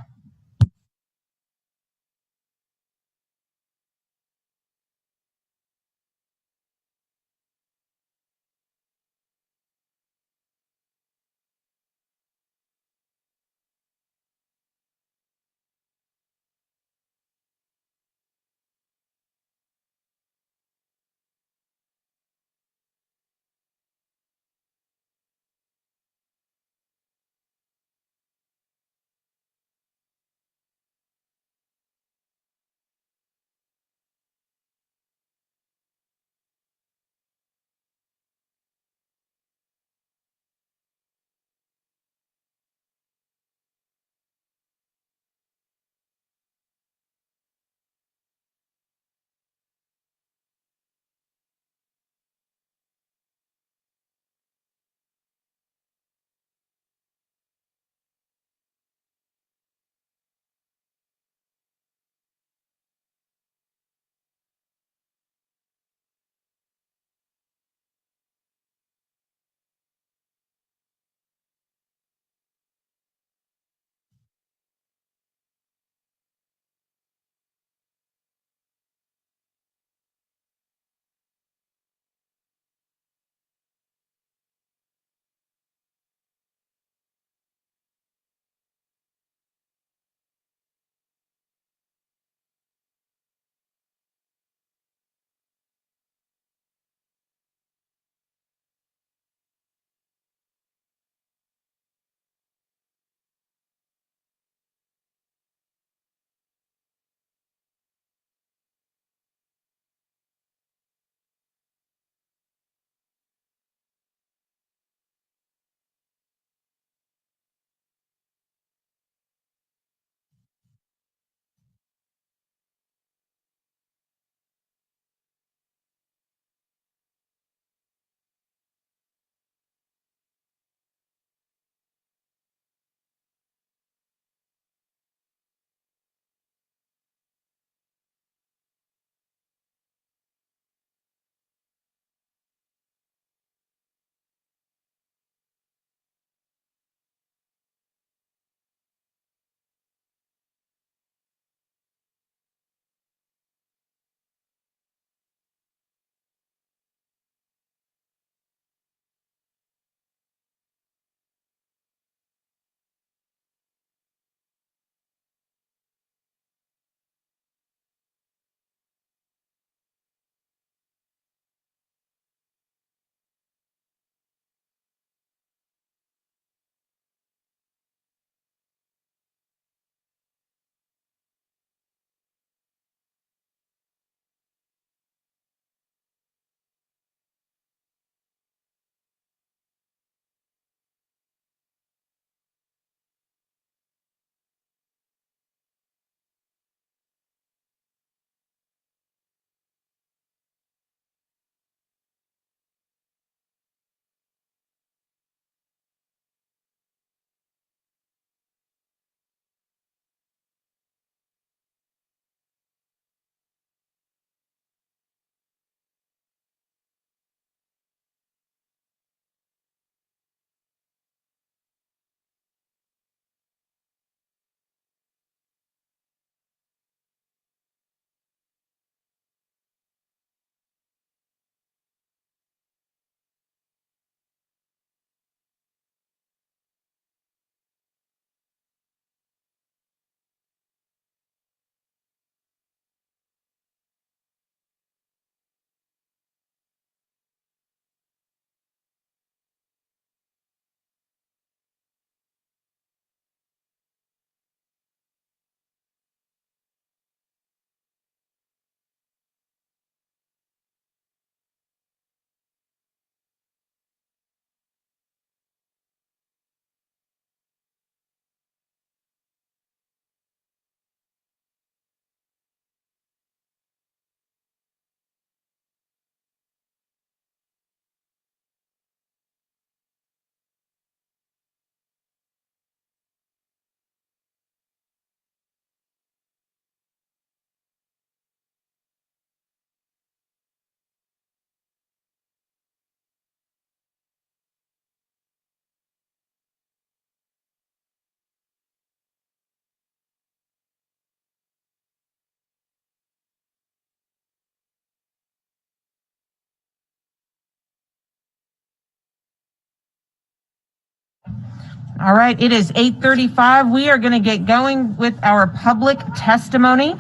All right, it is 8:35. We are going to get going with our public testimony.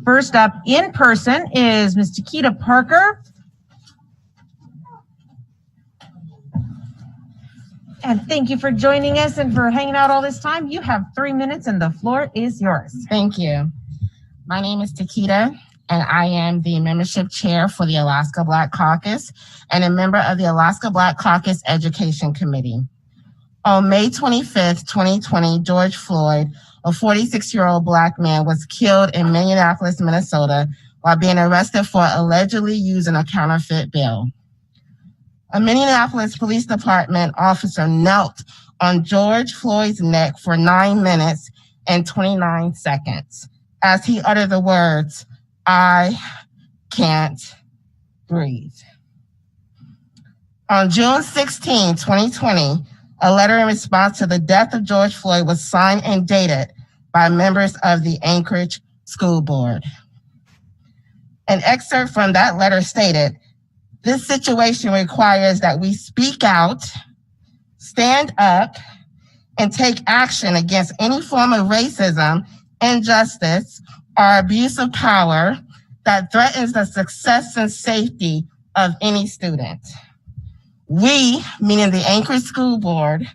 First up in person is Ms. Takeda Parker. And thank you for joining us and for hanging out all this time. You have 3 minutes and the floor is yours. Thank you. My name is Takeda, and I am the membership chair for the Alaska Black Caucus and a member of the Alaska Black Caucus Education Committee. On May 25th, 2020, George Floyd, a 46-year-old Black man, was killed in Minneapolis, Minnesota, while being arrested for allegedly using a counterfeit bill. A Minneapolis Police Department officer knelt on George Floyd's neck for 9 minutes and 29 seconds as he uttered the words, "I can't breathe." On June 16, 2020, a letter in response to the death of George Floyd was signed and dated by members of the Anchorage School Board. An excerpt from that letter stated, "This situation requires that we speak out, stand up, and take action against any form of racism, injustice, or abuse of power that threatens the success and safety of any student. We, meaning the Anchorage School Board,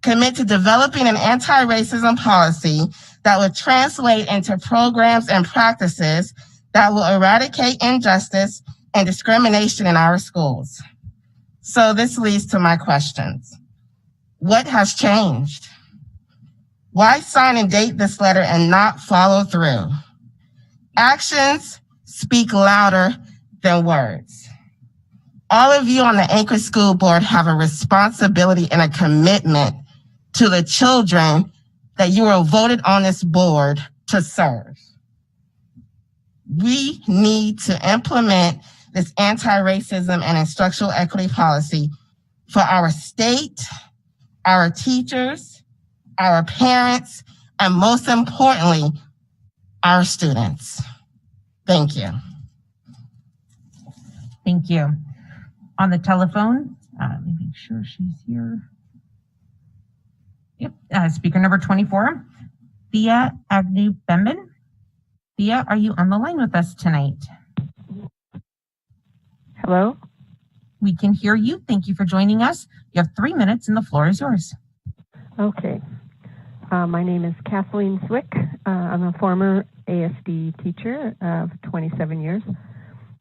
commit to developing an anti-racism policy that will translate into programs and practices that will eradicate injustice and discrimination in our schools." So this leads to my questions. What has changed? Why sign and date this letter and not follow through? Actions speak louder than words. All of you on the Anchorage School Board have a responsibility and a commitment to the children that you are voted on this board to serve. We need to implement this anti-racism and instructional equity policy for our state, our teachers, our parents, and most importantly, our students. Thank you. Thank you. On the telephone, let me make sure she's here. Yep, speaker number 24, Thea Agnew-Bembin. Thea, are you on the line with us tonight? Hello? We can hear you. Thank you for joining us. You have 3 minutes and the floor is yours. Okay. My name is Kathleen Swick. I'm a former ASD teacher of 27 years.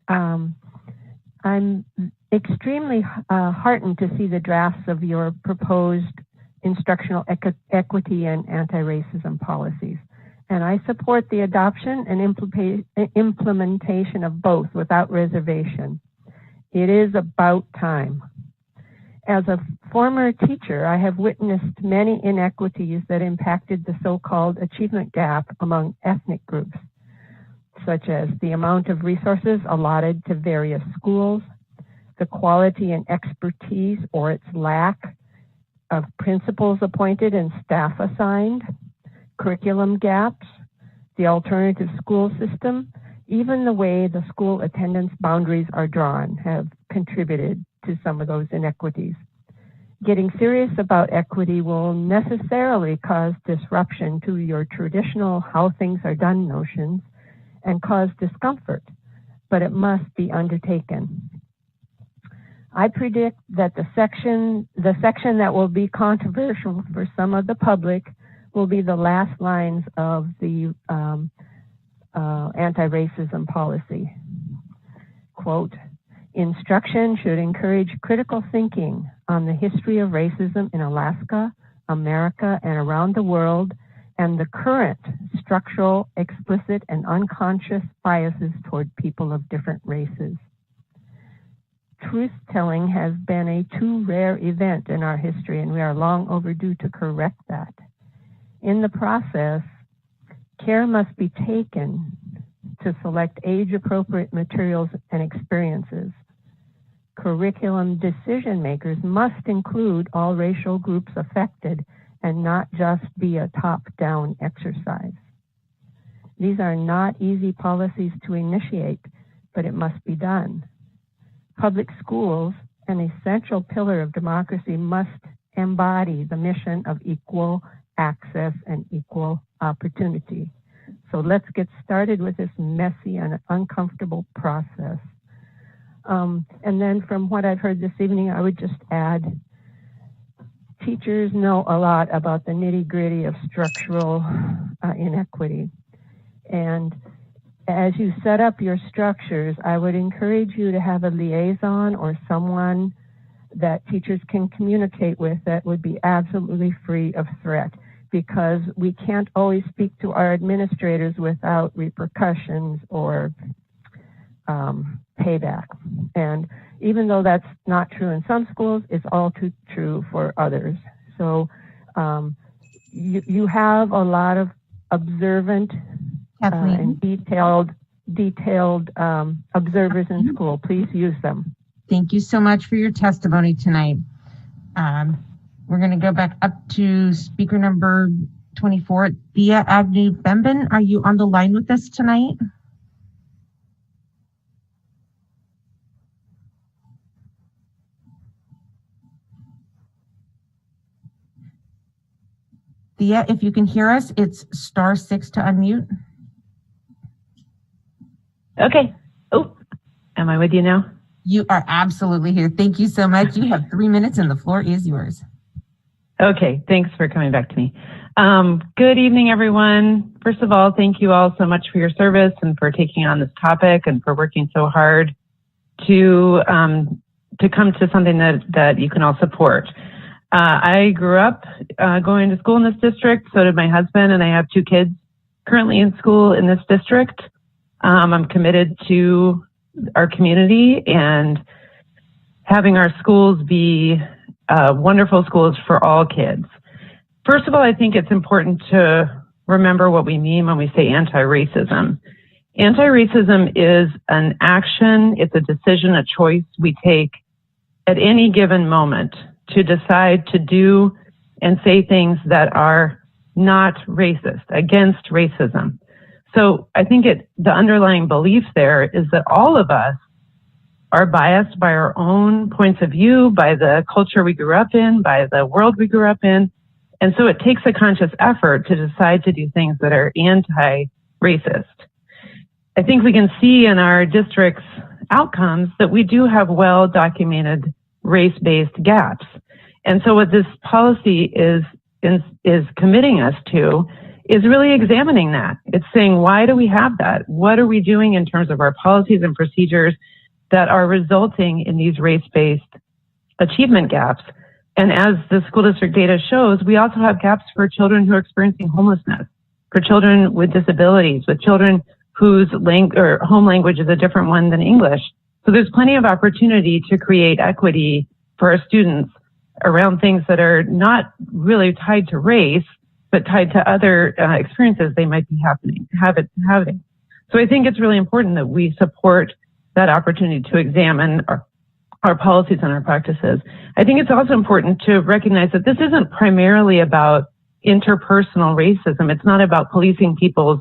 I'm extremely heartened to see the drafts of your proposed instructional equity and anti-racism policies. And I support the adoption and implementation of both without reservation. It is about time. As a former teacher, I have witnessed many inequities that impacted the so-called achievement gap among ethnic groups, such as the amount of resources allotted to various schools, the quality and expertise or its lack of principals appointed and staff assigned, curriculum gaps, the alternative school system, even the way the school attendance boundaries are drawn have contributed to some of those inequities. Getting serious about equity will necessarily cause disruption to your traditional how things are done notions and cause discomfort, but it must be undertaken. I predict that the section that will be controversial for some of the public will be the last lines of the anti-racism policy. Quote, "Instruction should encourage critical thinking on the history of racism in Alaska, America, and around the world, and the current structural, explicit, and unconscious biases toward people of different races. Truth-telling has been a too rare event in our history, and we are long overdue to correct that. In the process, care must be taken to select age-appropriate materials and experiences. Curriculum decision makers must include all racial groups affected and not just be a top-down exercise. These are not easy policies to initiate, but it must be done. Public schools, an essential pillar of democracy, must embody the mission of equal access and equal opportunity. So let's get started with this messy and uncomfortable process. And then from what I've heard this evening, I would just add, teachers know a lot about the nitty-gritty of structural inequity. And as you set up your structures, I would encourage you to have a liaison or someone that teachers can communicate with that would be absolutely free of threat, because we can't always speak to our administrators without repercussions or payback. And even though that's not true in some schools, it's all too true for others. So you have a lot of observant and detailed observers in school. Please use them. Thank you so much for your testimony tonight. We're going to go back up to speaker number 24, Thea Agnew Bembin. Are you on the line with us tonight? Thea, if you can hear us, it's *6 to unmute. Okay. Oh, am I with you now? You are absolutely here. Thank you so much. You have 3 minutes and the floor is yours. Okay, thanks for coming back to me. Good evening, everyone. First of all, thank you all so much for your service and for taking on this topic and for working so hard to come to something that you can all support. I grew up going to school in this district, so did my husband, and I have 2 kids currently in school in this district. I'm committed to our community and having our schools be wonderful schools for all kids. First of all, I think it's important to remember what we mean when we say anti-racism. Anti-racism is an action, it's a decision, a choice we take at any given moment to decide to do and say things that are not racist, against racism. So I think the underlying belief there is that all of us are biased by our own points of view, by the culture we grew up in, by the world we grew up in. And so it takes a conscious effort to decide to do things that are anti-racist. I think we can see in our district's outcomes that we do have well-documented race-based gaps. And so what this policy is committing us to is really examining that. It's saying, why do we have that? What are we doing in terms of our policies and procedures that are resulting in these race-based achievement gaps? And as the school district data shows, we also have gaps for children who are experiencing homelessness, for children with disabilities, with children whose home language is a different one than English. So there's plenty of opportunity to create equity for our students around things that are not really tied to race, but tied to other experiences they might be having. So I think it's really important that we support that opportunity to examine our policies and our practices. I think it's also important to recognize that this isn't primarily about interpersonal racism. It's not about policing people's,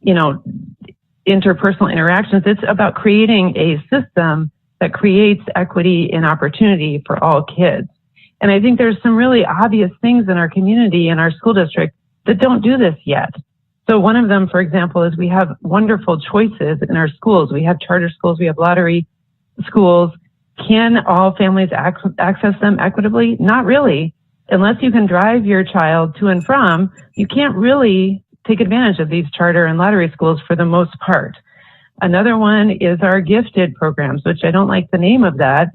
interpersonal interactions. It's about creating a system that creates equity and opportunity for all kids. And I think there's some really obvious things in our community and our school district that don't do this yet. So one of them, for example, is we have wonderful choices in our schools. We have charter schools, we have lottery schools. Can all families access them equitably? Not really. Unless you can drive your child to and from, you can't really take advantage of these charter and lottery schools for the most part. Another one is our gifted programs, which I don't like the name of that.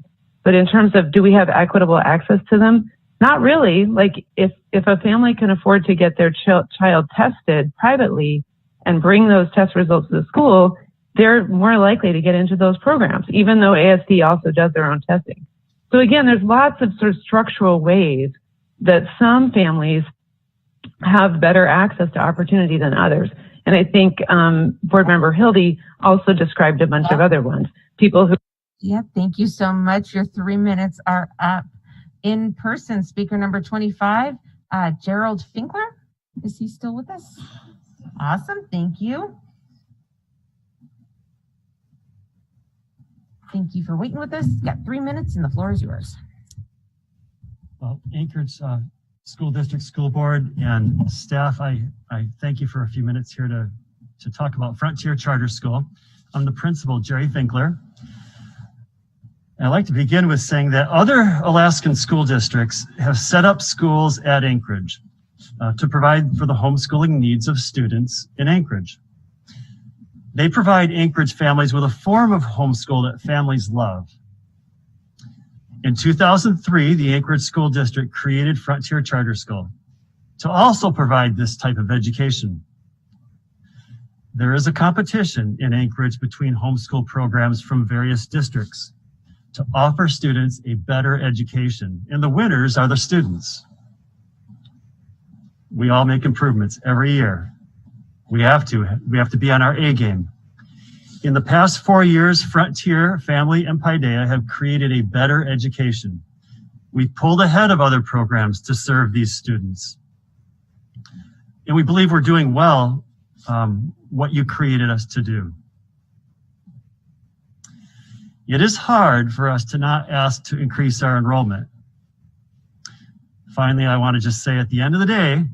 But in terms of, do we have equitable access to them? Not really. Like if a family can afford to get their child tested privately and bring those test results to the school, they're more likely to get into those programs, even though ASD also does their own testing. So again, there's lots of sort of structural ways that some families have better access to opportunity than others. And I think Board Member Hildy also described a bunch of other ones. People who... Yeah, thank you so much. Your 3 minutes are up. In person, speaker number 25, Gerald Finkler. Is he still with us? Awesome, thank you. Thank you for waiting with us. Got 3 minutes and the floor is yours. Anchorage School District School Board and staff, I thank you for a few minutes here to talk about Frontier Charter School. I'm the principal, Jerry Finkler. I'd like to begin with saying that other Alaskan school districts have set up schools at Anchorage to provide for the homeschooling needs of students in Anchorage. They provide Anchorage families with a form of homeschool that families love. In 2003, the Anchorage School District created Frontier Charter School to also provide this type of education. There is a competition in Anchorage between homeschool programs from various districts to offer students a better education, and the winners are the students. We all make improvements every year. We have to be on our A game. In the past 4 years, Frontier, Family, and Paideia have created a better education. We've pulled ahead of other programs to serve these students. And we believe we're doing well what you created us to do. It is hard for us to not ask to increase our enrollment. Finally, I want to just say at the end of the day,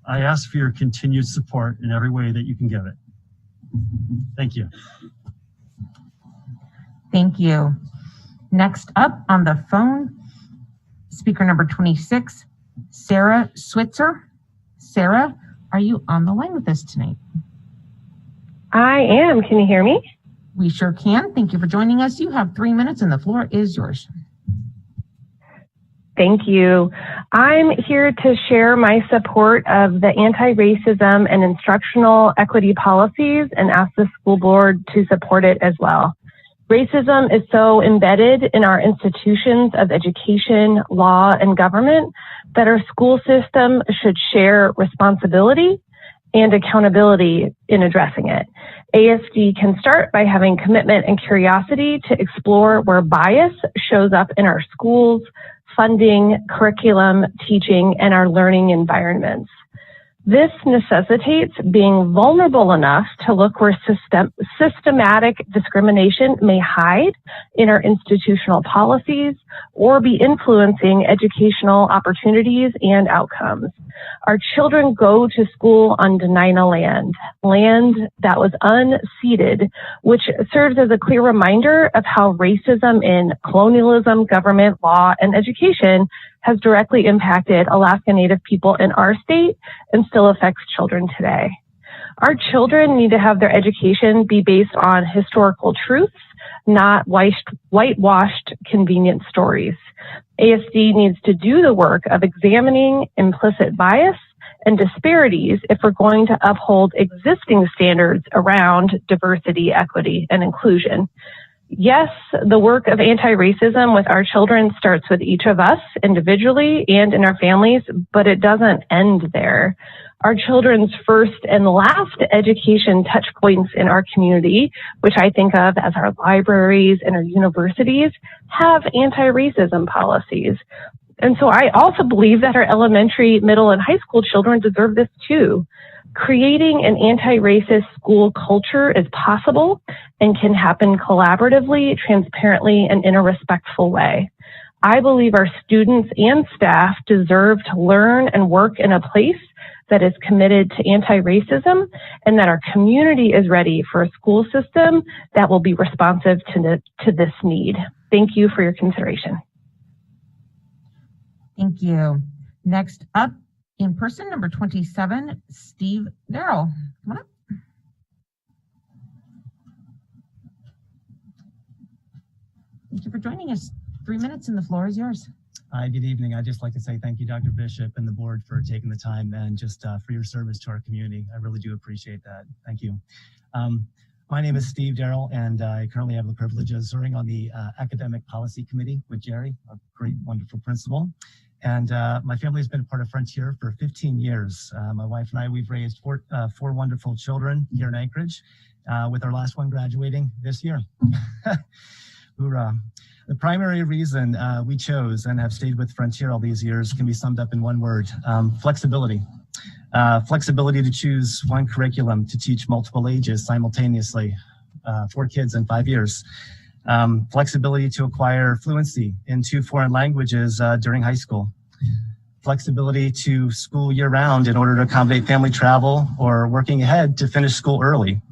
I ask for your continued support in every way that you can give it. Thank you. Thank you. Next up on the phone, speaker number 26, Sarah Switzer. Sarah, are you on the line with us tonight? I am. Can you hear me? We sure can. Thank you for joining us. You have 3 minutes and the floor is yours. Thank you. I'm here to share my support of the anti-racism and instructional equity policies and ask the school board to support it as well. Racism is so embedded in our institutions of education, law, and government that our school system should share responsibility and accountability in addressing it. ASD can start by having commitment and curiosity to explore where bias shows up in our schools, funding, curriculum, teaching, and our learning environments. This necessitates being vulnerable enough to look where systematic discrimination may hide in our institutional policies or be influencing educational opportunities and outcomes. Our children go to school on Dena'ina land that was unceded, which serves as a clear reminder of how racism in colonialism, government, law, and education has directly impacted Alaska Native people in our state and still affects children today. Our children need to have their education be based on historical truths, not whitewashed convenient stories. ASD needs to do the work of examining implicit bias and disparities if we're going to uphold existing standards around diversity, equity, and inclusion. Yes, the work of anti-racism with our children starts with each of us individually and in our families, but it doesn't end there. Our children's first and last education touch points in our community, which I think of as our libraries and our universities, have anti-racism policies. And so I also believe that our elementary, middle, and high school children deserve this too. Creating an anti-racist school culture is possible and can happen collaboratively, transparently, and in a respectful way. I believe our students and staff deserve to learn and work in a place that is committed to anti-racism and that our community is ready for a school system that will be responsive to this need. Thank you for your consideration. Thank you. Next up, in person, number 27, Steve Darrell. Come on up. Thank you for joining us. 3 minutes and the floor is yours. Hi, good evening. I'd just like to say thank you, Dr. Bishop and the board for taking the time and just for your service to our community. I really do appreciate that. Thank you. My name is Steve Darrell, and I currently have the privilege of serving on the Academic Policy Committee with Jerry, a great, wonderful principal. And my family has been a part of Frontier for 15 years. My wife and I, we've raised four wonderful children here in Anchorage, with our last one graduating this year. Hoorah. The primary reason we chose and have stayed with Frontier all these years can be summed up in one word: flexibility. Flexibility to choose one curriculum to teach multiple ages simultaneously, 4 kids in 5 years. Flexibility to acquire fluency in 2 foreign languages during high school. flexibility to school year round in order to accommodate family travel or working ahead to finish school early.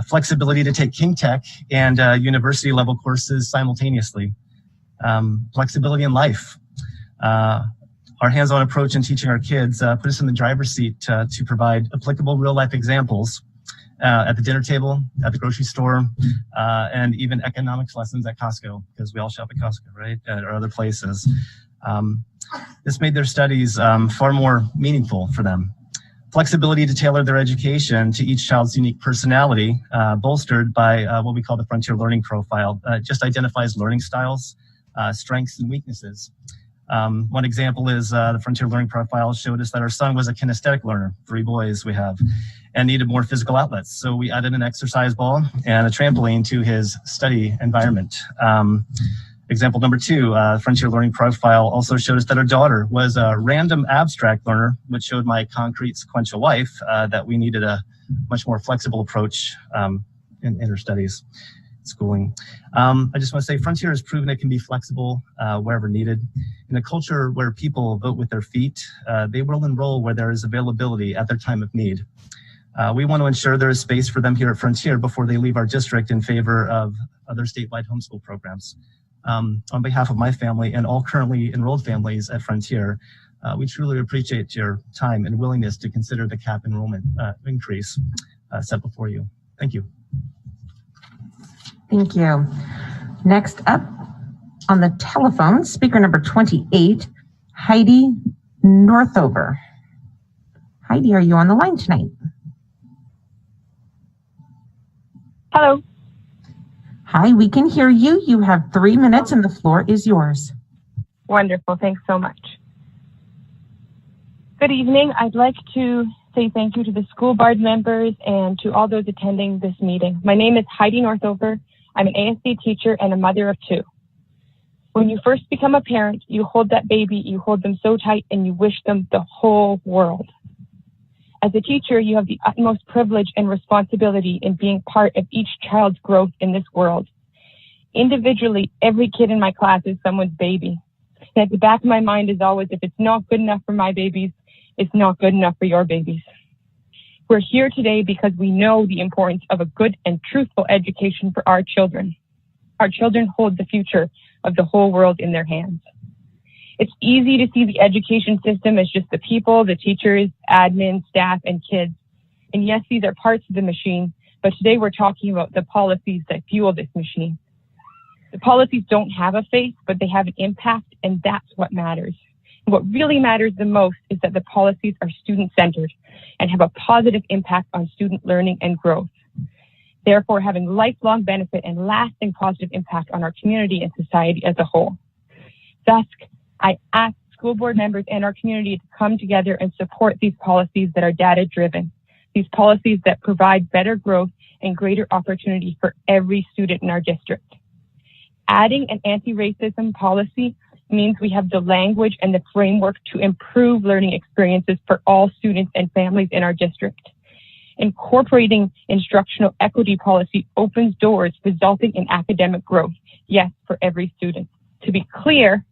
Flexibility to take King Tech and university level courses simultaneously. Flexibility in life. Our hands-on approach in teaching our kids put us in the driver's seat to provide applicable real-life examples at the dinner table, at the grocery store, and even economics lessons at Costco, because we all shop at Costco, right? Or other places. This made their studies far more meaningful for them. Flexibility to tailor their education to each child's unique personality, bolstered by what we call the Frontier Learning Profile. Just identifies learning styles, strengths, and weaknesses. One example is the Frontier Learning Profile showed us that our son was a kinesthetic learner, 3 boys we have, and needed more physical outlets. So we added an exercise ball and a trampoline to his study environment. Example number 2, Frontier Learning Profile also showed us that our daughter was a random abstract learner, which showed my concrete sequential wife that we needed a much more flexible approach in her studies. Schooling. I just want to say Frontier has proven it can be flexible wherever needed. In a culture where people vote with their feet, they will enroll where there is availability at their time of need. We want to ensure there is space for them here at Frontier before they leave our district in favor of other statewide homeschool programs. On behalf of my family and all currently enrolled families at Frontier, we truly appreciate your time and willingness to consider the cap enrollment increase set before you. Thank you. Thank you. Next up on the telephone, speaker number 28, Heidi Northover. Heidi, are you on the line tonight? Hello. Hi, we can hear you. You have 3 minutes and the floor is yours. Wonderful. Thanks so much. Good evening. I'd like to say thank you to the school board members and to all those attending this meeting. My name is Heidi Northover. I'm an ASD teacher and a mother of 2. When you first become a parent, you hold that baby, you hold them so tight and you wish them the whole world. As a teacher, you have the utmost privilege and responsibility in being part of each child's growth in this world. Individually, every kid in my class is someone's baby. And at the back of my mind is always, if it's not good enough for my babies, it's not good enough for your babies. We're here today because we know the importance of a good and truthful education for our children. Our children hold the future of the whole world in their hands. It's easy to see the education system as just the people, the teachers, admin, staff, and kids. And yes, these are parts of the machine, but today we're talking about the policies that fuel this machine. The policies don't have a face, but they have an impact, and that's what matters. And what really matters the most is that the policies are student-centered and have a positive impact on student learning and growth, therefore having lifelong benefit and lasting positive impact on our community and society as a whole. Thus, I ask school board members and our community to come together and support these policies that are data-driven, these policies that provide better growth and greater opportunity for every student in our district. Adding an anti-racism policy means we have the language and the framework to improve learning experiences for all students and families in our district. Incorporating instructional equity policy opens doors, resulting in academic growth, yes, for every student. To be clear,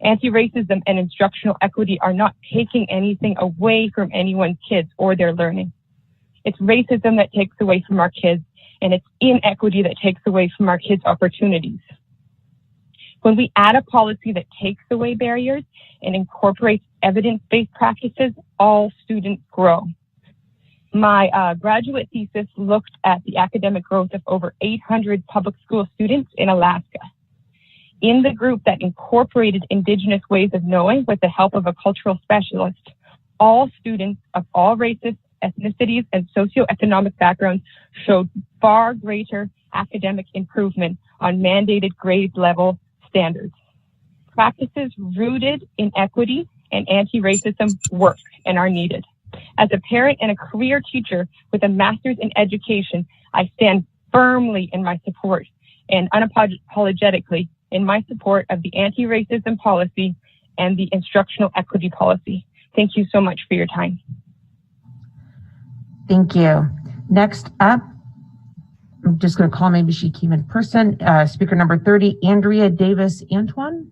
anti-racism and instructional equity are not taking anything away from anyone's kids or their learning. It's racism that takes away from our kids, and it's inequity that takes away from our kids' opportunities. When we add a policy that takes away barriers and incorporates evidence-based practices, all students grow. My graduate thesis looked at the academic growth of over 800 public school students in Alaska. In the group that incorporated Indigenous ways of knowing with the help of a cultural specialist, all students of all races, ethnicities, and socioeconomic backgrounds showed far greater academic improvement on mandated grade level standards. Practices rooted in equity and anti-racism work and are needed. As a parent and a career teacher with a master's in education, I stand firmly in my support and unapologetically in my support of the anti-racism policy and the instructional equity policy. Thank you so much for your time. Thank you. Next up, I'm just going to call, maybe she came in person, speaker number 30, Andrea Davis Antoine,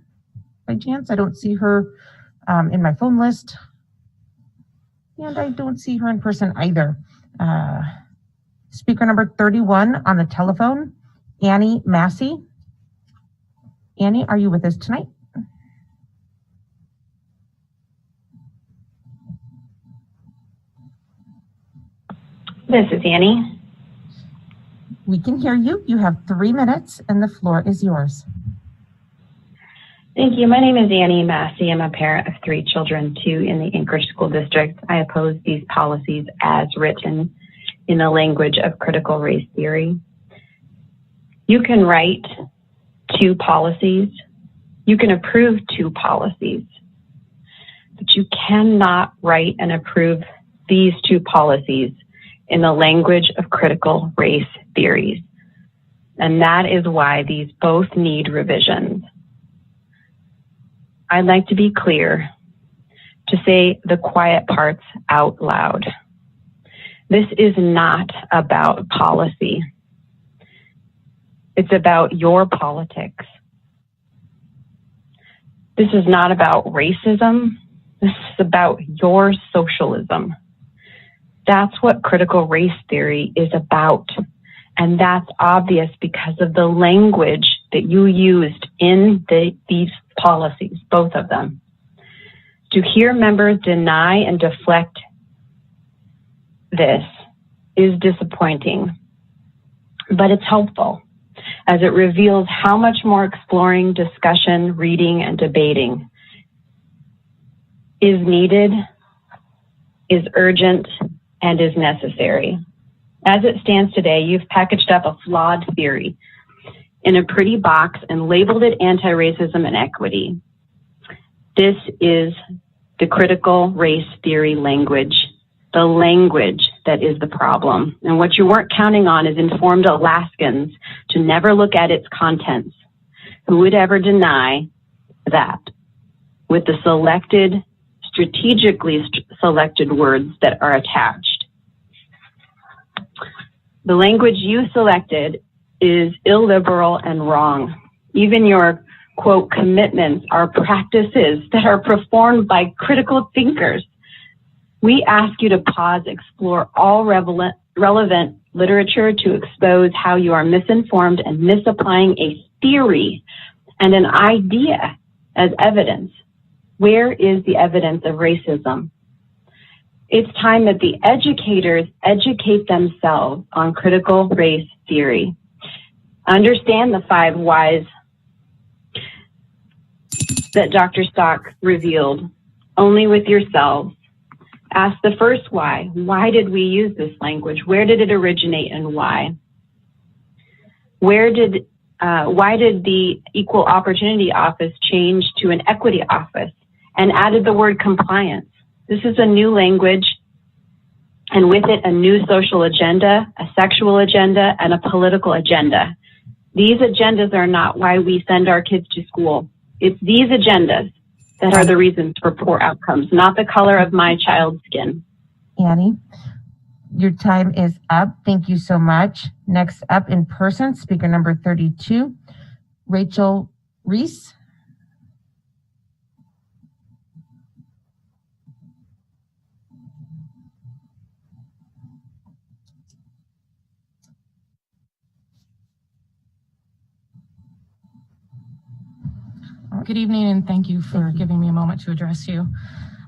by chance. I don't see her in my phone list. And I don't see her in person either. Speaker number 31 on the telephone, Annie Massey. Annie, are you with us tonight? This is Annie. We can hear you. You have 3 minutes and the floor is yours. Thank you. My name is Annie Massey. I'm a parent of 3 children, 2 in the Anchorage School District. I oppose these policies as written in the language of critical race theory. You can write 2 policies. You can approve 2 policies, but you cannot write and approve these 2 policies in the language of critical race theories. And that is why these both need revisions. I'd like to be clear, to say the quiet parts out loud. This is not about policy. It's about your politics. This is not about racism. This is about your socialism. That's what critical race theory is about. And that's obvious because of the language that you used in these policies, both of them. To hear members deny and deflect this is disappointing, but it's helpful as it reveals how much more exploring, discussion, reading, and debating is needed, is urgent, and is necessary. As it stands today, you've packaged up a flawed theory in a pretty box and labeled it anti-racism and equity. This is the critical race theory language, the language that is the problem. And what you weren't counting on is informed Alaskans to never look at its contents. Who would ever deny that with the selected, strategically selected words that are attached? The language you selected is illiberal and wrong. Even your, quote, commitments are practices that are performed by critical thinkers. We ask you to pause, explore all relevant literature to expose how you are misinformed and misapplying a theory and an idea as evidence. Where is the evidence of racism? It's time that the educators educate themselves on critical race theory. Understand the 5 whys that Dr. Stock revealed only with yourselves. Ask the first why. Why did we use this language? Where did it originate and why? Why did the Equal Opportunity Office change to an Equity Office and added the word compliance? This is a new language, and with it, a new social agenda, a sexual agenda, and a political agenda. These agendas are not why we send our kids to school. It's these agendas that are the reasons for poor outcomes, not the color of my child's skin. Annie, your time is up. Thank you so much. Next up in person, speaker number 32, Rachel Reese. Good evening, and thank you for giving me a moment to address you.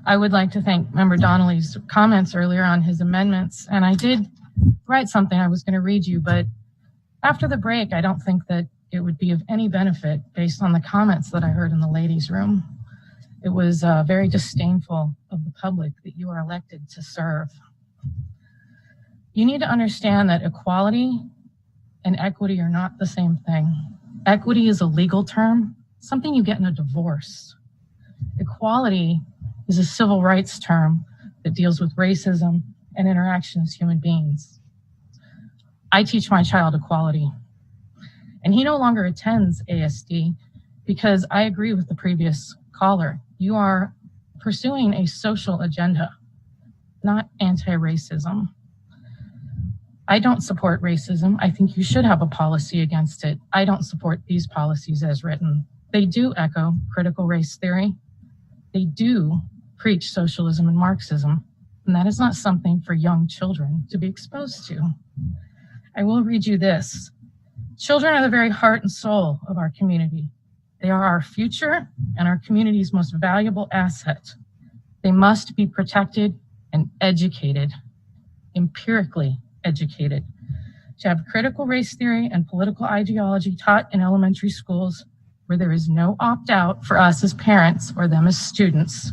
I would like to thank Member Donnelly's comments earlier on his amendments, and I did write something I was going to read you, but after the break, I don't think that it would be of any benefit based on the comments that I heard in the ladies' room. It was very disdainful of the public that you are elected to serve. You need to understand that equality and equity are not the same thing. Equity is a legal term, something you get in a divorce. Equality is a civil rights term that deals with racism and interaction as human beings. I teach my child equality, and he no longer attends ASD because I agree with the previous caller. You are pursuing a social agenda, not anti-racism. I don't support racism. I think you should have a policy against it. I don't support these policies as written. They do echo critical race theory. They do preach socialism and Marxism, and that is not something for young children to be exposed to. I will read you this. Children are the very heart and soul of our community. They are our future and our community's most valuable asset. They must be protected and educated, empirically educated. To have critical race theory and political ideology taught in elementary schools where there is no opt-out for us as parents or them as students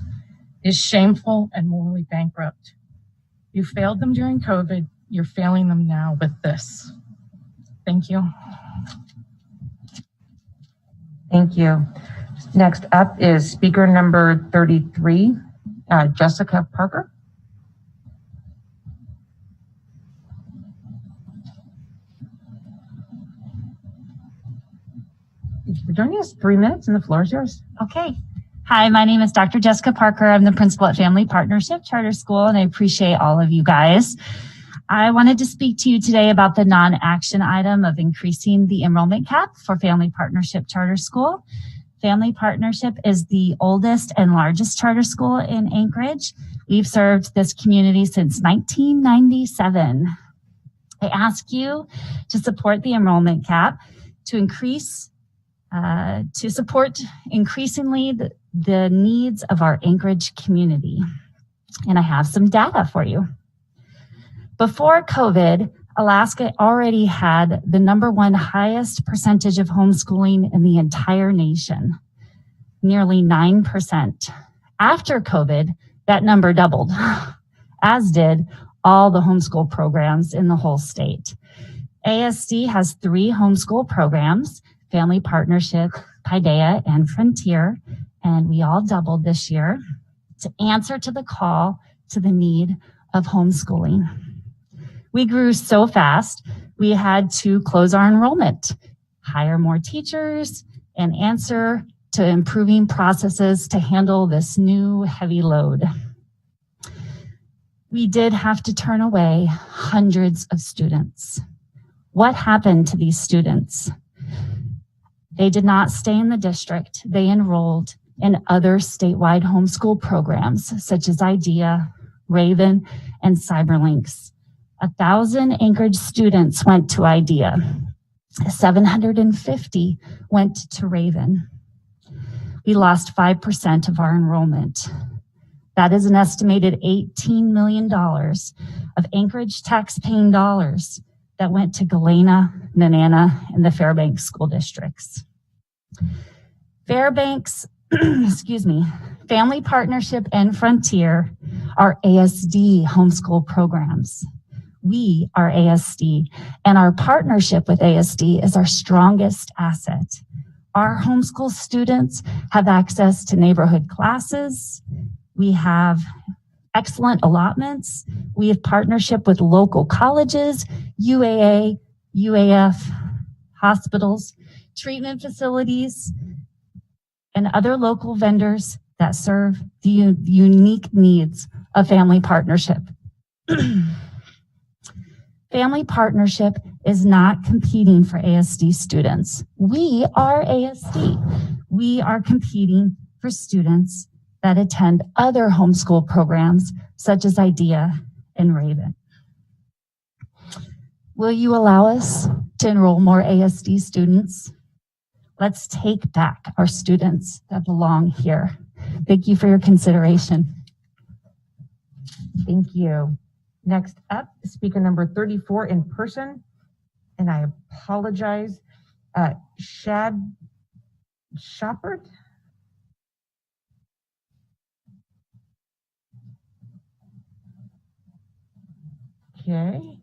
is shameful and morally bankrupt. You failed them during COVID. You're failing them now with this. Thank you. Thank you. Next up is speaker number 33, Jessica Parker. Thank you for joining us. 3 minutes and the floor is yours. Okay. Hi, my name is Dr. Jessica Parker. I'm the principal at Family Partnership Charter School, and I appreciate all of you guys. I wanted to speak to you today about the non-action item of increasing the enrollment cap for Family Partnership Charter School. Family Partnership is the oldest and largest charter school in Anchorage. We've served this community since 1997. I ask you to support the enrollment cap to support increasingly the needs of our Anchorage community. And I have some data for you. Before COVID, Alaska already had the #1 highest percentage of homeschooling in the entire nation, nearly 9%. After COVID, that number doubled, as did all the homeschool programs in the whole state. ASD has 3 homeschool programs, Family Partnership, Paideia, and Frontier, and we all doubled this year to answer to the call to the need of homeschooling. We grew so fast, we had to close our enrollment, hire more teachers, and answer to improving processes to handle this new heavy load. We did have to turn away hundreds of students. What happened to these students? They did not stay in the district. They enrolled in other statewide homeschool programs such as IDEA, Raven, and Cyberlinks. 1,000 Anchorage students went to IDEA. 750 went to Raven. We lost 5% of our enrollment. That is an estimated $18 million of Anchorage tax-paying dollars that went to Galena, Nenana, and the Fairbanks school districts. Fairbanks, Family Partnership and Frontier are ASD homeschool programs. We are ASD, and our partnership with ASD is our strongest asset. Our homeschool students have access to neighborhood classes. We have excellent allotments. We have partnership with local colleges, UAA, UAF, hospitals, treatment facilities, and other local vendors that serve the unique needs of Family Partnership. Family Partnership is not competing for ASD students. We are ASD. We are competing for students that attend other homeschool programs such as IDEA and Raven. Will you allow us to enroll more ASD students? Let's take back our students that belong here. Thank you for your consideration. Thank you. Next up, speaker number 34 in person, and I apologize, Shad Shoppard. Okay.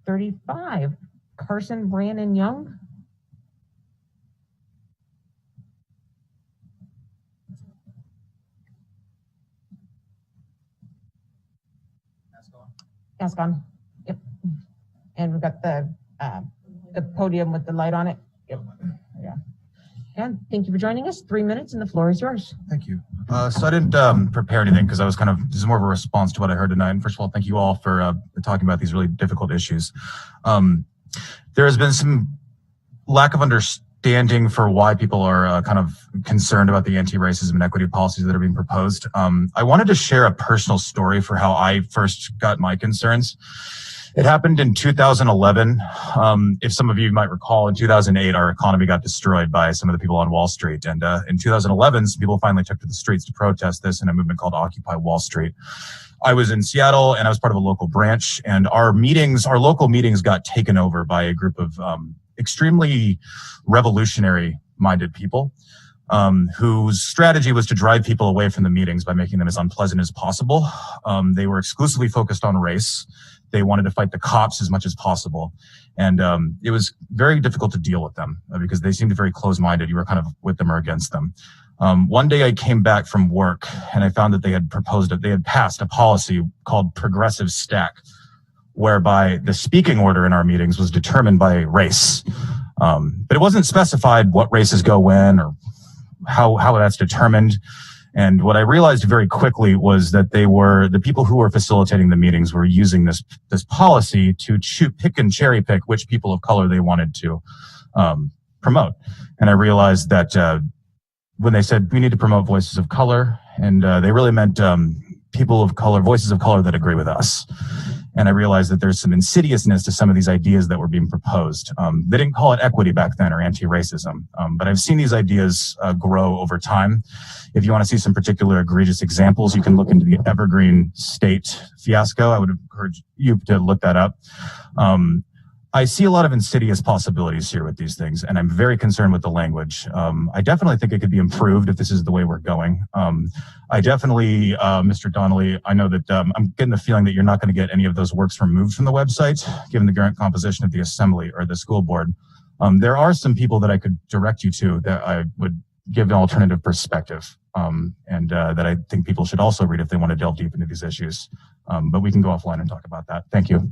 35, Carson Brandon Young. Gascon. Yep. And we've got the podium with the light on it. Yep. Yeah. And thank you for joining us. 3 minutes and the floor is yours. Thank you. So I didn't prepare anything because I was this is more of a response to what I heard tonight. And first of all, thank you all for talking about these really difficult issues. There has been some lack of understanding for why people are kind of concerned about the anti-racism and equity policies that are being proposed. I wanted to share a personal story for how I first got my concerns. It happened in 2011. If some of you might recall, in 2008, our economy got destroyed by some of the people on Wall Street. And in 2011, some people finally took to the streets to protest this in a movement called Occupy Wall Street. I was in Seattle and I was part of a local branch, and our local meetings got taken over by a group of extremely revolutionary minded people whose strategy was to drive people away from the meetings by making them as unpleasant as possible. They were exclusively focused on race. They wanted to fight the cops as much as possible. And it was very difficult to deal with them because they seemed very close-minded. You were kind of with them or against them. One day I came back from work and I found that they had passed a policy called progressive stack, whereby the speaking order in our meetings was determined by race. But it wasn't specified what races go when or how that's determined. And what I realized very quickly was that the people who were facilitating the meetings were using this policy to pick and cherry pick which people of color they wanted to promote. And I realized that when they said we need to promote voices of color, and they really meant people of color, voices of color that agree with us. And I realized that there's some insidiousness to some of these ideas that were being proposed. They didn't call it equity back then or anti-racism, but I've seen these ideas grow over time. If you want to see some particular egregious examples, you can look into the Evergreen State fiasco. I would encourage you to look that up. I see a lot of insidious possibilities here with these things, and I'm very concerned with the language. I definitely think it could be improved if this is the way we're going. I definitely, Mr. Donnelly, I know that I'm getting the feeling that you're not going to get any of those works removed from the website, given the current composition of the assembly or the school board. There are some people that I could direct you to that I would give an alternative perspective, and that I think people should also read if they want to delve deep into these issues. But we can go offline and talk about that. Thank you.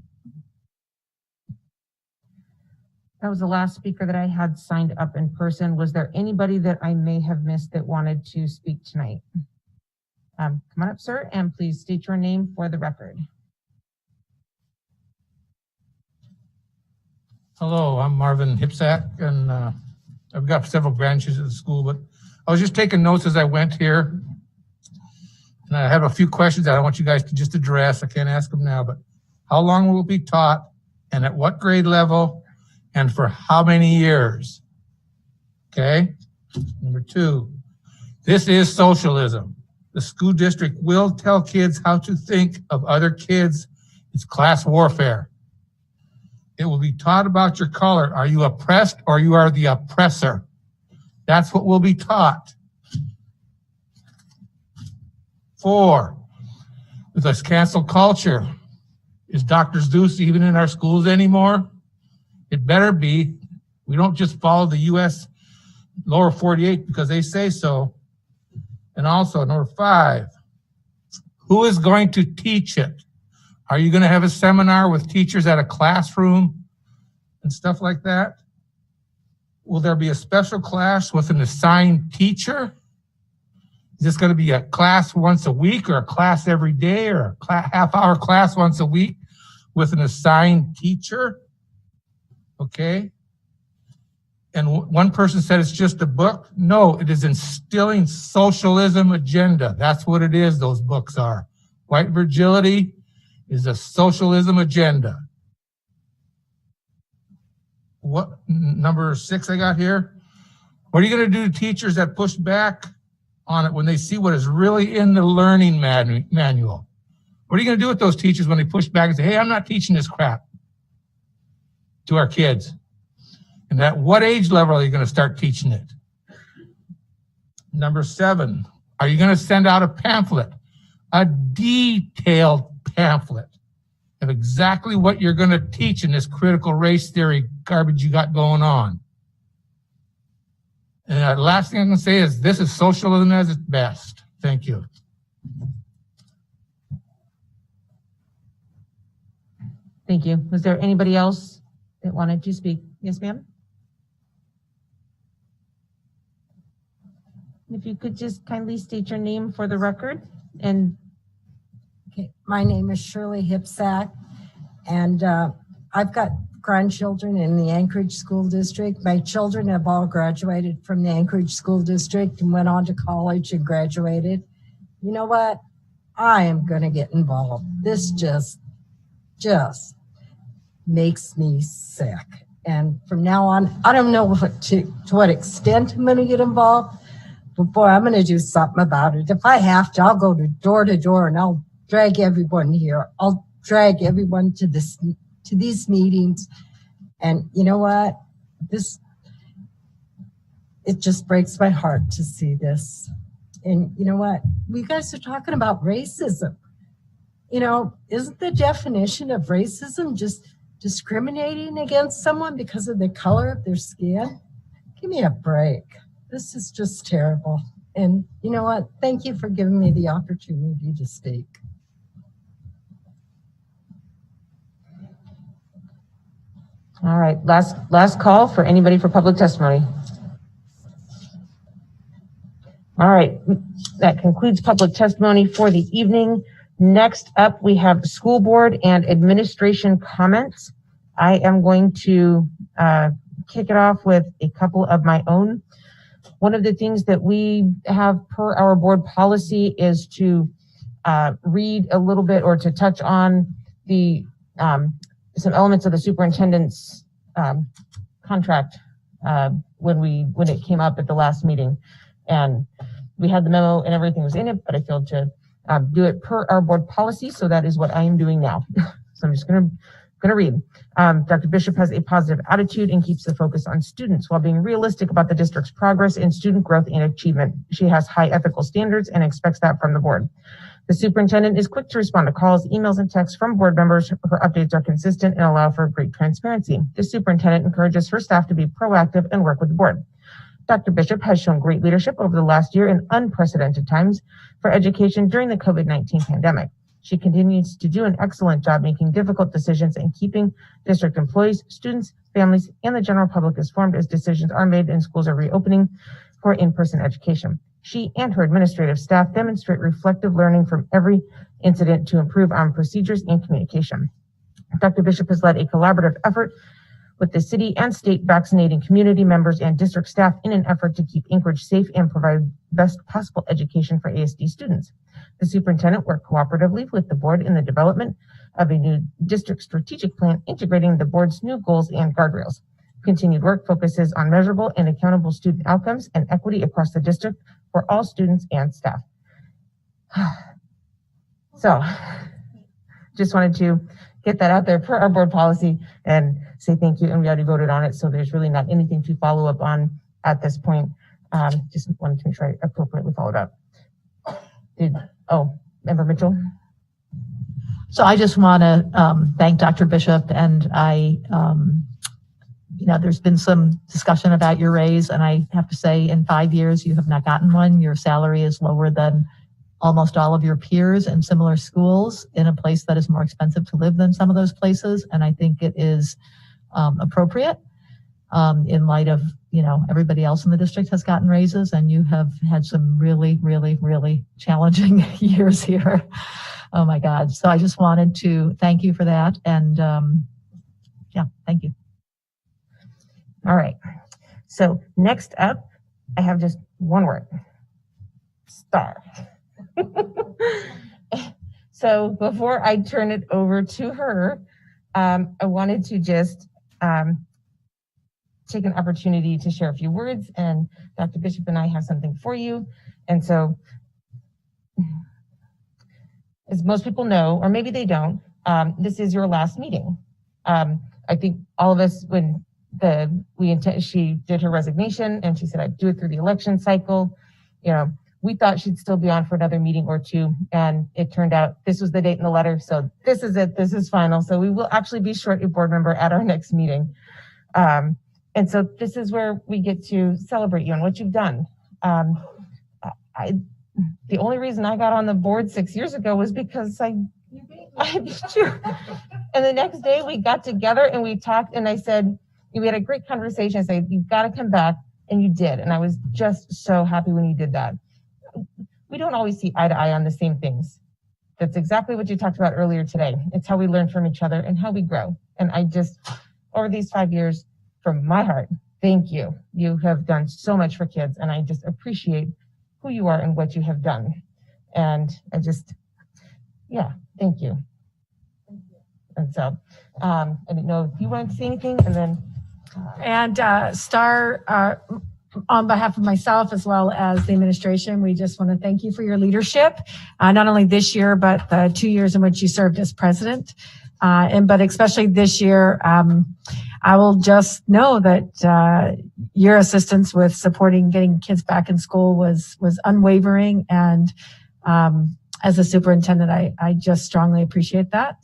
That was the last speaker that I had signed up in person. Was there anybody that I may have missed that wanted to speak tonight? Come on up, sir, and please state your name for the record. Hello, I'm Marvin Hipsack, and I've got several branches at the school, but I was just taking notes as I went here. And I have a few questions that I want you guys to just address. I can't ask them now, but how long will it be taught, and at what grade level, and for how many years? Okay. Number 2, this is socialism. The school district will tell kids how to think of other kids. It's class warfare. It will be taught about your color. Are you oppressed or you are the oppressor? That's what will be taught. 4, with this cancel culture, is Dr. Zeus even in our schools anymore? It better be. We don't just follow the U.S. lower 48 because they say so. And also, number 5, who is going to teach it? Are you going to have a seminar with teachers at a classroom and stuff like that? Will there be a special class with an assigned teacher? Is this going to be a class once a week or a class every day or a half-hour class once a week with an assigned teacher? Okay. And one person said it's just a book. No, it is instilling socialism agenda. That's what it is, those books are. White Fragility is a socialism agenda. What, number 6 I got here? What are you going to do to teachers that push back on it when they see what is really in the learning manual? What are you going to do with those teachers when they push back and say, hey, I'm not teaching this crap to our kids? And at what age level are you going to start teaching it? Number 7, are you going to send out a pamphlet, a detailed pamphlet of exactly what you're going to teach in this critical race theory garbage you got going on? And the last thing I'm going to say is this is socialism at its best. Thank you. Thank you. Was there anybody else that wanted to speak? Yes, ma'am. If you could just kindly state your name for the record. And okay, my name is Shirley Hipsack, and I've got grandchildren in the Anchorage School District. My children have all graduated from the Anchorage School District and went on to college and graduated. You know what? I am going to get involved. This just makes me sick. And from now on, I don't know to what extent I'm going to get involved, but boy, I'm going to do something about it. If I have to, I'll go to door and I'll drag everyone here. I'll drag everyone to these meetings. And you know what? It just breaks my heart to see this. And you know what? We guys are talking about racism. You know, isn't the definition of racism just discriminating against someone because of the color of their skin? Give me a break. This is just terrible. And you know what? Thank you for giving me the opportunity to speak. All right, last call for anybody for public testimony. All right, that concludes public testimony for the evening. Next up, we have school board and administration comments. I am going to kick it off with a couple of my own. One of the things that we have per our board policy is to read a little bit or to touch on the some elements of the superintendent's contract when it came up at the last meeting. And we had the memo and everything was in it, but I failed to do it per our board policy. So that is what I am doing now. So I'm just gonna read. Dr. Bishop has a positive attitude and keeps the focus on students while being realistic about the district's progress in student growth and achievement. She has high ethical standards and expects that from the board. The superintendent is quick to respond to calls, emails, and texts from board members. Her updates are consistent and allow for great transparency. The superintendent encourages her staff to be proactive and work with the board. Dr. Bishop has shown great leadership over the last year in unprecedented times for education during the COVID-19 pandemic. She continues to do an excellent job making difficult decisions and keeping district employees, students, families, and the general public informed as decisions are made and schools are reopening for in-person education. She and her administrative staff demonstrate reflective learning from every incident to improve on procedures and communication. Dr. Bishop has led a collaborative effort with the city and state vaccinating community members and district staff in an effort to keep Anchorage safe and provide best possible education for ASD students. The superintendent worked cooperatively with the board in the development of a new district strategic plan integrating the board's new goals and guardrails. Continued work focuses on measurable and accountable student outcomes and equity across the district for all students and staff. So, just wanted to get that out there per our board policy and say thank you. And we already voted on it, so there's really not anything to follow up on at this point. Just wanted to make sure I appropriately followed up. Member Mitchell. So I just want to thank Dr. Bishop, and there's been some discussion about your raise, and I have to say in 5 years, you have not gotten one. Your salary is lower than almost all of your peers in similar schools in a place that is more expensive to live than some of those places. And I think it is appropriate in light of, everybody else in the district has gotten raises, and you have had some really, really, really challenging years here. Oh my God. So I just wanted to thank you for that. And thank you. All right. So next up, I have just one word: star. So before I turn it over to her, I wanted to just take an opportunity to share a few words, and Dr. Bishop and I have something for you. And so, as most people know, or maybe they don't, this is your last meeting. I think all of us, when she did her resignation and she said I'd do it through the election cycle, we thought she'd still be on for another meeting or two, and it turned out this was the date in the letter, so this is it, this is final. So we will actually be short a board member at our next meeting. And so this is where we get to celebrate you and what you've done. The only reason I got on the board 6 years ago was because I beat you. And the next day we got together and we talked, and I said, we had a great conversation. I said, you've got to come back, and you did. And I was just so happy when you did that. We don't always see eye to eye on the same things. That's exactly what you talked about earlier today. It's how we learn from each other and how we grow. And I just over these 5 years from my heart. Thank you. You have done so much for kids, and I just appreciate who you are and what you have done. And I just, yeah, thank you. And so, I didn't know if you wanted to say anything, and then. Star, on behalf of myself as well as the administration, we just want to thank you for your leadership, not only this year, but the 2 years in which you served as president. But especially this year, I will just know that your assistance with supporting getting kids back in school was unwavering. And as a superintendent, I just strongly appreciate that.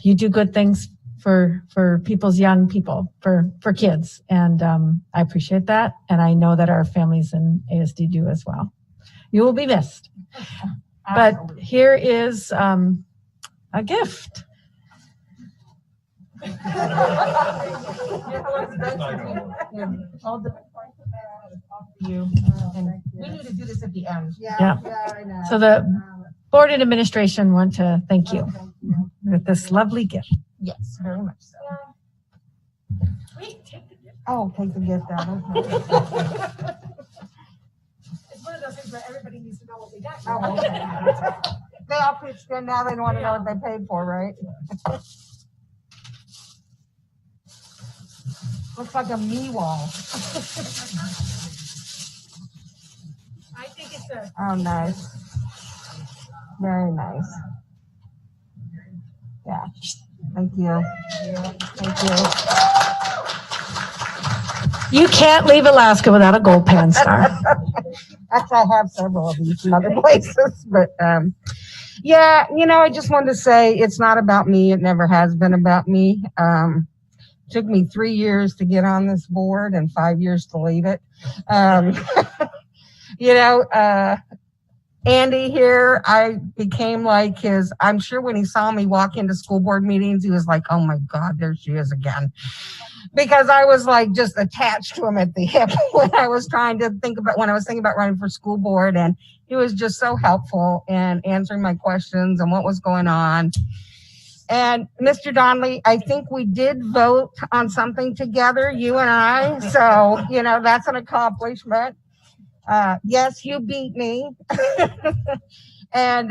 You do good things for people's young people, for kids. And I appreciate that. And I know that our families in ASD do as well. You will be missed. But here is a gift. You. And we need to do this at the end. Yeah. So the board and administration want to thank you with this lovely gift. Yes, very much so. Wait, take the gift. Oh, take the gift out. Okay. It's one of those things where everybody needs to know what we got. Oh, okay. They all pitched in, now they want to know what they paid for, right? Looks like a me wall. I think it's a. Oh, nice. Very nice. Yeah. Thank you. Thank you. You can't leave Alaska without a gold pan, Star. Actually, I have several of these in other places, but yeah, you know, I just wanted to say it's not about me. It never has been about me. Took me 3 years to get on this board and 5 years to leave it. You know, Andy here, I became like his, I'm sure when he saw me walk into school board meetings, he was like, oh my God, there she is again. Because I was like just attached to him at the hip when I was trying to think about, when I was thinking about running for school board. And he was just so helpful in answering my questions and what was going on. And Mr. Donnelly, I think we did vote on something together, you and I. So, you know, that's an accomplishment. Yes, you beat me. And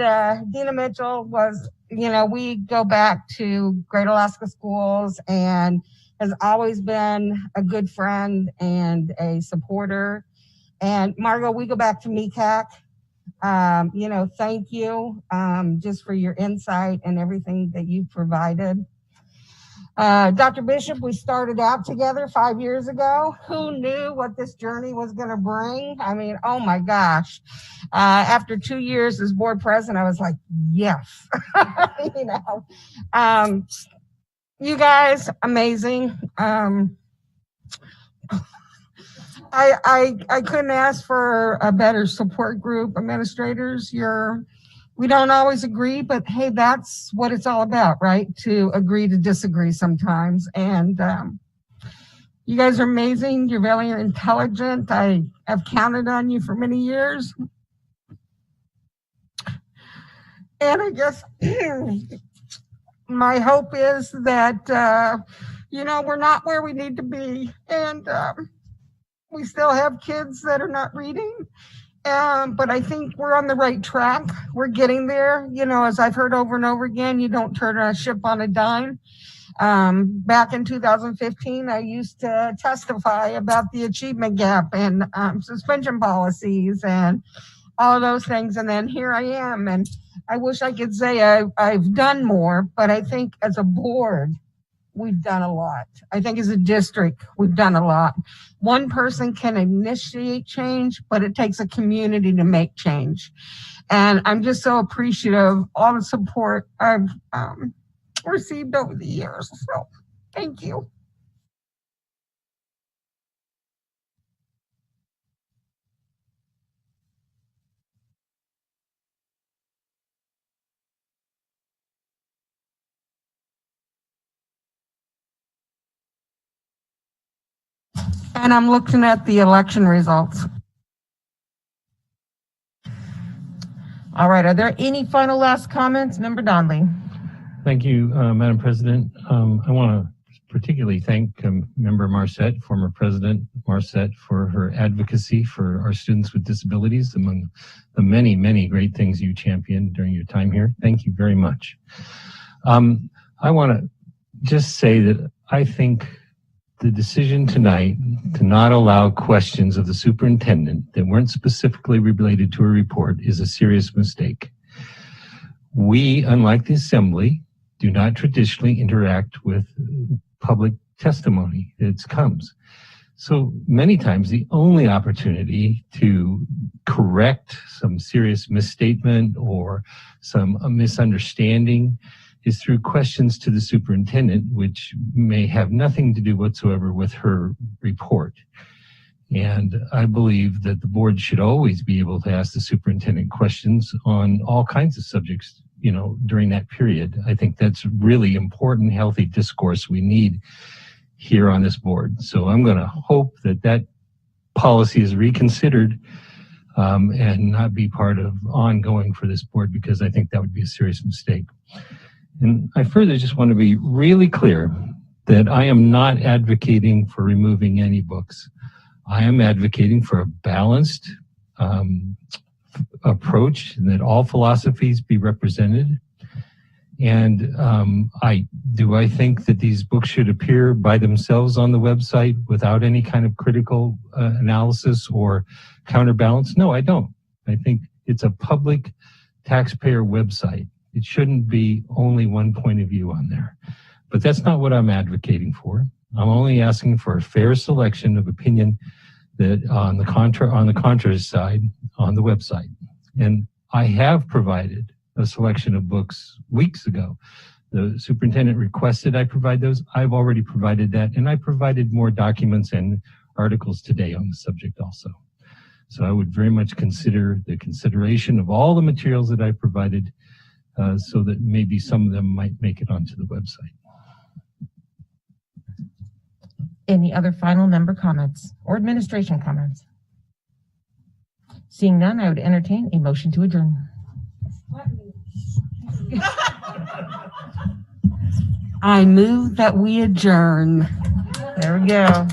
Dina Mitchell was, you know, we go back to Great Alaska Schools and has always been a good friend and a supporter. And Margot, we go back to MECAC. You know, thank you just for your insight and everything that you've provided. Dr. Bishop, we started out together 5 years ago. Who knew what this journey was going to bring? I mean, oh my gosh. After 2 years as board president, I was like, yes. You know, you guys, amazing. I couldn't ask for a better support group. Administrators, we don't always agree, but hey, that's what it's all about, right? To agree to disagree sometimes. And you guys are amazing. You're very intelligent. I have counted on you for many years. And I guess my hope is that, you know, we're not where we need to be. And we still have kids that are not reading. But I think we're on the right track. We're getting there. You know, as I've heard over and over again, you don't turn a ship on a dime. Back in 2015, I used to testify about the achievement gap and suspension policies and all of those things. And then here I am. And I wish I could say I've done more, but I think as a board, we've done a lot. I think as a district, we've done a lot. One person can initiate change, but it takes a community to make change. And I'm just so appreciative of all the support I've received over the years. So thank you. And I'm looking at the election results. All right, are there any final last comments? Member Donnelly. Thank you, Madam President. I want to particularly thank Member Marcette, former President Marcette, for her advocacy for our students with disabilities, among the many, many great things you championed during your time here. Thank you very much. I want to just say that I think the decision tonight to not allow questions of the superintendent that weren't specifically related to a report is a serious mistake. We, unlike the Assembly, do not traditionally interact with public testimony that comes. So many times the only opportunity to correct some serious misstatement or some misunderstanding is through questions to the superintendent, which may have nothing to do whatsoever with her report. And I believe that the board should always be able to ask the superintendent questions on all kinds of subjects, during that period. I think that's really important, healthy discourse we need here on this board. So I'm going to hope that that policy is reconsidered and not be part of ongoing for this board, because I think that would be a serious mistake. And I further just want to be really clear that I am not advocating for removing any books. I am advocating for a balanced approach and that all philosophies be represented. And I think that these books should appear by themselves on the website without any kind of critical analysis or counterbalance? No, I don't. I think it's a public taxpayer website. It shouldn't be only one point of view on there. But that's not what I'm advocating for. I'm only asking for a fair selection of opinion that on the contrary side on the website. And I have provided a selection of books weeks ago. The superintendent requested I provide those. I've already provided that, and I provided more documents and articles today on the subject also. So I would very much consider the consideration of all the materials that I provided so that maybe some of them might make it onto the website. Any other final member comments or administration comments? Seeing none, I would entertain a motion to adjourn. I move that we adjourn. There we go.